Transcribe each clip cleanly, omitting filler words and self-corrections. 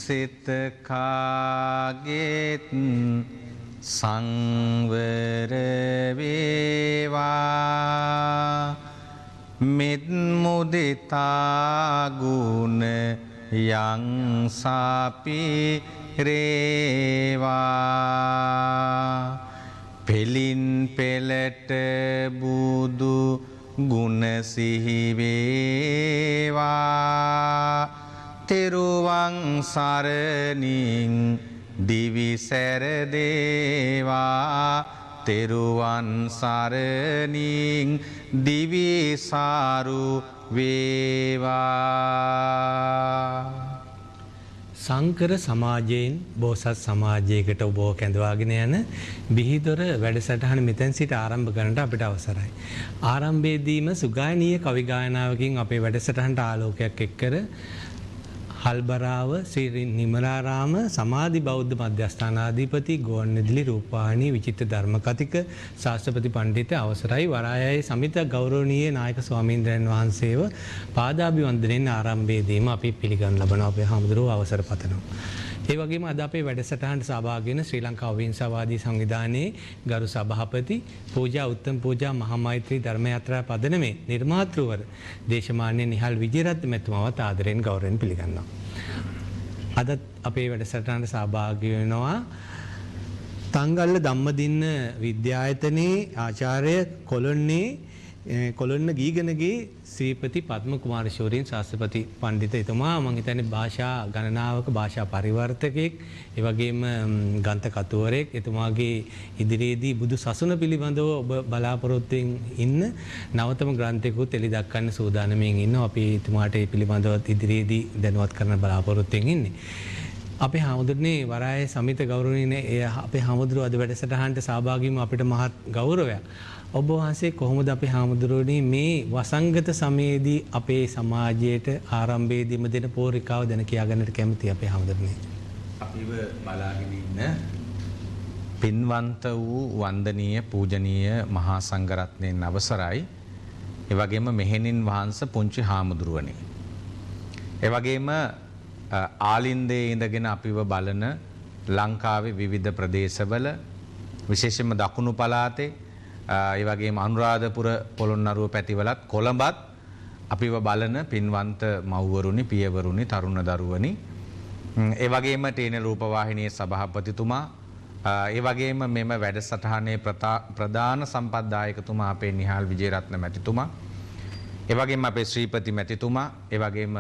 සිත කාගෙත් සංවර වේවා මෙත් මුදිතා ගුණ යං සාපි රේවා පෙලින් පෙලට බුදු ගුණ සිහි වේවා තෙරුවන් සරණින් දිවි සැර දේවා තෙරුවන් සරණින් දිවි සාරු වේවා. සංකර සමාජයෙන් බෝසත් සමාජයකට ඔබ කැඳවාගෙන යන බිහිදොර වැඩසටහන මෙතෙන් සිට ආරම්භ කරන්නට අපිට අවසරයි. ආරම්භයේදීම සුගායනීය කවි ගායනාවකින් අපේ වැඩසටහනට ආලෝකයක් එක්කර හල්බරාව ශ්‍රී නිමලාරාම සමාධි බෞද්ධ මධ්‍යස්ථානාධිපති ගුවන්විදුලි රූපවාහිනී විචිත්‍ර ධර්ම කතික ශාස්ත්‍රපති පණ්ඩිත අවසරයි වරායයි සමිත ගෞරවනීය නායක ස්වාමීන්ද්‍රයන් වහන්සේව පාදාභිවන්දනයෙන් ආරම්භයේදීම අපි පිළිගන්න ලබන අපේ හාමුදුරුවෝ අවසර පතනවා. ඒ වගේම අද අපේ වැඩසටහනට සහභාගී වෙන ශ්‍රී ලංකා අවිහිංසාවාදී සංවිධානයේ ගරු සභාපති පූජා උත්තම පූජා මහා මෛත්‍රී ධර්ම යාත්‍රා පදනමේ නිර්මාතෘවර දේශමාන්‍ය නිහල් විජේරත්න මැතිතුමාවත් ආදරයෙන් ගෞරවයෙන් පිළිගන්නවා. අද අපේ වැඩසටහනට සහභාගී වෙනවා තංගල්ල ධම්මදින්න විද්‍යායතනයේ ආචාර්ය කොළොන්න ගීගනගේ ශ්‍රීපති පද්ම කුමාර ශූරීන් ශාස්ත්‍රපති පණ්ඩිත එතුමා මම හිතන්නේ භාෂා ගණනාවක භාෂා පරිවර්තකයෙක් ඒ වගේම ග්‍රන්ථ කතුවරයෙක් එතුමාගේ ඉදිරියේදී බුදු සසුන පිළිබඳව ඔබ බලාපොරොත්තුෙන් ඉන්න නවතම ග්‍රන්ථයකුත් එළි දක්වන්න සූදානම්ෙන් ඉන්නවා අපි එතුමාට ඒ පිළිබඳව ඉදිරියේදී දැනුවත් කරන්න බලාපොරොත්තුෙන් ඉන්නේ. අපේ හාමුදුරනේ වරායේ සමිත ගෞරවනීය අපේ හාමුදුරුවෝ අද වැඩසටහනට සහභාගී වීම අපිට මහත් ගෞරවයක්. ඔබ වහන්සේ කොහොමද අපේ හාමුදුරුවනේ මේ වසංගත සමයේදී අපේ සමාජයට ආරම්භයේදීම දෙන පෝරිකාව දැන කියා ගන්නට කැමති අපේ හාමුදුරනේ. අපිව බලාගෙන ඉන්න පින්වන්ත වූ වන්දනීය පූජනීය මහා සංඝරත්නයන් අවසරයි. ඒ වගේම මෙහෙණින් වහන්සේ පුංචි හාමුදුරුවනේ. ඒ වගේම ආලින්දේ ඉඳගෙන අපිව බලන ලංකාවේ විවිධ ප්‍රදේශවල විශේෂයෙන්ම දකුණු පළාතේ ඒ වගේම අනුරාධපුර පොළොන්නරුව පැතිවලත් කොළඹත් අපිව බලන පින්වන්ත මව්වරුනි පියවරුනි තරුණ දරුවනි ඒ වගේම ටීන රූපවාහිනියේ සභාපතිතුමා ඒ වගේම මෙම වැඩසටහනේ ප්‍රධාන සම්පත්දායකතුමා අපේ නිහාල් විජේරත්න මැතිතුමා ඒ වගේම අපේ ශ්‍රීපති මැතිතුමා ඒ වගේම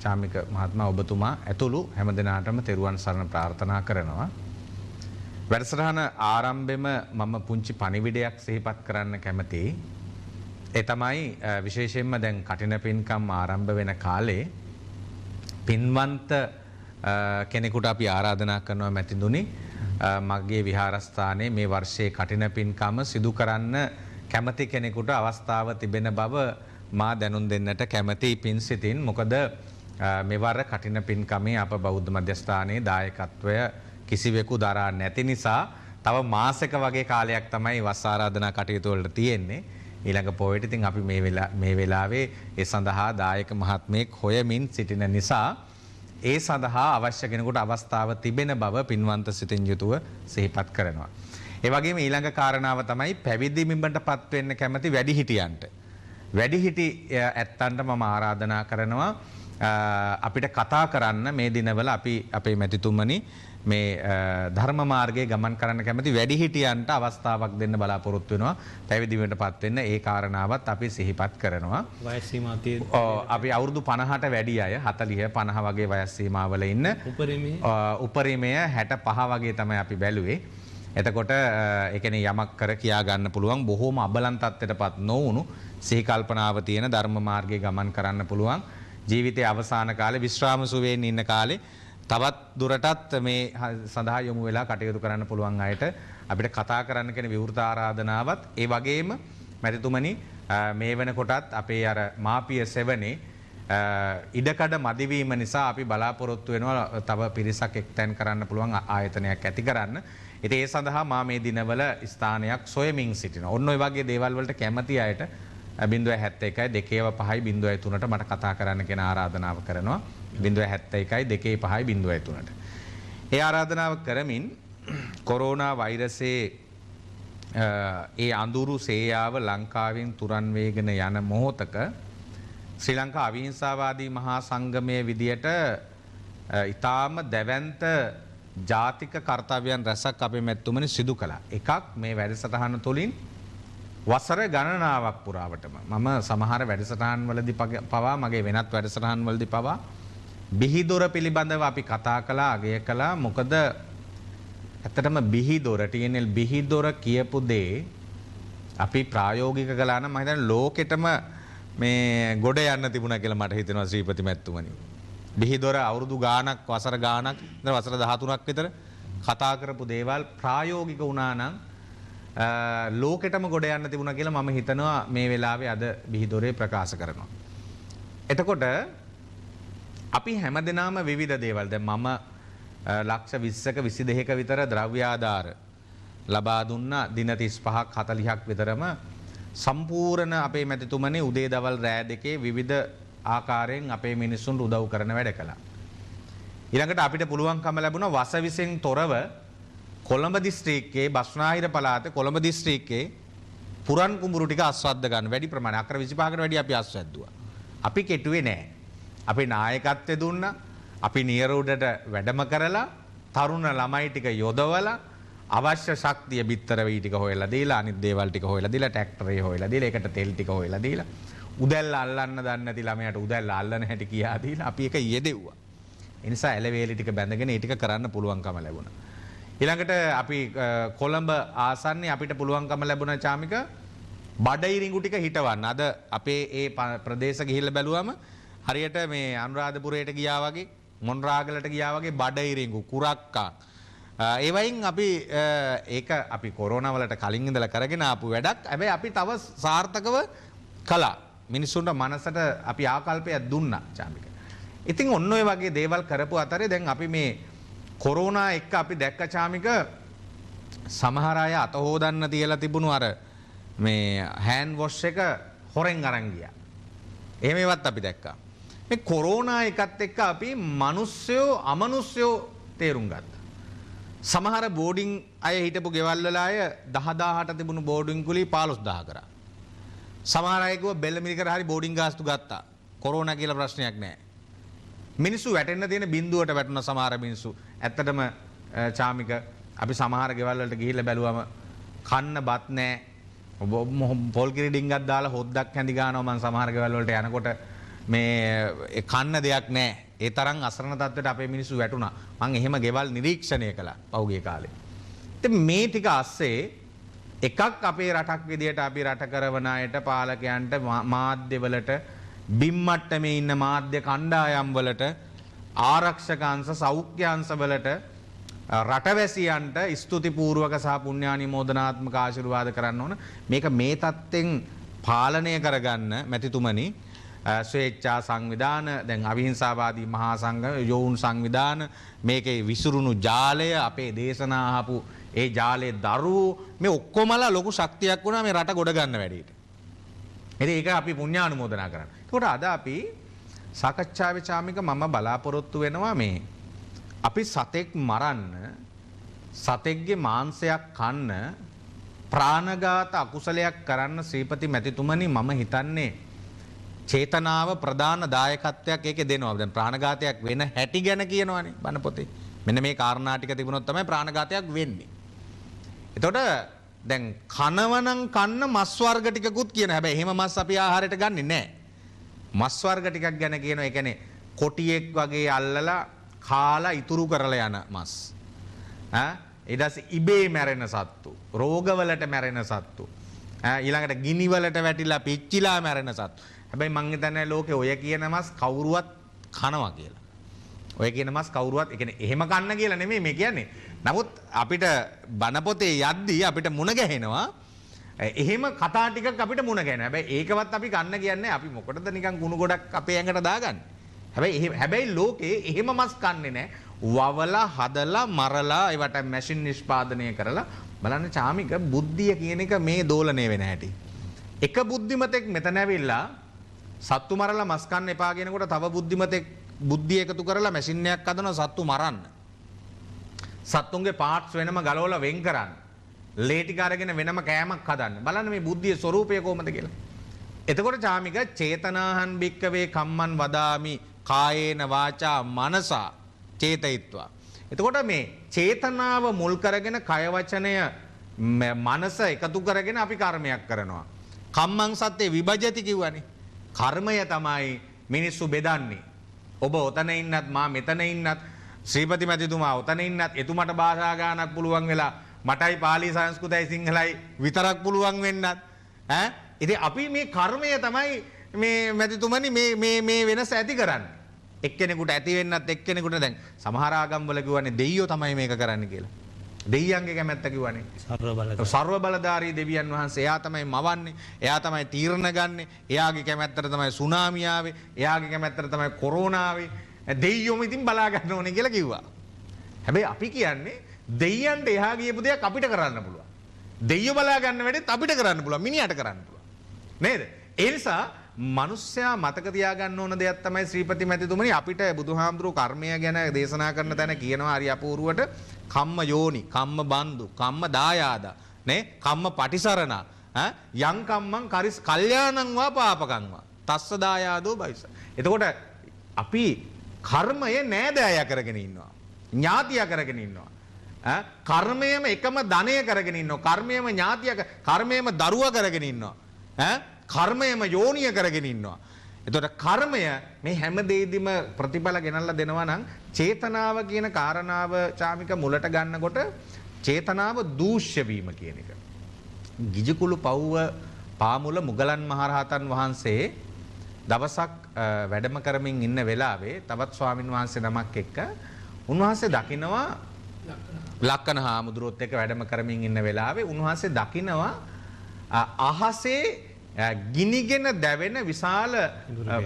චාමික මහත්මයා ඔබතුමා ඇතුළු හැමදෙනාටම තෙරුවන් සරණ ප්‍රාර්ථනා කරනවා. වැඩසටහන ආරම්භෙම මම පුංචි පණිවිඩයක් සිහිපත් කරන්න කැමතියි. ඒ තමයි විශේෂයෙන්ම දැන් කටින පින්කම් ආරම්භ වෙන කාලේ පින්වන්ත කෙනෙකුට අපි ආරාධනා කරනවා මැතිඳුනි මගේ විහාරස්ථානයේ මේ වර්ෂයේ කටින පින්කම සිදු කරන්න කැමති කෙනෙකුට අවස්ථාව තිබෙන බව මා දැනුම් දෙන්නට කැමතියි පින් සිතින්. මොකද මෙවර කටින පින්කමේ අප බෞද්ධ මධ්‍යස්ථානයේ දායකත්වය කිසිවෙකු දරා නැති නිසා තව මාසෙක වගේ කාලයක් තමයි වස් ආරාධනා කටයුතු වලට තියෙන්නේ. ඊළඟ පොයට ඉතින් අපි මේ වෙලාවේ ඒ සඳහා දායක මහත්මයෙක් හොයමින් සිටින නිසා ඒ සඳහා අවශ්‍ය කෙනෙකුට අවස්ථාව තිබෙන බව පින්වන්ත සිතින් යුතුව සිහිපත් කරනවා. ඒ වගේම ඊළඟ කාරණාව තමයි පැවිදි බිමටපත් වෙන්න කැමති වැඩිහිටියන්ට. වැඩිහිටි ඇත්තන්ට මම ආරාධනා කරනවා අපිට කතා කරන්න මේ දිනවල අපි අපේ මැතිතුමනි මේ ධර්ම මාර්ගයේ ගමන් කරන්න කැමති වැඩිහිටියන්ට අවස්ථාවක් දෙන්න බලාපොරොත්තු වෙනවා පැවිදි වීමටපත් වෙන්න. ඒ කාරණාවත් අපි සිහිපත් කරනවා. වයස් සීමාව තියෙන අපි අවුරුදු 50ට වැඩි අය 40 50 වගේ වයස් සීමාවල ඉන්න උපරිමය 65 වගේ තමයි අපි බැලුවේ. එතකොට ඒ කියන්නේ යමක් කර කියා ගන්න පුළුවන් බොහෝම අබලන් තත්ත්වයටපත් නොවුණු සිහි කල්පනාව තියෙන ධර්ම මාර්ගයේ ගමන් කරන්න පුළුවන් ජීවිතයේ අවසාන කාලේ විශ්‍රාම සුවයෙන් ඉන්න කාලේ තවත් දුරටත් මේ සඳහා යොමු වෙලා කටයුතු කරන්න පුළුවන් අයට අපිට කතා කරන්න කියන විවෘත ආරාධනාවත් ඒ වගේම මැතිතුමනි මේ වෙනකොටත් අපේ අර මාපිය සෙවනේ ඉඩකඩ මදිවීම නිසා අපි බලාපොරොත්තු වෙනවා තව පිරිසක් එක්තැන් කරන්න පුළුවන් ආයතනයක් ඇති කරන්න. ඉතින් ඒ සඳහා මා මේ දිනවල ස්ථානයක් සොයමින් සිටිනවා. ඔන්න ඔය වගේ දේවල් වලට කැමති අයට 071 205 03ට මට කතා කරන්න කියන ආරාධනාව කරනවා 071 205 03ට. ඒ ආරාධනාව කරමින් කොරෝනා වෛරසයේ ඒ අඳුරු සේයාව ලංකාවෙන් තුරන් වේගෙන යන මොහොතක ශ්‍රී ලංකා අවිහිංසාවාදී මහා සංගමයේ විදියට ඊටාම දැවැන්ත ජාතික කර්තව්‍යයන් රැසක් අපේ මැතිතුමනි සිදු කළා. එකක් මේ වැඩසටහන තුළින් වසර ගණනාවක් පුරාවටම මම සමහර වැඩසටහන් වලදී පවා මගේ වෙනත් වැඩසටහන් වලදී පවා බිහිදොර පිළිබඳව අපි කතා කළා අගය කළා. මොකද ඇත්තටම බිහිදොර TNL බිහිදොර කියපු දේ අපි ප්‍රායෝගික කළා නම් මම හිතන්නේ ලෝකෙටම මේ ගොඩ යන්න තිබුණා කියලා මට හිතෙනවා ශ්‍රීපති මැතිතුමනි. බිහිදොර අවුරුදු ගාණක් වසර ගාණක් ඉතින් වසර 13ක් විතර කතා කරපු දේවල් ප්‍රායෝගික වුණා නම් ලෝකෙටම ගොඩ යන්න තිබුණා කියලා මම හිතනවා මේ වෙලාවේ අද බිහිදොරේ ප්‍රකාශ කරනවා. එතකොට අපි හැමදෙනාම විවිධ දේවල් දැන් මම ලක්ෂ 20ක 22ක විතර ද්‍රව්‍ය ආධාර ලබා දුන්නා දින 35ක් 40ක් විතරම සම්පූර්ණ අපේ මැතිතුමනේ උදේ දවල් රෑ දෙකේ විවිධ ආකාරයෙන් අපේ මිනිස්සුන්ට උදව් කරන වැඩ කළා. ඊළඟට අපිට පුළුවන්කම ලැබුණා වසවිසෙන් තොරව කොළඹ දිස්ත්‍රික්කයේ බස්නාහිර පළාතේ කොළඹ දිස්ත්‍රික්කයේ පුරන් කුඹුරු ටික අස්වද්ද ගන්න වැඩි ප්‍රමාණයක් අක්කර 25කට වැඩි අපි අස්වැද්දුවා. අපි කෙටුවේ නෑ. අපි නායකත්වය දුන්නා. අපි නියර උඩට වැඩම කරලා තරුණ ළමයි ටික යොදවලා අවශ්‍ය ශක්තිය බිත්තර වී ටික හොයලා දීලා අනිත් දේවල් ටික හොයලා දීලා ට්‍රැක්ටරේ හොයලා දීලා ඒකට තෙල් ටික හොයලා දීලා උදැල්ල අල්ලන්න දන්නේ නැති ළමයාට උදැල්ල අල්ලන හැටි කියා දීලා අපි ඒක යෙදෙව්වා. ඒ නිසා එළවේලි ටික බැඳගෙන ඒ ටික කරන්න පුළුවන්කම ලැබුණා. ඊළඟට අපි කොළඹ ආසන්නේ අපිට පුළුවන්කම ලැබුණා චාමික බඩයිරිඟු ටික හිටවන්න. අද අපේ ඒ ප්‍රදේශ ගිහිල්ලා බැලුවම හරියට මේ අනුරාධපුරයට ගියා වගේ මොන්රාගලට ගියා වගේ බඩයිරිඟු කුරක්කා ඒ වයින් අපි ඒක අපි කොරෝනා වලට කලින් ඉඳලා කරගෙන ආපු වැඩක්. හැබැයි අපි තව සාර්ථකව කළා. මිනිස්සුන්ට මනසට අපි ආකල්පයක් දුන්නා චාමික. ඉතින් ඔන්න ඔය වගේ දේවල් කරපු අතරේ දැන් අපි මේ කොරෝනා එක්ක අපි දැක්ක චාමික සමහර අය අත හොදන්න තියලා තිබුණු අර මේ හෑන්ඩ් වොෂ් එක හොරෙන් අරන් ගියා. එහෙම ඒවත් අපි දැක්කා. මේ කොරෝනා එකත් එක්ක අපි මිනිස්සුયો අමනුෂ්‍යෝ තේරුම් ගත්තා. සමහර බෝඩින් අය හිටපු ගෙවල් වල අය 10000ට තිබුණු බෝඩින් කුලී 15000 කරා. සමහර අය කිව්වා බෙල්ල මිලි කර හරි බෝඩින් ගාස්තු ගත්තා. කොරෝනා කියලා ප්‍රශ්නයක් නැහැ. මිනිස්සු වැටෙන්න තියෙන බිඳුවට වැටුණ සමහර මිනිස්සු. ඇත්තටම චාමික අපි සමහර ගෙවල් වලට ගිහිල්ලා බැලුවම කන්න බත් නැහැ. පොල් කිරි ඩිංගක් දාලා හොද්දක් හැඳි ගන්නවා මම සමහර ගෙවල් වලට යනකොට මේ කන්න දෙයක් නැහැ. ඒ තරම් අසරණ තත්ත්වයට අපේ මිනිස්සු වැටුණා. මම එහෙම ගෙවල් නිරීක්ෂණය කළා පහුගිය කාලේ. ඉතින් මේ ටික ASCII එකක් අපේ රටක් විදියට අපි රට කරවන අයට පාලකයන්ට මාධ්‍යවලට බිම් මට්ටමේ ඉන්න මාධ්‍ය කණ්ඩායම් වලට ආරක්ෂක අංශ සෞඛ්‍ය අංශ වලට රටවැසියන්ට ස්තුතිපූර්වක සහ පුණ්‍යානුමෝදනාත්මක ආශිර්වාද කරන්න ඕන. මේක මේ තත්ත්වෙන් පාලනය කරගන්න මැතිතුමනි ස්වේච්ඡා සංවිධාන දැන් අවිහිංසාවාදී මහා සංගම යෝන් සංවිධාන මේකේ විසිරුණු ජාලය අපේ දේශනා අහපු ඒ ජාලයේ දරුවෝ මේ ඔක්කොමලා ලොකු ශක්තියක් වුණා මේ රට ගොඩ ගන්න වැඩේට. ඉතින් ඒක අපි පුණ්‍යානුමෝදනා කරනවා. ඒකට අද අපි සාකච්ඡාවේ චාමික මම බලාපොරොත්තු වෙනවා මේ අපි සතෙක් මරන්න සතෙක්ගේ මාංශයක් කන්න ප්‍රාණඝාත අකුසලයක් කරන්න ශ්‍රීපති මැතිතුමනි මම හිතන්නේ චේතනාව ප්‍රධාන දායකත්වයක් ඒකේ දෙනවා. දැන් ප්‍රාණඝාතයක් වෙන හැටි ගැන කියනවනේ බණ පොතේ. මෙන්න මේ කාරණා ටික තිබුණොත් තමයි ප්‍රාණඝාතයක් වෙන්නේ. එතකොට දැන් කනවනම් කන්න මස් වර්ග ටිකකුත් කියන. හැබැයි එහෙම මස් අපි ආහාරයට ගන්නෙ නැහැ. මස් වර්ග ටිකක් ගැන කියනවා. ඒ කියන්නේ කොටියෙක් වගේ අල්ලලා කාලා ඉතුරු කරලා යන මස්. ඊට පස්සේ ඉබේ මැරෙන සත්තු, රෝගවලට මැරෙන සත්තු. ඊළඟට ගිනි වලට වැටිලා පිච්චිලා මැරෙන සත්තු. හැබැයි මං හිතන්නේ ලෝකේ ඔය කියන මස් කවුරුවත් කනවා කියලා. ඔය කියන මස් කවුරුවත් ඒ කියන්නේ එහෙම කන්න කියලා නෙමෙයි මේ කියන්නේ. නමුත් අපිට බණ පොතේ යද්දී අපිට මුණ ගැහෙනවා. එහෙම කතා ටිකක් අපිට මුණ ගැහෙනවා. හැබැයි ඒකවත් අපි කන්න කියන්නේ අපි මොකටද නිකන් කුණු ගොඩක් අපේ ඇඟට දාගන්නේ. හැබැයි ලෝකේ එහෙම මස් කන්නේ නැහැ. වවලා හදලා මරලා ඒවට මැෂින් නිෂ්පාදනය කරලා බලන්න චාමික බුද්ධිය කියන එක මේ දෝලණය වෙන හැටි. එක බුද්ධිමතෙක් මෙතන ඇවිල්ලා සත්තු මරලා මස් කන්න එපා කියනකොට තව බුද්ධිමතෙක් බුද්ධිය එකතු කරලා මැෂින් එකක් හදනවා සත්තු මරන්න. සත්තුන්ගේ පාර්ට්ස් වෙනම ගලවලා වෙන් කරන්න. ලේ ටික අරගෙන වෙනම කෑමක් හදන්න. බලන්න මේ බුද්ධියේ ස්වરૂපය කොහොමද කියලා. එතකොට චාමික චේතනාහං භික්කවේ කම්මං වදාමි කායේන වාචා මනසා චේතයිත්වා. එතකොට මේ චේතනාව මුල් කරගෙන කය වචනය මනස එකතු කරගෙන අපි කර්මයක් කරනවා. කම්මං සත්‍යේ විභජති කිව්වනේ. කර්මය තමයි මිනිස්සු බෙදන්නේ. ඔබ ඔතන ඉන්නත් මා මෙතන ඉන්නත් ශ්‍රීපති මැතිතුමා ඔතන ඉන්නත් එතුමට භාෂා ගානක් පුළුවන් වෙලා මටයි පාලි සංස්කෘතයි සිංහලයි විතරක් පුළුවන් වෙන්නත් ඈ ඉතින් අපි මේ කර්මය තමයි මේ මැතිතුමනි මේ වෙනස ඇති කරන්නේ. එක්කෙනෙකුට ඇති වෙන්නත් එක්කෙනෙකුට දැන් සමහර ආගම් වල කියවනේ දෙයියෝ තමයි මේක කරන්න කියලා. දෙයියන්ගේ කැමැත්ත කිව්වනේ. සර්ව බලධාරී දෙවියන් වහන්සේ එයා තමයි මවන්නේ. එයා තමයි තීරණ ගන්නෙ. එයාගේ කැමැත්තට තමයි සුනාමිය ආවේ. එයාගේ කැමැත්තට තමයි කොරෝනා ආවේ. දෙයියෝම ඉතින් බලා ගන්න ඕනේ කියලා කිව්වා. හැබැයි අපි කියන්නේ දෙයියන්ට එහා ගියපු දෙයක් අපිට කරන්න පුළුවන්. දෙයියෝ බලා ගන්න වැඩෙත් අපිට කරන්න පුළුවන්. මිනිහට කරන්න පුළුවන්. නේද? ඒ නිසා මනුස්සයා මතක තියාගන්න ඕන දෙයක් තමයි ශ්‍රීපති මැතිතුමනි අපිට බුදුහාමුදුරුවෝ කර්මය ගැන දේශනා කරන තැන කියනවා හරි අපූර්වට කම්ම යෝනි, කම්ම බන්දු, කම්ම දායාද, නේ? කම්ම පටිසරණ, යං කම්මං කරිස් කල්යාණං වා පාපකං වා. තස්ස දායාදෝ බයිස. එතකොට අපි කර්මය නෑදෑය කරගෙන ඉන්නවා. ඥාතිය කරගෙන ඉන්නවා. කර්මයම එකම ධනය කරගෙන ඉන්නවා. කර්මයම ඥාතිය, කර්මයම දරුවා කරගෙන ඉන්නවා. කර්මයම යෝනිය කරගෙන ඉන්නවා. එතකොට කර්මය මේ හැම දෙයකදීම ප්‍රතිඵල ගෙනල්ලා දෙනවා නම් චේතනාව කියන කාරණාව චාමික මුලට ගන්නකොට චේතනාව දූෂ්‍ය වීම කියන එක. ගිජකුළු පව්ව පාමුල මුගලන් මහරහතන් වහන්සේ දවසක් වැඩම කරමින් ඉන්න වෙලාවේ තවත් ස්වාමින් වහන්සේ නමක් එක්ක උන්වහන්සේ දකිනවා ලක්කන හාමුදුරුවොත් එක්ක වැඩම කරමින් ඉන්න වෙලාවේ උන්වහන්සේ දකිනවා අහසේ ගිනිගෙන දැවෙන විශාල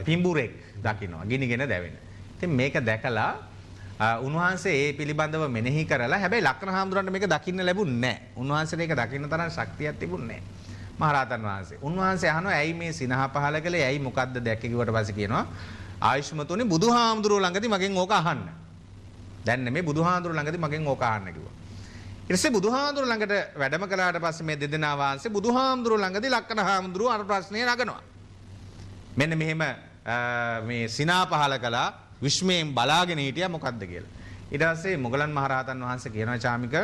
පිඹුරෙක් දකිනවා. ගිනිගෙන දැවෙන. ඉතින් මේක දැකලා උන්වහන්සේ ඒ පිළිබඳව මෙනෙහි කරලා හැබැයි ලක්කන හාමුදුරන්ට මේක දකින්න ලැබුණේ නැහැ. උන්වහන්සේට ඒක දකින්න තරම් ශක්තියක් තිබුණේ නැහැ. මහරහතන් වහන්සේ. උන්වහන්සේ අහනවා ඇයි මේ සිනහ පහල කළේ? ඇයි මොකද්ද දැක්කේ කිව්වට පස්සේ කියනවා ආයුෂ්මතුනි බුදුහාමුදුරුවෝ ළඟදී මගෙන් ඕක අහන්න. දැන් නෙමෙයි බුදුහාමුදුරුවෝ ළඟදී මගෙන් ඕක අහන්න කිව්වා. ඊට පස්සේ බුදුහාමුදුරුවෝ ළඟට වැඩම කළාට පස්සේ මේ දෙදෙනා වහන්සේ බුදුහාමුදුරුවෝ ළඟදී ලක්කන හාමුදුරුවෝ අර ප්‍රශ්නේ නගනවා. මෙන්න මෙහෙම මේ සිනා පහල කළා විශ්මයෙන් බලාගෙන හිටියා මොකද්ද කියලා. ඊට පස්සේ මොගලන් මහරහතන් වහන්සේ කියනවා චාමික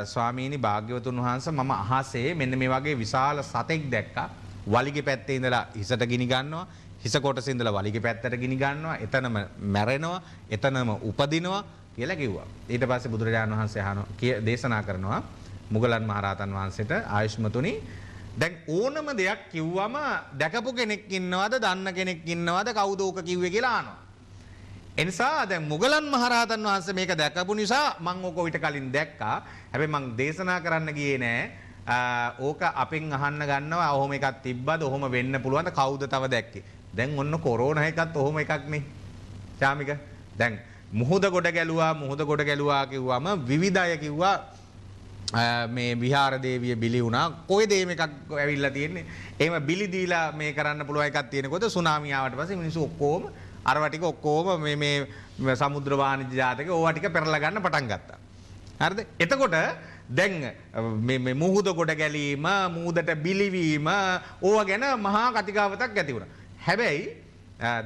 ස්වාමීනි භාග්‍යවතුන් වහන්සේ මම අහසේ මෙන්න මේ වගේ විශාල සතෙක් දැක්කා. වලිගේ පැත්තේ ඉඳලා හිසට ගිනි ගන්නවා. හිස කොටසේ ඉඳලා වලිගේ පැත්තට ගිනි ගන්නවා. එතනම මැරෙනවා. එතනම උපදිනවා කියලා කිව්වා. ඊට පස්සේ බුදුරජාණන් වහන්සේ දේශනා කරනවා මුගලන් මහරහතන් වහන්සේට ආයුෂ්මතුනි දැන් ඕනම දෙයක් කිව්වම දැකපු කෙනෙක් ඉන්නවද දන්න කෙනෙක් ඉන්නවද කවුද ඕක කිව්වේ කියලා අහනවා. එනිසා දැන් මුගලන් මහරහතන් වහන්සේ මේක දැකපු නිසා මම ඕක ඊට කලින් දැක්කා. හැබැයි මම දේශනා කරන්න ගියේ නෑ. ඕක අපෙන් අහන්න ගන්නවා ඔහොම එකක් තිබ්බද ඔහොම වෙන්න පුළුවන්ද කවුද තව දැක්කේ. දැන් ඔන්න කොරෝනා එකත් ඔහොම එකක් නේ. චාමික දැන් මුහුද ගොඩ ගැලුවා කිව්වම විවිධය කිව්වා මේ විහාර දේවිය බිලි වුණා. කොයි දේම එකක් ඇවිල්ලා තියෙන්නේ. එහෙම බිලි දීලා මේ කරන්න පුළුවන් එකක් තියෙනකොට සුනාමිය ආවට පස්සේ මිනිස්සු ඔක්කොම අරවා ටික ඔක්කොම මේ සමුද්‍ර වාණිජ්‍ය ජාතක ඕවා ටික පෙරලා ගන්න පටන් ගත්තා. හරිද? එතකොට දැන් මේ මුහුද ගොඩ ගැලීම, මුහුදට බිලිවීම ඕවා ගැන මහා කතිකාවතක් ඇති වුණා. හැබැයි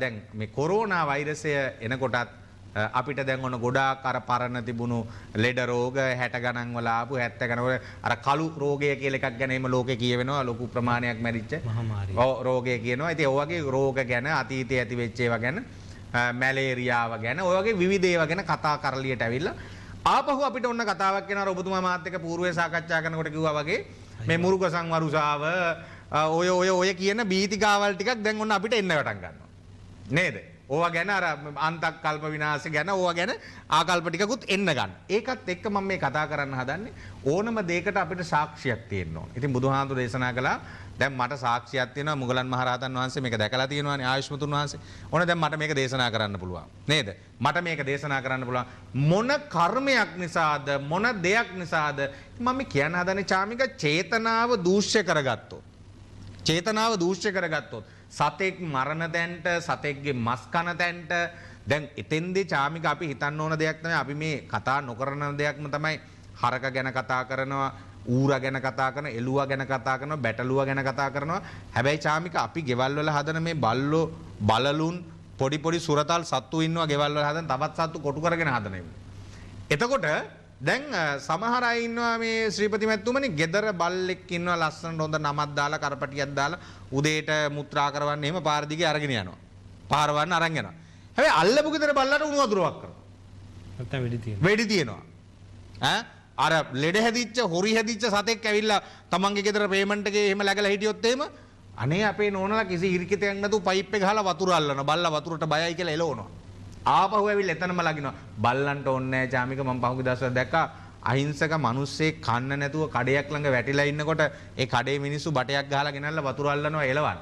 දැන් මේ කොරෝනා වෛරසය එනකොටත් අපිට දැන් ඔන්න ගොඩාක් අර පරණ තිබුණු ලෙඩ රෝග 60 ගණන් වල ආපු 70 ගණන් වල අර කළු රෝගය කියලා එකක් ගැන එම ලෝකේ කියවෙනවා ලොකු ප්‍රමාණයක් මැරිච්ච මහමාරී. ඔව් රෝගය කියනවා. ඉතින් ඔය වගේ රෝග ගැන අතීතයේ ඇති වෙච්ච ඒවා ගැන මැලේරියාව ගැන ඔය වගේ විවිධ ඒවා ගැන කතා කරලියට ඇවිල්ලා ආපහු අපිට ඔන්න කතාවක් කියනවා ඔබතුමා මාත් එක්ක పూర్වයේ සාකච්ඡා කරනකොට කිව්වා වගේ මේ මුරුක සංවරුසාව ඔය කියන බීතිකාවල් ටිකක් දැන් ඔන්න අපිට එන්න පටන් ගන්නවා. නේද? ඕවා ගැන අර අන්තක් කල්ප විනාශය ගැන ඕවා ගැන ආකල්ප ටිකකුත් එන්න ගන්න. ඒකත් එක්ක මම මේ කතා කරන්න හදන්නේ ඕනම දෙයකට අපිට සාක්ෂියක් තියෙන්න ඕන. ඉතින් බුදුහාමුදුරු දේශනා කළා දැන් මට සාක්ෂියක් තියෙනවා මුගලන් මහරහතන් වහන්සේ මේක දැකලා තියෙනවානේ ආයුෂ්මතුන් වහන්සේ. ඕන දැන් මට මේක දේශනා කරන්න පුළුවන්. නේද? මට මේක දේශනා කරන්න පුළුවන්. මොන කර්මයක් නිසාද මොන දෙයක් නිසාද මම කියන්න හදන්නේ චාමික චේතනාව දූෂ්‍ය කරගත්තොත්. චේතනාව දූෂ්‍ය කරගත්තොත් සතෙක් මරණ තැන්ට සතෙක්ගේ මස් කන තැන්ට දැන් එතෙන්දී චාමික අපි හිතන්න ඕන දෙයක් තමයි අපි මේ කතා නොකරන දෙයක්ම තමයි හරක ගැන කතා කරනවා ඌරා ගැන කතා කරනවා එළුවා ගැන කතා කරනවා බැටළුවා ගැන කතා කරනවා හැබැයි චාමික අපි ගෙවල් වල හදන මේ බල්ලෝ බලලුන් පොඩි පොඩි සුරතල් සත්තු ඉන්නවා ගෙවල් වල හදන තවත් සත්තු කොටු කරගෙන හදන ඒවා. එතකොට දැන් සමහර අය ඉන්නවා මේ ශ්‍රීපති මැතිතුමනි ගෙදර බල්ලෙක් ඉන්නවා ලස්සනට හොඳ නමක් දාලා කරපටියක් දාලා උදේට මුත්‍රා කරවන්න එහෙම පාර දිගේ අරගෙන යනවා. පාරවන්න අරන් යනවා. හැබැයි අල්ලපු ගෙදර බල්ලට උණු වතුරක් කරනවා. නැත්තම් වෙඩි තියෙනවා. වෙඩි තියෙනවා. අර ලෙඩ හැදිච්ච හොරි හැදිච්ච සතෙක් ඇවිල්ලා තමන්ගේ ගෙදර පේමන්ට් එකේ එහෙම läගලා හිටියොත් එහෙම අනේ අපේ නෝනලා කිසි හිරිකිතයක් නැතුව පයිප් එක ගහලා වතුර අල්ලනවා. බල්ලා වතුරට බයයි කියලා එලවනවා. ආපහු ඇවිල්ලා එතනම ලගිනවා. බල්ලන්ට ඕනේ නැහැ චාමික මම පහුගිය දවස්වල දැක්කා අහිංසක මිනිස්සෙක් කන්න නැතුව කඩයක් ළඟ වැටිලා ඉන්නකොට ඒ කඩේ මිනිස්සු බටයක් ගහලා ගෙනල්ලා වතුර අල්ලනවා එලවන්න.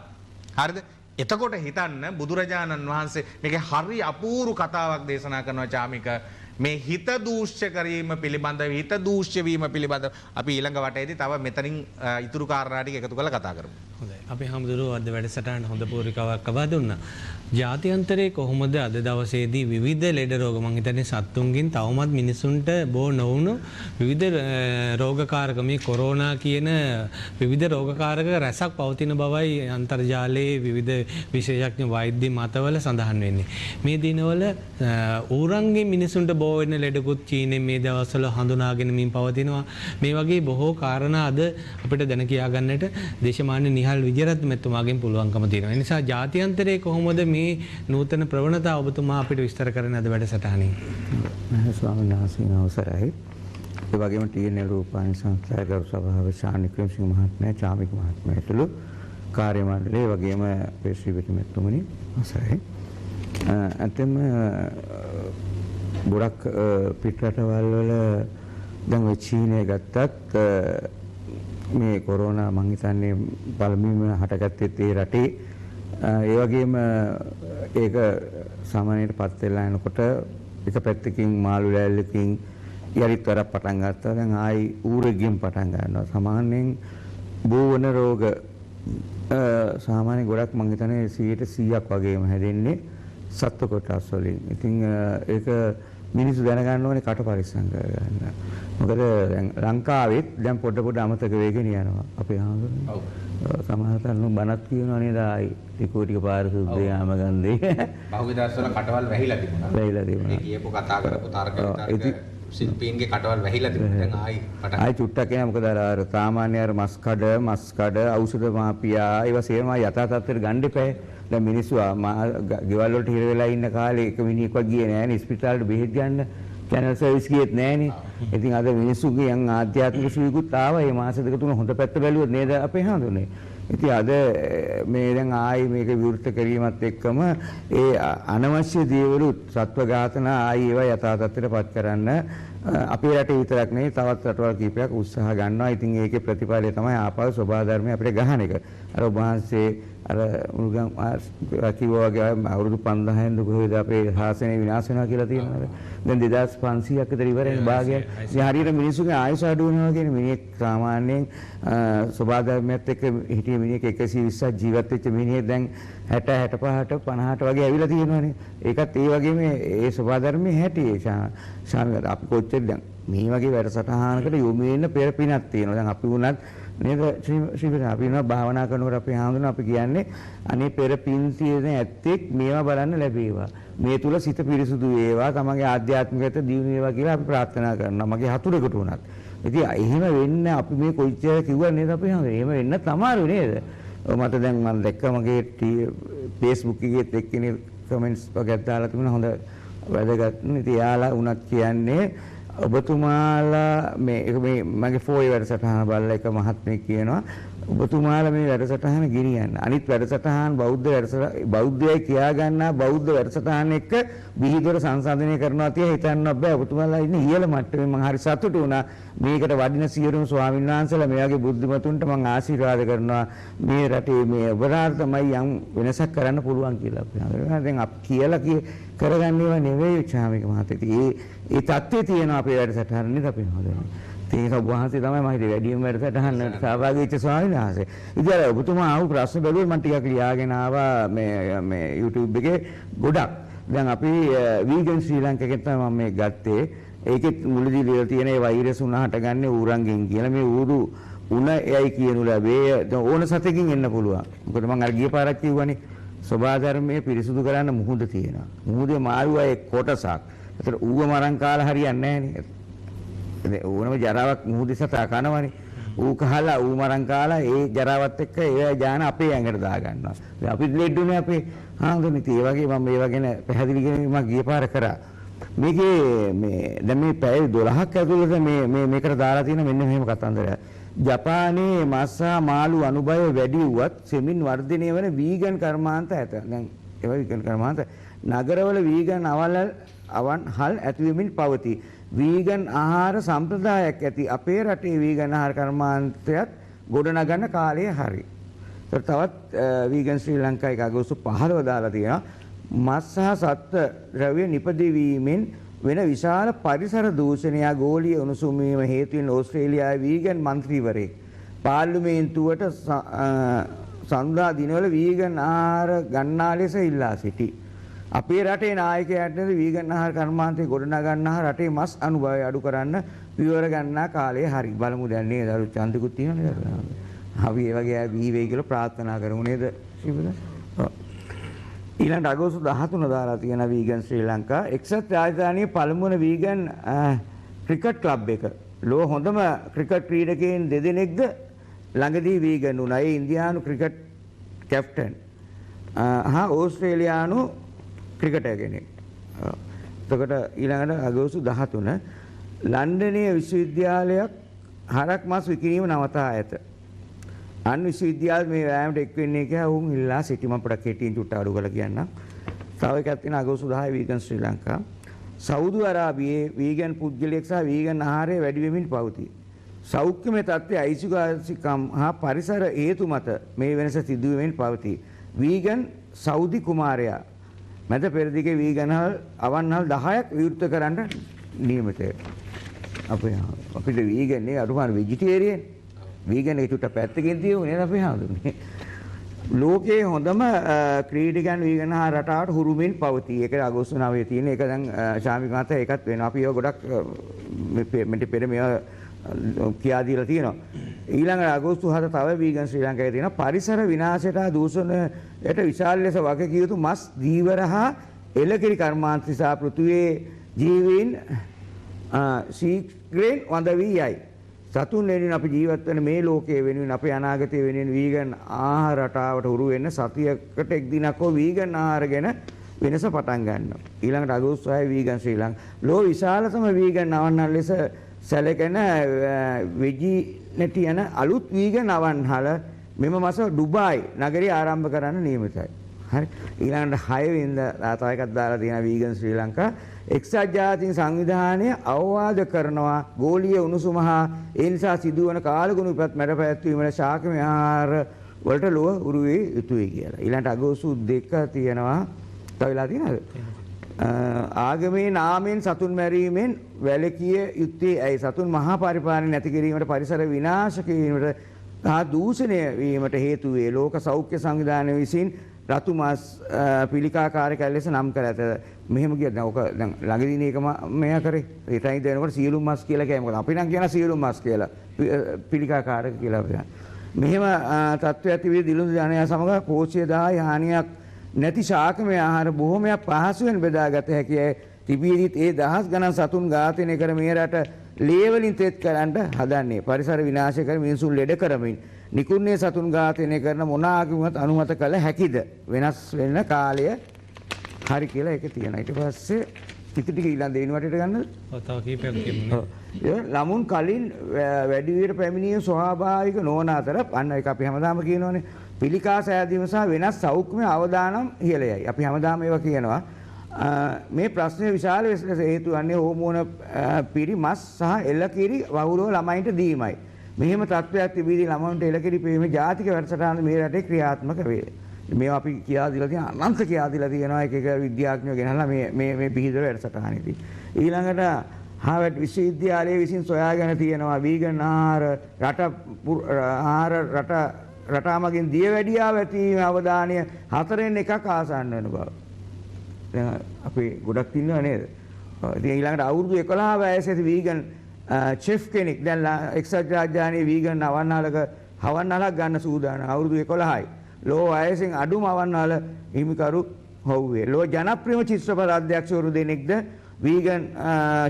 හරිද? එතකොට හිතන්න බුදුරජාණන් වහන්සේ මේකේ හරි අපූර්ව කතාවක් දේශනා කරනවා චාමික මේ හිත දූෂ්‍ය කිරීම පිළිබඳව හිත දූෂ්‍ය වීම පිළිබඳව අපි ඊළඟ වටේදී තව මෙතනින් ඉතුරු කාරණා ටික එකතු කරලා කතා කරමු. හොඳයි. අපි හැමදෙරෝ අද වැඩසටහන හොඳ පූරිකාවක් ලබා දුන්නා. ජාත්‍යන්තරයේ කොහොමද අද දවසේදී විවිධ ලෙඩ රෝග මං හිතන්නේ සත්තුන්ගෙන් තවමත් මිනිසුන්ට බෝ නොවුණු විවිධ රෝගකාරක මේ කොරෝනා කියන විවිධ රෝගකාරක රැසක් පවතින බවයි අන්තර්ජාලයේ විවිධ විශේෂඥ වෛද්‍ය මතවල සඳහන් වෙන්නේ. මේ දිනවල ඌරන්ගේ මිනිසුන්ට බෝ වෙන ලෙඩකුත් චීනෙන් මේ දවස්වල හඳුනාගෙන මින් පවතිනවා. මේ වගේ බොහෝ කාරණා අද අපිට දැන කියා ගන්නට දේශමාන්‍ය නිහල් විජයරත්න මැතිතුමාගෙන් පුළුවන්කම තියෙනවා. ඒ නිසා ජාත්‍යන්තරයේ කොහොමද මේ නූතන ප්‍රවණතා ඔබතුමා අපිට විස්තර කරන්න අද වැඩසටහනින්. ස්වාමීන් වහන්සේගේ අවසරයි. ඒ වගේම ටීඑන්එල් රූපවාහිනී සංස්ථාවේ ගරු සභාපති ශාන් වික්‍රමසිංහ මහත්මයා, චාමික මහත්මයා ඇතුළු කාර්ය මණ්ඩලය වගේම ශ්‍රීපති මැතිතුමනි අවසරයි. අතම ගොඩක් පිටරටවල් වල දැන් ඔය චීනය ගත්තත් මේ කොරෝනා මං හිතන්නේ පළමුවෙන්ම හටගත්තේ ඒ රටේ. ඒ වගේම ඒක සාමාන්‍යයට පත් වෙලා යනකොට එක පැත්තකින් මාළු ලෑල්ලකින් යරිත් වරක් පටන් ගත්තා. දැන් ආයි ඌරෙක්ගෙන් පටන් ගන්නවා. සාමාන්‍යයෙන් බෝවන රෝග සාමාන්‍ය ගොඩක් මං හිතන්නේ 100% වගේම හැදෙන්නේ සත්ව කොටස් වලින්. ඉතින් ඒක මිනිස්සු දැනගන්න ඕනේ කට පරිස්සම් කරගන්න. මොකද දැන් ලංකාවෙත් දැන් පොඩ අමතක වෙගෙන යනවා. අපේ ආන්දෝලන. ඔව්. සමහරවිට බණක් කියනවා නේද ආයි ටික පාරිශුද්ධ යාම ගන්නේ. පහුගිය දවස්වල කටවල් වැහිලා තිබුණා. වැහිලා තිබුණා. ඒ කියපු කතා කරපු තර්ක විතර්ක ශිල්පීන්ගේ කටවල් වැහිලා තිබුණා. දැන් ආයි චුට්ටක් එනවා. මොකද අර සාමාන්‍ය අර මස් කඩ ඖෂධ මාපියා ඒවා සේම යථා තත්ත්වයට ගන්න එපා. දැන් මිනිස්සු ගෙවල් වලට හිර වෙලා ඉන්න කාලේ එක මිනිහෙක්වත් ගියේ නෑනේ ස්පිතාලෙට බෙහෙත් ගන්න. චැනල් සර්විස් ගියෙත් නෑනේ. ඉතින් අද මිනිස්සුගේ යම් ආධ්‍යාත්මික සුවයකුත් ආවා. මේ මාස දෙක තුන හොඳ පැත්ත බැලුවොත් නේද අපේ හඳුනේ. ඉතින් අද මේ දැන් ආයි මේක විවෘත කිරීමත් එක්කම ඒ අනවශ්‍ය දේවලුත් සත්ව ඝාතන ආයි ඒවා යථා තත්ත්වයටපත් කරන්න අපේ රටේ විතරක් නෙවෙයි තවත් රටවල් කීපයක් උත්සාහ ගන්නවා. ඉතින් ඒකේ ප්‍රතිඵලය තමයි ආපහු ස්වභාව ධර්මය අපිට ගහන එක. අර ඔබ වහන්සේ අර මුල්ගම් කිව්වා වගේ අවුරුදු 5000න් දුකේද අපේ ශාසනය විනාශ වෙනවා කියලා තියෙනවා. දැන් 2500ක් විතර ඉවරයි භාගයක්. ඉතින් හරියට මිනිස්සුගේ ආයුෂ අඩු වෙනවා කියන්නේ මිනිහෙක් සාමාන්‍යයෙන් ස්වභාව ධර්මයත් එක්ක හිටිය මිනිහෙක් 120ක් ජීවත් වෙච්ච මිනිහෙක් දැන් 60 65ට 50ට වගේ ඇවිල්ලා තියෙනවානේ. ඒකත් ඒ වගේම ඒ ස්වභාව ධර්මයේ හැටි ශාමික අපි කොච්චර දැන් මේ වගේ වැඩසටහනකට යොමු වෙන්න පෙර පිනක් තියෙනවා. දැන් අපි වුණත් නේද ශ්‍රීපති අපි වෙනවා භාවනා කරනකොට අපි හඳුනන අපි කියන්නේ අනේ පෙර පින් තියෙන ඇත්තෙක් මේවා බලන්න ලැබේවා. මේ තුල සිත පිරිසුදු වේවා. තමගේ ආධ්‍යාත්මිකත දියුණු වේවා කියලා අපි ප්‍රාර්ථනා කරනවා. මගේ හතුරෙකුට උනත්. ඉතින් එහෙම වෙන්න අපි මේ කොච්චර කිව්වා නේද අපි හඳුනන. එහෙම වෙන්න තමයි නේද? මට දැන් මම දැක්ක මගේ Facebook එකේ එක්කෙනෙක් කමෙන්ට්ස් වගේ දාලා තිබුණා හොඳ වැදගත්. ඉතින් යාලා උනත් කියන්නේ ඔබතුමාලා මේ මගේ ෆෝයි වැඩසටහන බලලා එක මහත්මයෙක් කියනවා ඔබතුමාලා මේ වැඩසටහන ගෙනියන්න. අනිත් වැඩසටහන් බෞද්ධයයි කියා ගන්නා බෞද්ධ වැඩසටහන් එක්ක විහිදුවර සංසන්දනය කරනවා තිය හිතන්න බෑ. ඔබතුමාලා ඉන්නේ ඉහළ මට්ටමේ. මම හරි සතුටු වුණා. මේකට වඩින සියලුම ස්වාමීන් වහන්සේලා මේ වගේ බුද්ධිමතුන්ට මම ආශිර්වාද කරනවා. මේ රටේ මේ ඔබලාට තමයි යම් වෙනසක් කරන්න පුළුවන් කියලා අපි හඳුනනවා. දැන් අපි කියලා කරගන්න ඒවා නෙවෙයි චාමික මහත්තයා. ඒ තත්ත්වයේ තියෙන අපේ වැඩසටහන නේද අපි හොදන්නේ. ඒක වහන්සේ තමයි මම හිතුවේ වැඩිම වැඩසටහනට සහභාගී වෙච්ච ස්වාමීන් වහන්සේ. ඉතින් අර ඔබතුමා ආපු ප්‍රශ්න බැලුවොත් මම ටිකක් ලියාගෙන ආවා මේ YouTube එකේ ගොඩක්. දැන් අපි වීගන් ශ්‍රී ලංකාවකින් තමයි මම මේ ගත්තේ. ඒකෙත් මුලදී ලියලා තියෙන ඒ වෛරස් උණ හටගන්නේ ඌරන්ගෙන් කියලා. මේ ඌරු උණ එයි කියනු ලැබේ ඕන සතෙකින් එන්න පුළුවන්. මොකද මම අර ගිය පාරක් කිව්වනේ සබා ධර්මයේ පිරිසුදු කරන්න මුහුද තියෙනවා. මුහුදේ මාළුවා එක් කොටසක්. ඒතර ඌව මරන් කාලා හරියන්නේ නැහැ නේ. ඕනම ජරාවක් මුහුදේ සතා කනවනේ. ඌ කහලා ඌ මරන් කාලා ඒ ජරාවත් එක්ක ඒ ජාන අපේ ඇඟට දා ගන්නවා. අපි ලෙඩුනේ අපේ හාමුදුරනේ ඒ වගේ මම මේවා ගැන පැහැදිලි කිරීමක් ගිය පාර කරා. මේකේ මේ දැන් මේ පැය 12ක් ඇතුළත මේකට දාලා තියෙන මෙන්න මෙහෙම කතන්දරයක්. ජපානයේ මස් හා මාළු අනුභවය වැඩි වුවත් සෙමින් වර්ධනය වන වීගන් කර්මාන්ත ඇත. දැන් ඒවා වීගන් කර්මාන්ත නගරවල වීගන් අවන්හල් ඇතිවෙමින් පවතී. වීගන් ආහාර සම්ප්‍රදායක් ඇති අපේ රටේ වීගන් ආහාර කර්මාන්තයත් ගොඩනගන කාලය හරි. තවත් වීගන් ශ්‍රී ලංකාවේ අගෝස්තු 15 දාලා තියෙනවා. මස් සහ සත්ත්ව ද්‍රව්‍ය නිපදවීමෙන් වෙන විශාල පරිසර දූෂණය ගෝලීය උණුසුම වීම හේතුවෙන් ඕස්ට්‍රේලියාවේ වීගන් මන්ත්‍රීවරයෙක් පාර්ලිමේන්තුවට සඳුදා දිනවල වීගන් ආහාර ගන්නා ලෙස ඉල්ලා සිටි. අපේ රටේ නායකයාට වීගන් ආහාර කර්මාන්තේ ගොඩනගන්නා රටේ මස් අනුභවය අඩු කරන්න පියවර ගන්නා කාලය හරි. බලමු දැන් නේද අලුත් ඡන්දිකුත් තියෙනවනේ. අපි ඒ වගේ බී වෙයි කියලා ප්‍රාර්ථනා කරමු නේද? ඊළඟ අගෝස්තු 13 දාලා තියෙන වීගන් ශ්‍රී ලංකා එක්සත් රාජධානියේ පළමුවන වීගන් ක්‍රිකට් ක්ලබ් එක. ලෝ හොඳම ක්‍රිකට් ක්‍රීඩකයන් දෙදෙනෙක්ද ළඟදී වීගන් වුණා. ඒ ඉන්දියානු ක්‍රිකට් කැප්ටන් හා ඕස්ට්‍රේලියානු ක්‍රිකටර් කෙනෙක්. එතකොට ඊළඟට අගෝස්තු 13 ලන්ඩනයේ විශ්වවිද්‍යාලයක් හරක් මස් විකිණීම නවතා ඇත. අන් විශ්වවිද්‍යාල මේ වෑයමට එක් වෙන්නේ කියලා වුන් ඉල්ලා සිටි මම පොඩක් කෙටියෙන් චුට්ට අඩු කරලා කියන්නම්. තව එකක් තියෙන අගෝස්තු 10 වීගන් ශ්‍රී ලංකා. සෞදි අරාබියේ වීගන් පුද්ගලයෙක් සහ වීගන් ආහාරය වැඩි වෙමින් පවතී. සෞඛ්‍යමය තත්ත්වයේ අයිතිවාසිකම් හා පරිසර හේතු මත මේ වෙනස සිදු වෙමින් පවතී. වීගන් සෞදි කුමාරයා මැද පෙරදිගේ වීගන්හල් අවන්හල් 10ක් විවෘත කරන්න නියමිතයි. අපිට වීගන් නේ අරුමාන වෙජිටේරියන් වීගන් එක චුට්ට පැත්තකින් තියුනේ අපි හඳුන්නේ. ලෝකයේ හොඳම ක්‍රීඩකයන් වීගන් ආහාර රටාවට හුරුමින් පවතී. ඒක අගෝස්තු 9 තියෙන. ඒක දැන් ශාමික මහතා ඒකත් වෙනවා. අපි ඒවා ගොඩක් මෙතන පෙර මේවා කියා දීලා තියෙනවා. ඊළඟ අගෝස්තු 7 තව වීගන් ශ්‍රී ලංකාවේ තියෙනවා. පරිසර විනාශයට දූෂණයට විශාල ලෙස වගකිය යුතු මස් දීවර හා එළකිරි කර්මාන්ත නිසා පෘථිවියේ ජීවීන් ශීඝ්‍රයෙන් වඳ වී යයි. සතුන් වෙනුවෙන් අපි ජීවත් වෙන මේ ලෝකයේ වෙනුවෙන් අපේ අනාගතය වෙනුවෙන් වීගන් ආහාර රටාවට හුරු වෙන්න සතියකට එක් දිනක් හෝ වීගන් ආහාර ගැන වෙනස පටන් ගන්නවා. ඊළඟට අගෝස්තු 6 වීගන් ශ්‍රී ලංකා ලෝ විශාලතම වීගන් අවන්හල් ලෙස සැලකෙන වෙජිනෙටි යන අලුත් වීගන් අවන්හල මෙම මාස ඩුබායි නගරයේ ආරම්භ කරන්න නියමිතයි. හරි. ඊළඟට 6 වෙනිදා තව එකක් දාලා තියෙන වීගන් ශ්‍රී ලංකා එක්සත් ජාතීන් සංවිධානය අවවාද කරනවා ගෝලීය උණුසුම හා ඒ නිසා සිදුවන කාලගුණ විපත් මැඩ පැවැත්වීමට ශාකමය ආහාර වලට ලොව උරු වේ යුතුයි කියලා. ඊළඟට අගෝස්තු 2 තියෙනවා. තව වෙලා තියෙනවද? ආගමේ නාමයෙන් සතුන් මැරීමෙන් වැළකී යුත්තේ ඇයි? සතුන් මහා පරිපාලනය නැති කිරීමට පරිසර විනාශ කිරීමට හා දූෂණය වීමට හේතු වේ. ලෝක සෞඛ්‍ය සංවිධානය විසින් රතු මස් පිළිකාකාරක ලෙස නම් කර ඇත. මෙහෙම කියද්දී ඔක දැන් ළඟදී එක මෙයා කරේ. ඒ ටයිම් දෙනකොට සියලුම මස් කියලා කියයි. මොකද අපි නම් කියන සියලුම මස් කියලා පිළිකාකාරක කියලා අපි. මෙහෙම තත්ත්වයක් ඇති වී දිලුඳු ජනයා සමග පෝෂ්‍ය දාය හානියක් නැති ශාකමය ආහාර බොහෝමයක් පහසුවෙන් බෙදාගත හැකියි. තිබීදිත් ඒ දහස් ගණන් සතුන් ඝාතනය කර මේ රට ලේවලින් තෙත් කරන්න හදන්නේ. පරිසර විනාශ කර මිනිසුන් ලෙඩ කරමින් නිකුන්නේ සතුන් ඝාතනය කරන මොන ආගමවත් අනුමත කළ හැකිද? වෙනස් වෙන කාලය හරි කියලා ඒක තියෙනවා. ඊට පස්සේ ටික ඊළඟ දෙවෙනි වටේට ගන්නද? ඔව් තව කීපයක් කියමු. ළමුන් කලින් වැඩි විදිහට පැමිණීම ස්වාභාවික නොවන අතර අන්න ඒක අපි හැමදාම කියනෝනේ පිළිකා සෑදීම සහ වෙනස් සෞඛ්‍යමය අවදානම් ඉහළයයි. අපි හැමදාම ඒවා කියනවා. මේ ප්‍රශ්නේ විශාල ලෙස හේතු වන්නේ හෝමෝන පිරි මස් සහ එළකිරි වහුලව ළමයින්ට දීමයි. මෙහෙම තත්ත්වයක් තිබීදී ළමයින්ට එළකිරි පීමේ ජාතික වැඩසටහන මේ රටේ ක්‍රියාත්මක වේ. මේවා අපි කියා දීලා තියෙන අනන්ත කියා දීලා තියෙනවා එක එක විද්‍යාඥයෝ ගෙනල්ලා මේ පිහිදර වැඩසටහනේදී. ඊළඟට හාවර්ඩ් විශ්වවිද්‍යාලයේ විසින් සොයාගෙන තියෙනවා වීගන් ආහාර රටාමගින් දියවැඩියාව ඇතිවීම අවධානය 4න් 1ක් ආසන්න වෙන බව. දැන් අපි ගොඩක් ඉන්නව නේද? ඉතින් ඊළඟට අවුරුදු 11 වයසේ වීගන් චෙෆ් කෙනෙක් දැන් එක්සත් රාජ්‍යයන්ගේ වීගන් අවන්හලක් ගන්න සූදානම්. අවුරුදු 11යි. ලෝ වයසෙන් අඩුම අවන්හල හිමිකරු හොව්වේ. ලෝ ජනප්‍රියම චිත්‍රපට අධ්‍යක්ෂවරු දෙනෙක්ද වීගන්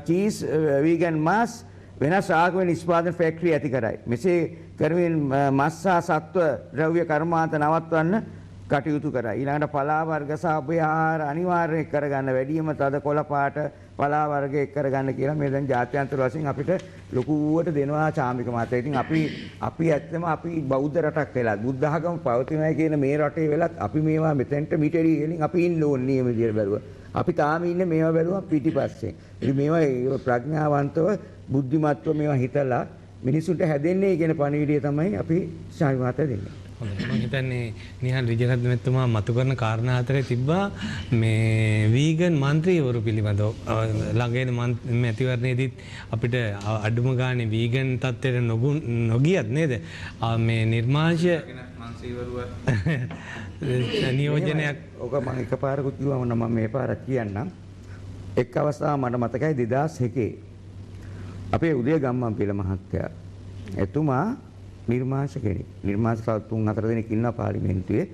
චීස් වීගන් මාස් වෙනස් ආගම නිෂ්පාදන ෆැක්ටරි ඇති කරයි. මෙසේ කරමින් මස් සහ සත්ව ද්‍රව්‍ය කර්මාන්ත නවත්වන්න කටයුතු කරයි. ඊළඟට පලා වර්ග සහ ඔබේ ආහාර අනිවාර්යයෙන් කරගන්න වැඩිම තද කොළ පාට පලා වර්ග එක් කරගන්න කියලා මේ දැන් ජාත්‍යන්තර වශයෙන් අපිට ලොකුවට දෙනවා චාමික මාතේ. ඉතින් අපි ඇත්තම අපි බෞද්ධ රටක් වෙලා බුද්ධ ආගම පවතිනයි කියන මේ රටේ වෙලත් අපි මේවා මෙතෙන්ට මිටරි වලින් අපි ඉන්න ඕනේ නියම විදියට බැලුවා. අපි තාම ඉන්නේ මේවා බැලුවා පිටිපස්සේ. ඉතින් මේවා ප්‍රඥාවන්තව බුද්ධිමත්ව මේවා හිතලා මිනිසුන්ට හැදෙන්නේ කියන පණිවිඩය තමයි අපි ශාවි මාතේ දෙන්නේ. හොඳයි. මම හිතන්නේ නිහාල් විජයරත්න මැතිතුමා මතු කරන කාරණා අතරේ තිබ්බා මේ වීගන් මන්ත්‍රීවරු පිළිබඳව ළඟේන මැතිවරණයේදීත් අපිට අඩුම ගානේ වීගන් තත්ත්වයට නොගියත් නේද? මේ නිර්මාංශ මන්ත්‍රීවරුව නියෝජනයක් ඔක මම එකපාරකුත් කිව්වම මම මේ පාරක් කියන්නම්. එක් අවස්ථාවක් මට මතකයි 2001 අපේ උදය ගම්මන්පිල මහත්තයා එතුමා නිර්මාංශ කෙනෙක්. නිර්මාංශ 3-4 දෙනෙක් ඉන්නවා පාර්ලිමේන්තුවේ.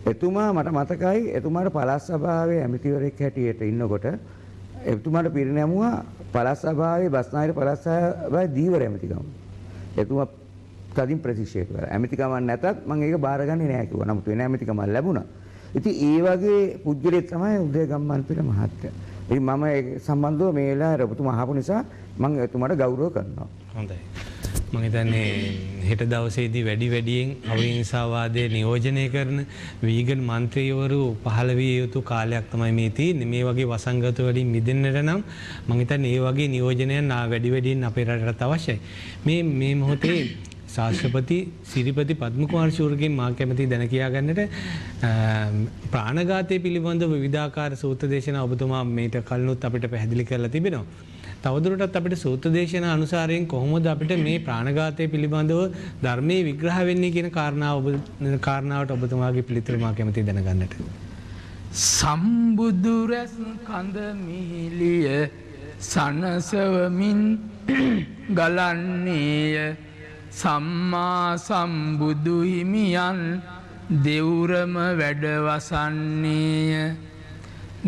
එතුමා මට මතකයි එතුමාට පළාත් සභාවේ ඇමතිවරයෙක් හැටියට ඉන්නකොට එතුමාට පිරිනැමුවා පළාත් සභාවේ බස්නාහිර පළාත් සභාවේ දීවර ඇමතිකම. එතුමා තදින් ප්‍රතික්ෂේප කරා. ඇමතිකමක් නැතත් මම ඒක බාරගන්නේ නැහැ කිව්වා. නමුත් වෙන ඇමතිකමක් ලැබුණා. ඉතින් ඒ වගේ පුද්ගලෙක් තමයි උදය ගම්මන්පිල මහත්තයා. ඉතින් මම ඒ සම්බන්ධව මේ වෙලාවේ ඔබතුමා අහපු නිසා මම එතුමාට ගෞරව කරනවා. හොඳයි. මම හිතන්නේ හෙට දවසේදී වැඩියෙන් අවිහිංසාවාදය නියෝජනය කරන වීගන් මන්ත්‍රීවරු පහළ විය යුතු කාලයක් තමයි මේ තියෙන්නේ. මේ වගේ වසංගත වලින් මිදෙන්නට නම් මම හිතන්නේ මේ වගේ නියෝජනයන් වැඩියෙන් අපේ රටට අවශ්‍යයි. මේ මොහොතේ ශාස්ත්‍රපති සිරිපති පද්ම කුමාර ශූරගෙන් මා කැමති දැන කියා ගන්නට ප්‍රාණඝාතය පිළිබඳව විවිධාකාර සූත්‍ර දේශනා ඔබතුමා මේට කලිනුත් අපිට පැහැදිලි කරලා තිබෙනවා. තවදුරටත් අපිට සූත්‍ර දේශනා අනුසාරයෙන් කොහොමද අපිට මේ ප්‍රාණඝාතය පිළිබඳව ධර්මයේ විග්‍රහ වෙන්නේ කියන කාරණාවට ඔබතුමාගේ පිළිතුර මා කැමති දැනගන්නට. සම්බුදු රැස් කඳ මිහිලිය සනසවමින් ගලන්නේය සම්මා සම්බුදු හිමියන් දෙවුරම වැඩවසන්නේය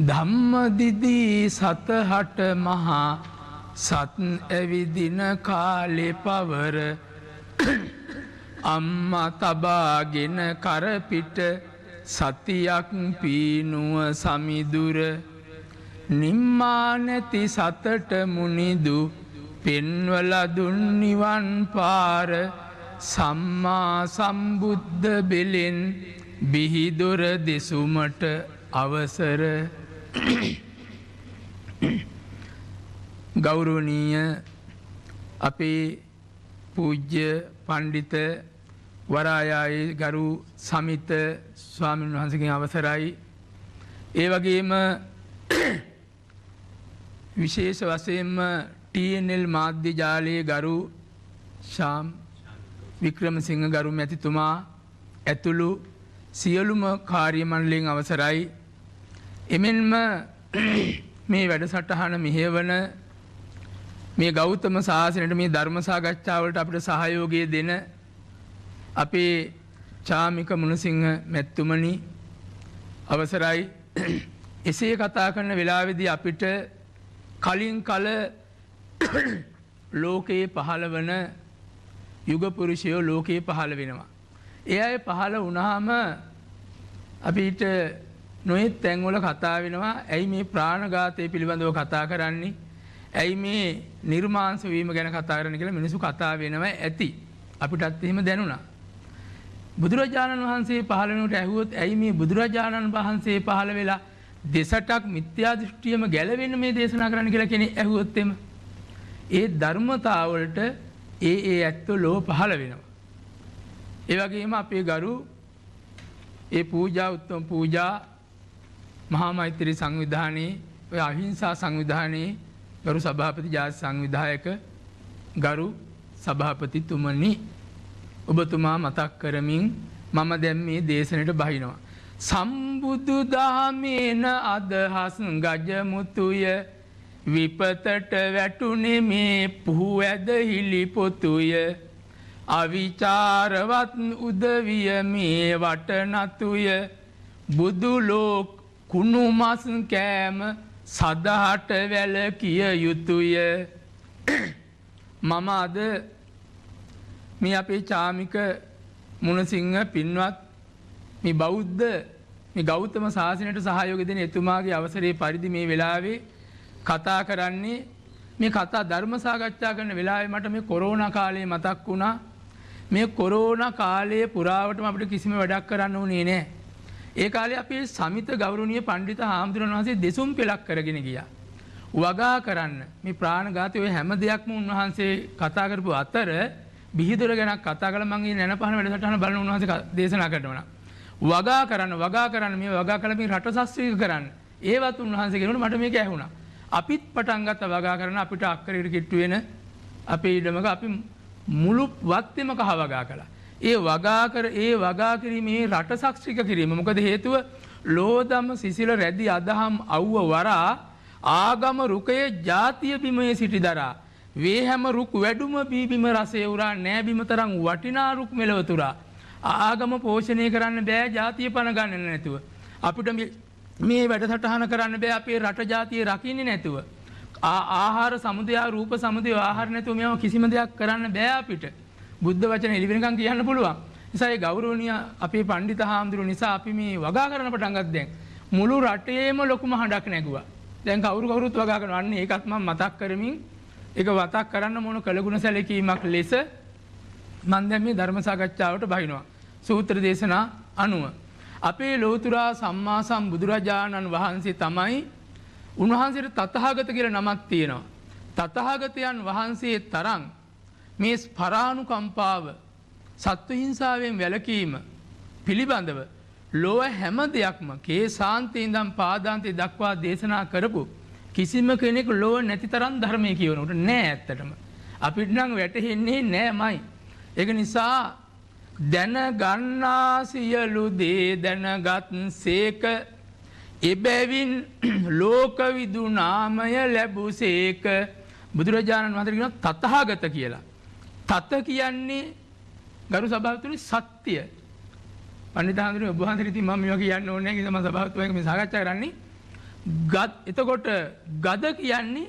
ධම්මදිදී සතහට මහා සත් ඇවිදින කාලෙ පවර අම්මා තබාගෙන කරපිට සතියක් පීනුව සමිදුර නිම්මා නැති සතට මුනිදු පෙන්වල දුන් නිවන් පාර සම්මා සම්බුද්ධ බෙලෙන් බිහිදොර දෙසුමට අවසර ගෞරවනීය අපේ පූජ්‍ය පණ්ඩිත වරායායේ ගරු සමිත ස්වාමීන් වහන්සේගෙන් අවසරයි. ඒ වගේම විශේෂ වශයෙන්ම TNL මාධ්‍ය ජාලයේ ගරු ශාම් වික්‍රමසිංහ ගරු මැතිතුමා ඇතුළු සියලුම කාර්ය මණ්ඩලයෙන් අවසරයි. එමෙන්ම මේ වැඩසටහන මෙහෙවන මේ ගෞතම සාසනයට මේ ධර්ම සාකච්ඡාවලට අපිට සහයෝගය දෙන අපේ චාමික මුණසිංහ මැතිතුමනි අවසරයි. එසේ කතා කරන වෙලාවේදී අපිට කලින් කල ලෝකයේ පහළ වන යුග පුරුෂයෝ ලෝකයේ පහළ වෙනවා. ඒ අය පහළ වුණාම අපිට නොයෙක් තැන්වල කතා වෙනවා ඇයි මේ ප්‍රාණඝාතය පිළිබඳව කතා කරන්නේ? ඇයි මේ නිර්මාංශ වීම ගැන කතා කරන්නේ කියලා මිනිස්සු කතා වෙනවා ඇති. අපිටත් එහෙම දැනුණා. බුදුරජාණන් වහන්සේ පහළ වෙනකොට ඇහුවොත් ඇයි මේ බුදුරජාණන් වහන්සේ පහළ වෙලා දෙසටක් මිත්‍යා දෘෂ්ටියම ගැලවෙන්න මේ දේශනා කරන්න කියලා කෙනෙක් ඇහුවොත් එම ඒ ධර්මතාවලට ඒ ඇත්තෝ ලෝ පහළ වෙනවා. ඒ වගේම අපේ ගරු ඒ පූජා උත්තම පූජා මහා මෛත්‍රී සංවිධානයේ ඔය අහිංසා සංවිධානයේ ගරු සභාපති ජාති සංවිධායක ගරු සභාපතිතුමනි ඔබතුමා මතක් කරමින් මම දැන් මේ දේශනයට බහිනවා. සම්බුදු දහමේන අදහස් ගජමුතුය විපතට වැටුනේ මේ පුහු ඇදහිලි පොතුය අවිචාරවත් උදවිය මේ වටනතුය බුදුලෝක කුණු මස් කෑම සදහට වැල කිය යුතුය. මම අද මේ අපේ චාමික මුණසිංහ පින්වත් මේ බෞද්ධ මේ ගෞතම ශාසනයට සහයෝගය දෙන එතුමාගේ අවසරයේ පරිදි මේ වෙලාවේ කතා කරන්නේ මේ කතා ධර්ම සාකච්ඡා කරන වෙලාවේ මට මේ කොරෝනා කාලය මතක් වුණා. මේ කොරෝනා කාලයේ පුරාවටම අපිට කිසිම වැඩක් කරන්න උනේ නැහැ. ඒ කාලේ අපේ සමිත ගෞරවනීය පඬිත හාමුදුරන් වහන්සේ දෙසුම් පෙළක් කරගෙන ගියා. වගා කරන්න මේ ප්‍රාණඝාතය ඔය හැම දෙයක්ම උන්වහන්සේ කතා කරපු අතර බිහිදොර ගැන කතා කළා. මම මේ නැනපහන වැඩසටහන බලන උන්වහන්සේ දේශනා කරනවා. වගා කරන්න මේ වගා කළ මේ රට ශාස්ත්‍රීය කරන්න. ඒවත් උන්වහන්සේ කියනකොට මට මේක ඇහුණා. අපිත් පටන් ගත්ත වගා කරන අපිට අක්කරයට කිට්ටු වෙන අපේ ඉඩමක අපි මුළු වත්තේම කහ වගා කළා. ඒ වගා කිරීමේ රට ශාස්ත්‍රීය කිරීම මොකද හේතුව ලෝදම සිසිල රැදි අදහම් අවුව වරා ආගම රුකයේ ජාතිය බිමේ සිටි දරා වේ හැම රුක් වැඩුම බීබිම රසය උරා නෑ බිම තරම් වටිනා රුක් මෙලවතුරා ආගම පෝෂණය කරන්න බෑ ජාතිය පණ ගන්න නැතුව අපිට මේ වැඩසටහන කරන්න බෑ අපේ රට ජාතිය රකින්නේ නැතුව ආහාර සමුදය රූප සමුදය ආහාර නැතුව මේව කිසිම දෙයක් කරන්න බෑ අපිට බුද්ධ වචන එළි වෙනකන් කියන්න පුළුවන්. නිසා ඒ ගෞරවනීය අපේ පඬිත හාමුදුරුවෝ නිසා අපි මේ වගා කරන පටන් ගත්ත දැන් මුළු රටේම ලොකුම හඬක් නැගුවා. දැන් කවුරුත් වගා කරනවා. අන්න ඒකත් මම මතක් කරමින් ඒක වතක් කරන්න මොන කළගුණ සැලකීමක් ලෙස මම දැන් මේ ධර්ම සාකච්ඡාවට බහිනවා. සූත්‍ර දේශනා අනුව අපේ ලෝතුරා සම්මා සම්බුදුරජාණන් වහන්සේ තමයි උන්වහන්සේට තථාගත කියලා නමක් තියෙනවා. තථාගතයන් වහන්සේ තරම් මේ පරානුකම්පාව සත්ව හිංසාවෙන් වැළකීම පිළිබඳව ලෝව හැම දෙයක්ම කේසාන්තේ ඉඳන් පාදාන්තේ දක්වා දේශනා කරපු කිසිම කෙනෙක් ලෝව නැති තරම් ධර්මයේ කියවනකොට නෑ ඇත්තටම. අපිට නම් වැටහෙන්නේ නෑමයි. ඒක නිසා දැන ගන්නා සියලු දේ දැනගත් සේක එබැවින් ලෝක විදු නාමය ලැබුසේක බුදුරජාණන් වහන්සේ කියන තථාගත කියලා. තත කියන්නේ ගරු සභාවතුනි සත්‍ය. පඬිත හාමුදුරුවෝ ඔබ වහන්සේ ඉතින් මම මේවා කියන්න ඕනේ නැහැ කියලා මම සභාවතුමා මේ සාකච්ඡා කරන්නේ. එතකොට ගද කියන්නේ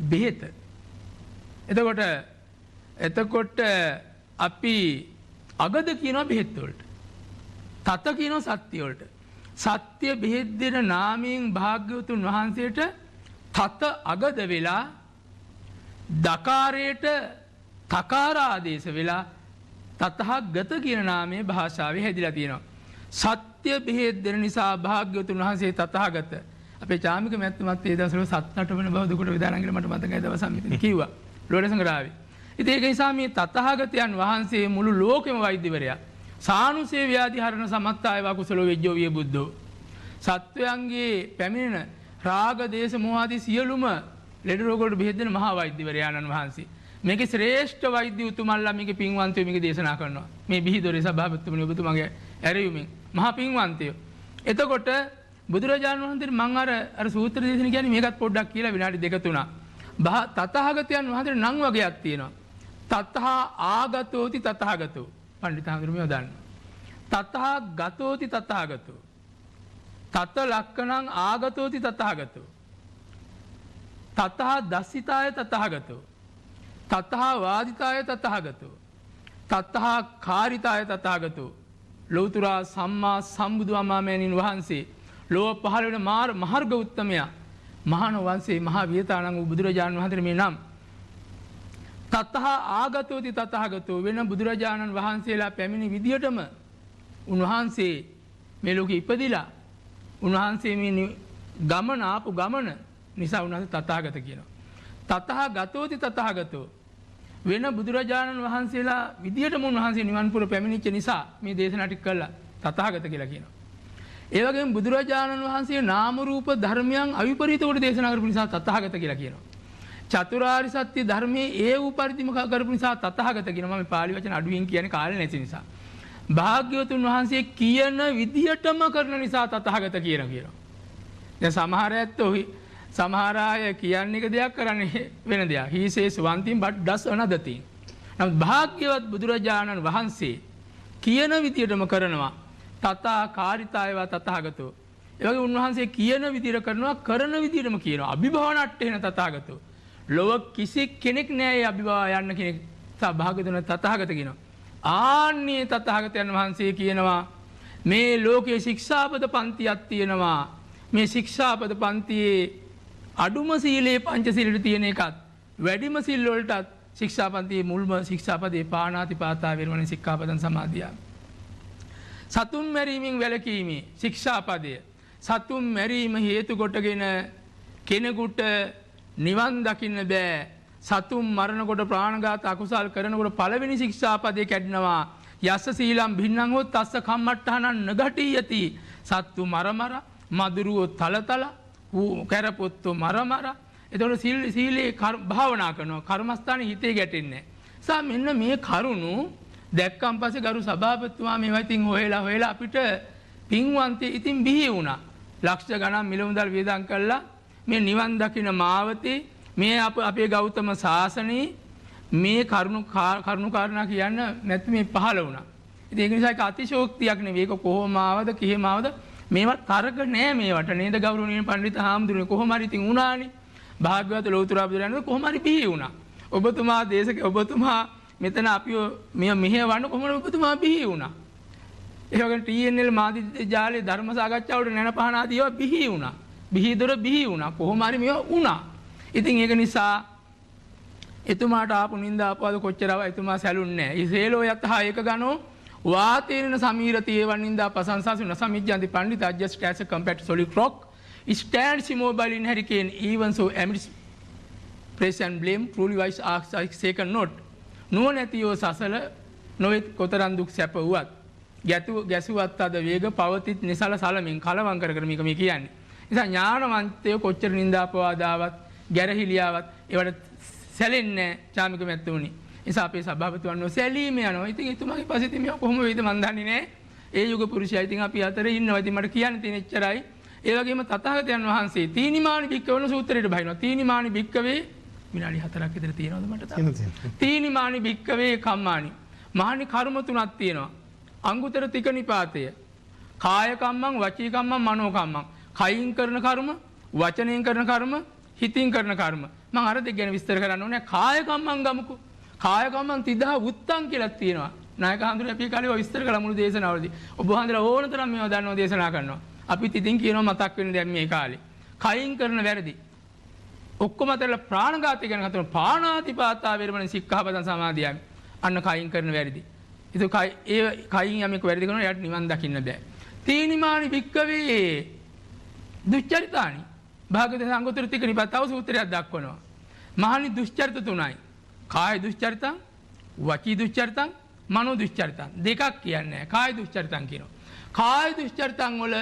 බෙහෙත. එතකොට අපි අගද කියනවා බෙහෙත් වලට. තත කියනවා සත්‍ය වලට. සත්‍ය බෙහෙත් දෙන නාමයෙන් භාග්‍යවතුන් වහන්සේට තත අගද වෙලා දකාරයට තකාර ආදේශ වෙලා තතහගත කියන නාමයේ භාෂාවේ හැදිලා තියෙනවා. සත්‍ය බෙහෙත් දෙන නිසා භාග්‍යවතුන් වහන්සේ තතහගත. අපේ චාමික මැතිතුමත් ඒ දවස්වල 7-8 වෙන බව දුකට විදානම් කියලා මට මතකයි දවසක් මෙතන කිව්වා. ලෝණ සංග්‍රහාවේ. ඉතින් ඒක නිසා මේ තතහගතයන් වහන්සේ මුළු ලෝකෙම වෛද්‍යවරයා සානුසේ ව්‍යාධි හරණ සමත්තාය කුසලෝ වෙජ්ජෝ විය බුද්ධෝ. සත්වයන්ගේ පැමිණෙන රාග දේශ මොහ ආදී සියලුම ලෙඩ රෝග වලට බෙහෙත් දෙන මහා වෛද්‍යවරයාණන් වහන්සේ. මේකේ ශ්‍රේෂ්ඨ වෛද්‍ය උතුමන්ලා මේකේ පින්වන්තයෝ මේක දේශනා කරනවා. මේ බිහිදොරේ සභාපතිතුමනි ඔබතුමාගේ ඇරයුමින් මහා පින්වන්තයෝ. එතකොට බුදුරජාණන් වහන්සේ මම අර සූත්‍ර දේශන කියන්නේ මේකත් පොඩ්ඩක් කියලා විනාඩි 2-3. තථාගතයන් වහන්සේ නම් වගේක් තියෙනවා. තතහා ආගතෝති තථාගතෝ. පඬිත හාමුදුරුවෝ මේව දන්නවා. තතහා ගතෝති තථාගතෝ. තත ලක්කණං ආගතෝති තථාගතෝ. තතහා දස්සිතාය තථාගතෝ. තතහා වාදිතාය තථාගතෝ. තතහා කාරිතාය තථාගතෝ. ලෞතුරා සම්මා සම්බුදු අමාමෑණින් වහන්සේ ලෝක පහළ වෙන මාර්ග උත්තමයා මහාන වංශේ මහා වියතාණන් වූ බුදුරජාණන් වහන්සේ මේ නම් තතහා ආගතෝති තථාගතෝ වෙන බුදුරජාණන් වහන්සේලා පැමිණි විදියටම උන්වහන්සේ මේ ලෝකෙ ඉපදිලා උන්වහන්සේ මේ ගමන ආපු ගමන නිසා උන්වහන්සේ තථාගත කියනවා. තතහා ගතෝති තථාගතෝ වෙන බුදුරජාණන් වහන්සේලා විදියටම උන්වහන්සේ නිවන් පුර පැමිණිච්ච නිසා මේ දේශනා ටික කළා තථාගත කියලා කියනවා. ඒ වගේම බුදුරජාණන් වහන්සේ නාම රූප ධර්මයන් අවිපරීත කොට දේශනා කරපු නිසා තථාගත කියලා කියනවා. චතුරාර්ය සත්‍ය ධර්මයේ ඒ වූ පරිදිම කරපු නිසා තථාගත කියනවා. මම පාලි වචන අඩුවෙන් කියන්නේ කාලේ නැති නිසා. භාග්‍යවතුන් වහන්සේ කියන විදියටම කරන නිසා තථාගත කියනවා. දැන් සමහර ඇත්තෝ සමහර අය කියන්නේ එක දෙයක් කරන්නේ වෙන දෙයක්. he says one thing but does another thing. නමුත් භාග්‍යවත් බුදුරජාණන් වහන්සේ කියන විදියටම කරනවා. තථා කාරිතායව තථාගතෝ. ඒ වගේ උන්වහන්සේ කියන විදියට කරනවා කරන විදියටම කියනවා. අභිභවනට්ඨේන තථාගතෝ. ලොව කිසි කෙනෙක් නෑ අභිභව යන්න කෙනෙක්. භාග්‍යවතුන් තථාගත කියනවා. ආන්නේ තථාගතයන් වහන්සේ කියනවා මේ ලෝකයේ ශික්ෂාපද පන්තියක් තියෙනවා. මේ ශික්ෂාපද පන්තියේ අඩුම සීලේ පංචශීලෙට තියෙන එකත් වැඩිම සීල් වලටත් ශික්ෂාපන්තියේ මුල්ම ශික්ෂාපදේ පාණාතිපාතා වේරමණී සික්ඛාපදං සමාදියා. සතුන් මැරීමෙන් වැළකීමේ ශික්ෂාපදය. සතුන් මැරීම හේතු කොටගෙන කෙනෙකුට නිවන් දකින්න බෑ. සතුන් මරණකොට ප්‍රාණඝාත අකුසල් කරනකොට පළවෙනි ශික්ෂාපදේ කැඩෙනවා. යස්ස සීලම් භින්නං හොත් තස්ස කම්මට්ඨානං නගටියති. සත්තු මරමර මදුරුවෝ තලතල කැරපොත්තෝ මරමර. එතකොට සීලේ භාවනා කරනවා. කර්මස්ථානේ හිතේ ගැටෙන්නේ නැහැ. සා මෙන්න මේ කරුණු දැක්කන් පස්සේ ගරු සභාපතිතුමා මේවා ඉතින් හොයලා අපිට පින්වන්තේ ඉතින් බිහි වුණා. ලක්ෂ ගණන් මිල මුදල් වියදම් කළා මේ නිවන් දකින්න මාවතේ මේ අපේ ගෞතම සාසනයේ මේ කරුණු කාරණා කියන්න නැත්නම් මේ පහළ වුණා. ඉතින් ඒක නිසා ඒක අතිශෝක්තියක් නෙවෙයි. ඒක කොහොම ආවද කිහෙම ආවද මේවත් තරක නෑ මේවට නේද ගෞරවනීය පඬිත හාමුදුරුවෝ කොහොම හරි ඉතින් උනානේ. භාග්‍යවත් ලෝතුරා බුදුරජාණන් කොහොම හරි බිහි වුණා. ඔබතුමා දේශක ඔබතුමා මෙතන අපි මෙහෙවන්න කොහොමද ඔබතුමා බිහි වුණා. ඒ වගේ TNL මාධ්‍ය ජාලේ ධර්ම සාකච්ඡාවට නැන පහන ආදී ඒවා බිහි වුණා. බිහිදොර බිහි වුණා. කොහොම හරි මේවා වුණා. ඉතින් ඒක නිසා එතුමාට ආපු නින්දා අපවාද කොච්චරව එතුමා සැලුන්නේ නැහැ. ඉසේලෝ යතහ ඒක ගනෝ වාතේන සමීරති ඒවන් නින්දා ප්‍රශංසාසු නසමිජ්ජන්ති පඬිත just as a compared to solid rock stands immobile in hurricane even so amidst praise and blame truly wise asks I second note. නුවණැතියෝ සසල නොවෙත් කොතරම් දුක් සැප වුවත් ගැසුවත් අද වේග පවතිත් නිසල සලමින් කලවම් කර මේක මේ කියන්නේ. නිසා ඥානවන්තයෝ කොච්චර නින්දා අපවාදාවත් ගැරහිලියාවත් ඒවට සැලෙන්නේ චාමික මැතිතුමනි. නිසා අපේ සභාපතිවරුන් සැලීම යනවා. ඉතින් එතුමාගේ පස්සේ ඉතින් මේක කොහොම වෙයිද මන් දන්නේ නැහැ. ඒ යුග පුරුෂයා ඉතින් අපි අතරේ ඉන්නවා. ඉතින් මට කියන්න තියෙන එච්චරයි. ඒ වගේම තථාගතයන් වහන්සේ තීනිමානි භික්කවන සූත්‍රයට බහිනවා. තීනිමානි භික්කවේ විනාඩි 4ක් විතර තියෙනවද මට තාම? තීනිමානි භික්කවේ කම්මානි. මහණි කර්ම තුනක් තියෙනවා. අංගුතර තික නිපාතය. කාය කම්මං, වචී කම්මං, මනෝ කම්මං. කයින් කරන කර්ම, වචනයෙන් කරන කර්ම, හිතින් කරන කර්ම. මම අර දෙක ගැන විස්තර කරන්න ඕනේ. කාය කම්මං ගමුකෝ. කාය කම්මං 30 උත්තං කියලා තියෙනවා. නායක හඳුරේ අපි කාලේ ඔය විස්තර කළා මුළු දේශනාවලදී. ඔබ වහන්සේලා ඕන තරම් මේවා දන්නව දේශනා කරනවා. අපිත් ඉතින් කියනවා මතක් වෙන දෙයක් මේ කාලේ. කයින් කරන වැරදි. ඔක්කොම අතරලා ප්‍රාණඝාතය ගැන කතා කරනවා. පාණාතිපාතා වේරමණී සික්ඛාපදං සමාදියාමි. අන්න කයින් කරන වැරදි. ඒක කයින් යමෙක් වැරදි කරනවා එයාට නිවන් දකින්න බෑ. තීනිමානි භික්කවේ දුච්චරිතානි. භාග්‍යවතුන් අංගුත්තර තික නිපාත තව සූත්‍රයක් දක්වනවා. මහණි දුෂ්චරිත තුනයි. කාය දුෂ්චරිතං, වචී දුෂ්චරිතං, මනෝ දුෂ්චරිතං. දෙකක් කියන්නේ කාය දුෂ්චරිතං කියනවා. කාය දුෂ්චරිතං වල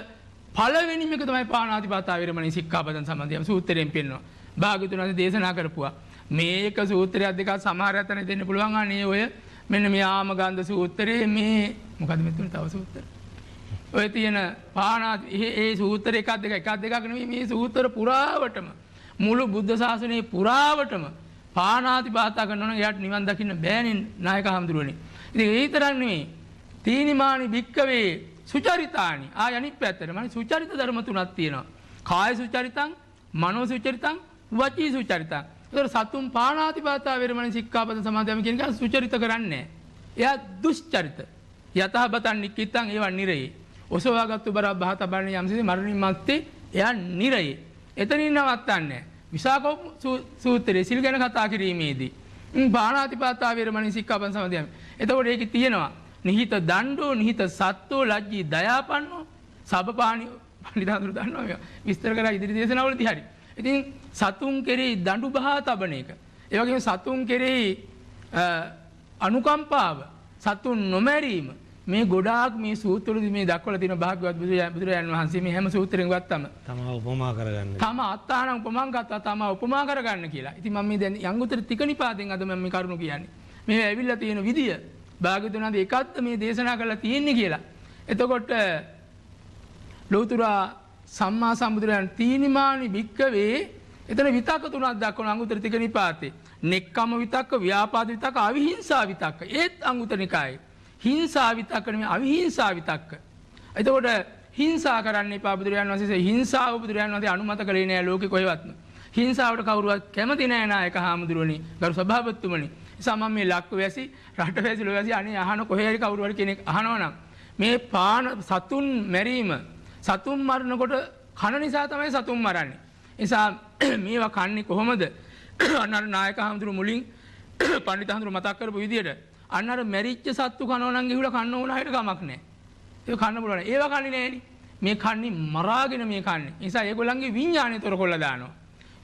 පළවෙනිම එක තමයි පාණාතිපාතා වේරමණී සික්ඛාපදං සමාදියාමි සූත්‍රයෙන් පෙන්නනවා. භාග්‍යවතුන් වහන්සේ දේශනා කරපුවා. මේක සූත්‍රයක් දෙකක් සමහර අතන දෙන්න පුළුවන්. අනේ ඔය මෙන්න මේ ආමගන්ධ සූත්‍රයේ මේ මොකද්ද මෙතන තව සූත්‍ර. ඔය තියෙන පාණාති ඒ සූත්‍ර එකක් දෙකක් නෙවෙයි මේ සූත්‍ර පුරාවටම මුළු බුද්ධ ශාසනයේ පුරාවටම පාණාතිපාතා කරනවා නම් එයාට නිවන් දකින්න බෑනේ නායක හඳුරුවනේ. ඉතින් ඒ තරම් නෙවෙයි. තීනිමානි භික්කවේ සුචරිතානි. අනිත් පැත්තට මම සුචරිත ධර්ම තුනක් තියෙනවා. කාය සුචරිතං, මනෝ සුචරිතං, වචී සුචරිතං. ඒතර සතුම් පාණාතිපාතා වේරමණී සික්ඛාපද සමාදියාමි කියන එක සුචරිත කරන්නේ නැහැ. එයා දුෂ්චරිත. යතහබතන් නික්කිතං ඒවා නිරේ. ඔසවාගත්තු බර බහතබන්නේ යම්සිදි මරණින් මත්තේ එයා නිරේ. එතනින් නවත්තන්නේ. විසාකෝ සූත්‍රයේ සිල් ගැන කතා කිරීමේදී පාණාතිපාතා වේරමණී සික්ඛාපද සමාදියාමි. එතකොට ඒකේ තියෙනවා නිහිත දණ්ඩෝ, නිහිත සත්තෝ, ලජ්ජී දයාපන්නෝ, සබපාණි පඬිදාඳුර දන්නවා මේවා. විස්තර කරලා ඉදිරි දේශනාවලදී හරි. ඉතින් සතුන් කෙරෙහි දඬු බහා තබන එක. ඒ වගේම සතුන් කෙරෙහි අනුකම්පාව, සතුන් නොමැරීම, මේ ගොඩාක් මේ සූත්‍රවලදී මේ දක්වලා තියෙන භාග්‍යවත් බුදුරජාණන් වහන්සේ මේ හැම සූත්‍රයෙන් ගත්තම තමා උපමා කරගන්න. තම අත්තාන උපමාන් ගත්තා තම උපමා කරගන්න කියලා. ඉතින් මම මේ දැන් යංගුත්තර තිකනිපාතෙන් අද මම මේ කරුණු කියන්නේ. මේ ඇවිල්ලා තියෙන විදිය භාග්‍යවතුන් වහන්සේ එකක්ද මේ දේශනා කරලා තියෙන්නේ කියලා. එතකොට ලෞතර සම්මා සම්බුදුරයන් තීනිමානි භික්කවේ එතන විතක්ක තුනක් දක්වන අංගුත්තර තිකනිපාතේ. නෙක්කම විතක්ක, ව්‍යාපාද විතක්ක, අවිහිංසා විතක්ක. ඒත් අංගුත්තර නිකායේ හිංසා විතක්ක නෙමෙයි අවිහිංසා විතක්ක. එතකොට හිංසා කරන්න එපා බුදුරජාණන් වහන්සේ හිංසාව බුදුරජාණන් වහන්සේ අනුමත කළේ නෑ ලෝකේ කොහෙවත්ම. හිංසාවට කවුරුවත් කැමති නෑ නායක හාමුදුරුවනි, ගරු සභාපතිතුමනි. නිසා මම මේ ලක්වැසි, රටවැසි, ලෝවැසි අනේ අහන කොහේ හරි කවුරු හරි කෙනෙක් අහනවනම් මේ පාන සතුන් මැරීම, සතුන් මරනකොට කන නිසා තමයි සතුන් මරන්නේ. නිසා මේවා කන්නේ කොහොමද? අන්නර නායක හාමුදුරුව මුලින් පඬිත් හාමුදුරුව මතක් කරපු විදියට අන්නර මැරිච්ච සත්තු කනවනම් ගිහුලා කන්න ඕන අයට කමක් නැහැ. ඒක කන්න පුළුවන්. ඒවා කන්නේ නැහෙනි. මේ කන්නේ මරාගෙන මේ කන්නේ. ඒ නිසා ඒගොල්ලන්ගේ විඥාණය තොර කොල්ල දානවා.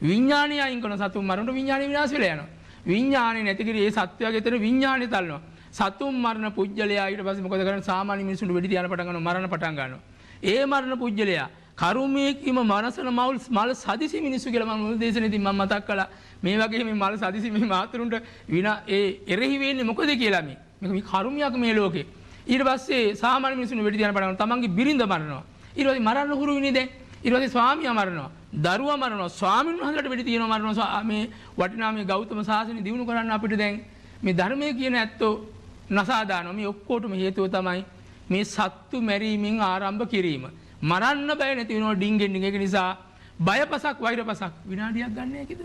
විඥාණය අයින් කරන සතුන් මරනකොට විඥාණය විනාශ වෙලා යනවා. විඥාණය නැති කිරි ඒ සත්වයාගේ තන විඥාණය තල්නවා. සතුන් මරන පුජ්‍යලයා ඊට පස්සේ මොකද කරන්නේ? සාමාන්‍ය මිනිසුන්ට වෙඩි තියන පටන් ගන්නවා, මරණ පටන් ගන්නවා. ඒ මරණ පුජ්‍යලයා කරුමේකීම මනසන මල් සදිසි මිනිස්සු කියලා මම මුල් දේශනේදී මම මතක් කළා. මේ වගේ මේ මල් සදිසි මේ මාතෘන්ට විනා ඒ එරෙහි වෙන්නේ මොකද කියලා මේ කරුමියක් මේ ලෝකේ. ඊට පස්සේ සාමාන්‍ය මිනිස්සුන්ට වෙඩි තියන පටන් ගන්නවා. තමන්ගේ බිරිඳ මරනවා. ඊට පස්සේ මරන්න හුරු වෙන්නේ දැන්. ඊට පස්සේ ස්වාමියා මරනවා. දරුවා මරනවා. ස්වාමීන් වහන්සේලාට වෙඩි තියනවා මරනවා. මේ වටිනා මේ ගෞතම සාසනය දිනු කරන්න අපිට දැන් මේ ධර්මයේ කියන ඇත්තෝ නසා දානවා. මේ ඔක්කොටම හේතුව තමයි මේ සත්තු මැරීමෙන් ආරම්භ කිරීම. මරන්න බය නැති වෙනවා ඩිංගෙන් ඩිං. ඒක නිසා බයපසක් වෛරපසක් විනාඩියක් ගන්න හැකිද?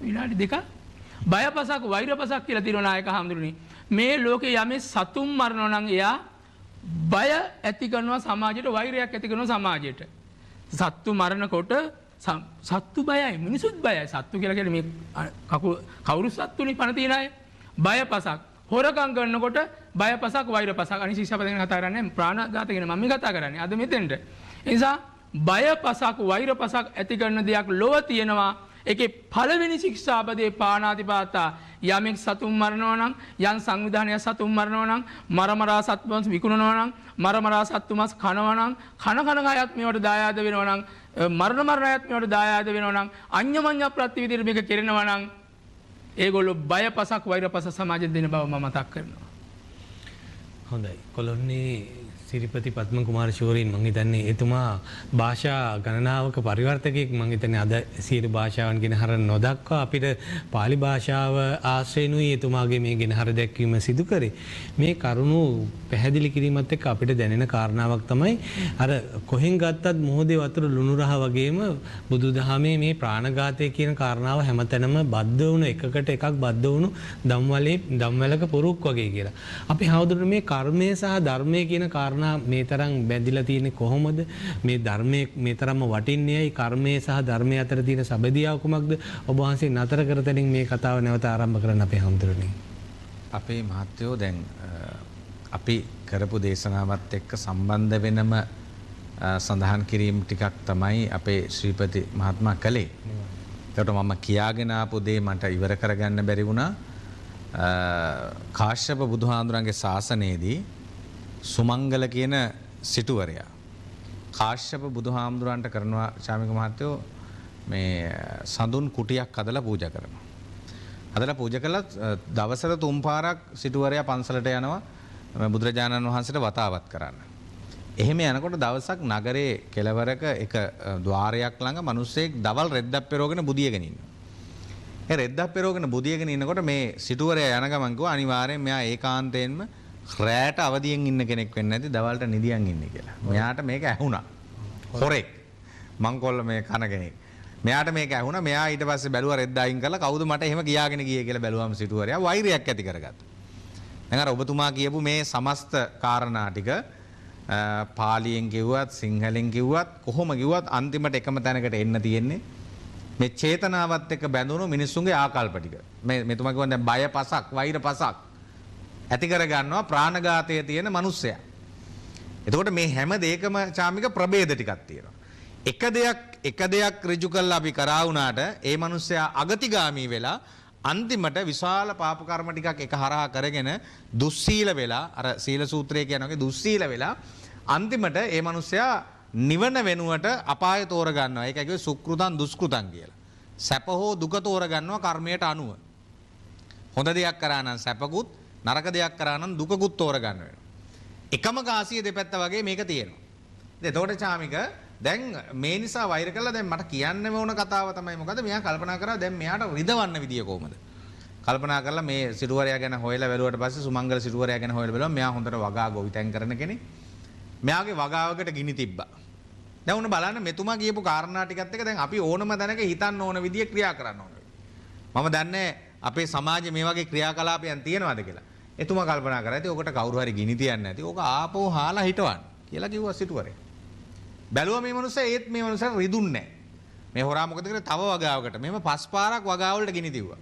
විනාඩි දෙකක්. බයපසක් වෛරපසක් කියලා තියෙනවා නායක හාමුදුරනේ. මේ ලෝකේ යමේ සතුන් මරනවා නම් එයා බය ඇති කරනවා සමාජයට, වෛරයක් ඇති කරනවා සමාජයට. සත්තු මරනකොට සත්තු බයයි, මිනිසුත් බයයි. සත්තු කියලා කියන්නේ මේ කවුරු සත්තුනි පණ තියන අය. බයපසක්. හොරකම් කරනකොට බයපසක් වෛරපසක්. අනිත් ශිෂ්‍යපදයෙන් කතා කරන්නේ ප්‍රාණඝාත ගැන මම කතා කරන්නේ අද මෙතෙන්ට. ඒ නිසා බයපසක් වෛරපසක් ඇති කරන දෙයක් ලොව තියෙනවා. ඒකේ පළවෙනි ශික්ෂාපදේ පාණාතිපාතා. යමෙක් සතුන් මරනවා නම්, යම් සංවිධානයක් සතුන් මරනවා නම්, මරමරා සත්වස් විකුණනවා නම්, මරමරා සත්තු මස් කනවා නම්, කන අයත් මේවට දායාද වෙනවා නම්, මරණ අයත් මේවට දායාද වෙනවා නම්, අඤ්ඤමඤ්ඤ ප්‍රතිවිදිර මේක කෙරෙනවා නම් ඒගොල්ලෝ බයපසක් වෛරපස සමාජෙට දෙන බව මම මතක් කරනවා. හොඳයි. කොළොන්නේ සිරිපති පද්ම කුමාර ශූරීන් මං හිතන්නේ එතුමා භාෂා ගණනාවක පරිවර්තකයෙක්. මං හිතන්නේ අද සියලු භාෂාවන් ගෙනහර නොදක්වා අපිට පාලි භාෂාව ආශ්‍රයනුයි එතුමාගේ මේ ගෙනහර දැක්වීම සිදු කරේ. මේ කරුණු පැහැදිලි කිරීමත් එක්ක අපිට දැනෙන කාරණාවක් තමයි අර කොහෙන් ගත්තත් මොහොතේ වතුර ලුණු රහ වගේම බුදුදහමේ මේ ප්‍රාණඝාතය කියන කාරණාව හැමතැනම බද්ධ වුණු එකකට එකක් බද්ධ වුණු ධම්වලක පුරුක් වගේ කියලා. අපි හවුදුරට මේ කර්මය සහ ධර්මය කියන කාරණා මේ තරම් බැඳිලා තියෙන්නේ කොහොමද? මේ ධර්මයේ මේ තරම්ම වටින්නේයි කර්මයේ සහ ධර්මයේ අතර තියෙන සබැදියාව කුමක්ද? ඔබ වහන්සේ නතර කර තැනින් මේ කතාව නැවත ආරම්භ කරන්න අපේ හැමදෙරණින්. අපේ මහත්තයෝ දැන් අපි කරපු දේශනාවත් එක්ක සම්බන්ධ වෙනම සඳහන් කිරීම ටිකක් තමයි අපේ ශ්‍රීපති මහත්මයා කළේ. ඒකට මම කියාගෙන ආපු දේ මට ඉවර කරගන්න බැරි වුණා. කාශ්‍යප බුදුහාඳුරන්ගේ ශාසනයේදී සුමංගල කියන සිටුවරයා කාශ්‍යප බුදුහාමුදුරන්ට කරනවා ශාමික මහත්තයෝ මේ සඳුන් කුටියක් හදලා පූජා කරනවා. හදලා පූජා කළා දවසට 3 පාරක් සිටුවරයා පන්සලට යනවා බුදුරජාණන් වහන්සේට වතාවත් කරන්න. එහෙම යනකොට දවසක් නගරේ කෙළවරක එක ద్వාරයක් ළඟ මිනිස්සෙක් දවල් රෙද්දක් පෙරෝගෙන බුදියගෙන ඉන්නවා. ඒ රෙද්දක් පෙරෝගෙන බුදියගෙන ඉන්නකොට මේ සිටුවරයා යන ගමන් කිව්වා අනිවාර්යෙන් මෙයා ඒකාන්තයෙන්ම රැට අවදියෙන් ඉන්න කෙනෙක් වෙන්නේ නැති දවල්ට නිදියන් ඉන්නේ කියලා. මෙයාට මේක ඇහුණා. හොරෙක්. මංකොල්ල මේ කන කෙනෙක්. මෙයාට මේක ඇහුණා. මෙයා ඊට පස්සේ බැලුවා රෙද්ද අයින් කරලා කවුද මට එහෙම කියාගෙන ගියේ කියලා බැලුවාම සිටුවරයා වෛරයක් ඇති කරගත්තා. දැන් අර ඔබතුමා කියපු මේ සමස්ත කාරණා ටික පාලියෙන් කිව්වත් සිංහලෙන් කිව්වත් කොහොම කිව්වත් අන්තිමට එකම තැනකට එන්න තියෙන්නේ මේ චේතනාවත් එක්ක බැඳුණු මිනිස්සුන්ගේ ආකල්ප ටික. මේ මෙතුමා කියවන දැන් බයපසක් වෛරපසක් ඇති කර ගන්නවා ප්‍රාණඝාතයේ තියෙන මිනිස්සයා. එතකොට මේ හැම දෙයකම චාමික ප්‍රභේද ටිකක් තියෙනවා. එක දෙයක් ඍජු කළා අපි කරා වුණාට ඒ මිනිස්සයා අගතිගාමී වෙලා අන්තිමට විශාල පාප කර්ම ටිකක් එක හරහා කරගෙන දුස්සීල වෙලා අර සීල සූත්‍රය කියන වගේ දුස්සීල වෙලා අන්තිමට ඒ මිනිස්සයා නිවන වෙනුවට අපාය තෝරගන්නවා. ඒක කිව්වේ සුක්‍ෘතං දුෂ්කෘතං කියලා. සැප හෝ දුක තෝරගන්නවා කර්මයට අනුව. හොඳ දෙයක් කරා නම් සැපකුත් නරක දෙයක් කරා නම් දුකකුත් තෝරගන්න වෙනවා. එකම කාසිය දෙපැත්ත වගේ මේක තියෙනවා. එතකොට චාමික දැන් මේ නිසා වෛර කළා දැන් මට කියන්න ඕන කතාව තමයි මොකද මෙයා කල්පනා කරා දැන් මෙයාට රිදවන්න විදිය කොහමද? කල්පනා කරලා මේ සිටුවරයා ගැන හොයලා බැලුවට පස්සේ සුමංගල සිටුවරයා ගැන හොයලා බැලුවා මෙයා හොඳට වගා ගොවිතැන් කරන කෙනෙක්. මෙයාගේ වගාවකට ගිනි තිබ්බා. දැන් උන්න බලන්න මෙතුමා කියපු කාරණා ටිකත් එක දැන් අපි ඕනම දැනක හිතන්න ඕන විදිය ක්‍රියා කරන්න ඕන. මම දන්නේ අපේ සමාජයේ මේ වගේ ක්‍රියාකලාපයන් තියෙනවද කියලා. එතුමා කල්පනා කරා ඉතින් ඔකට කවුරු හරි ගිනි තියන්නේ නැති. ඕක ආපහු හාලා හිටවන්න කියලා කිව්වා සිටුවරයා. බැලුවා මේ මනුස්සයා ඒත් මේ මනුස්සයා රිදුන්නේ නැහැ. මේ හොරා මොකද කරේ තව වගාවකට. මෙහෙම 5 පාරක් වගාවලට ගිනි තියුවා.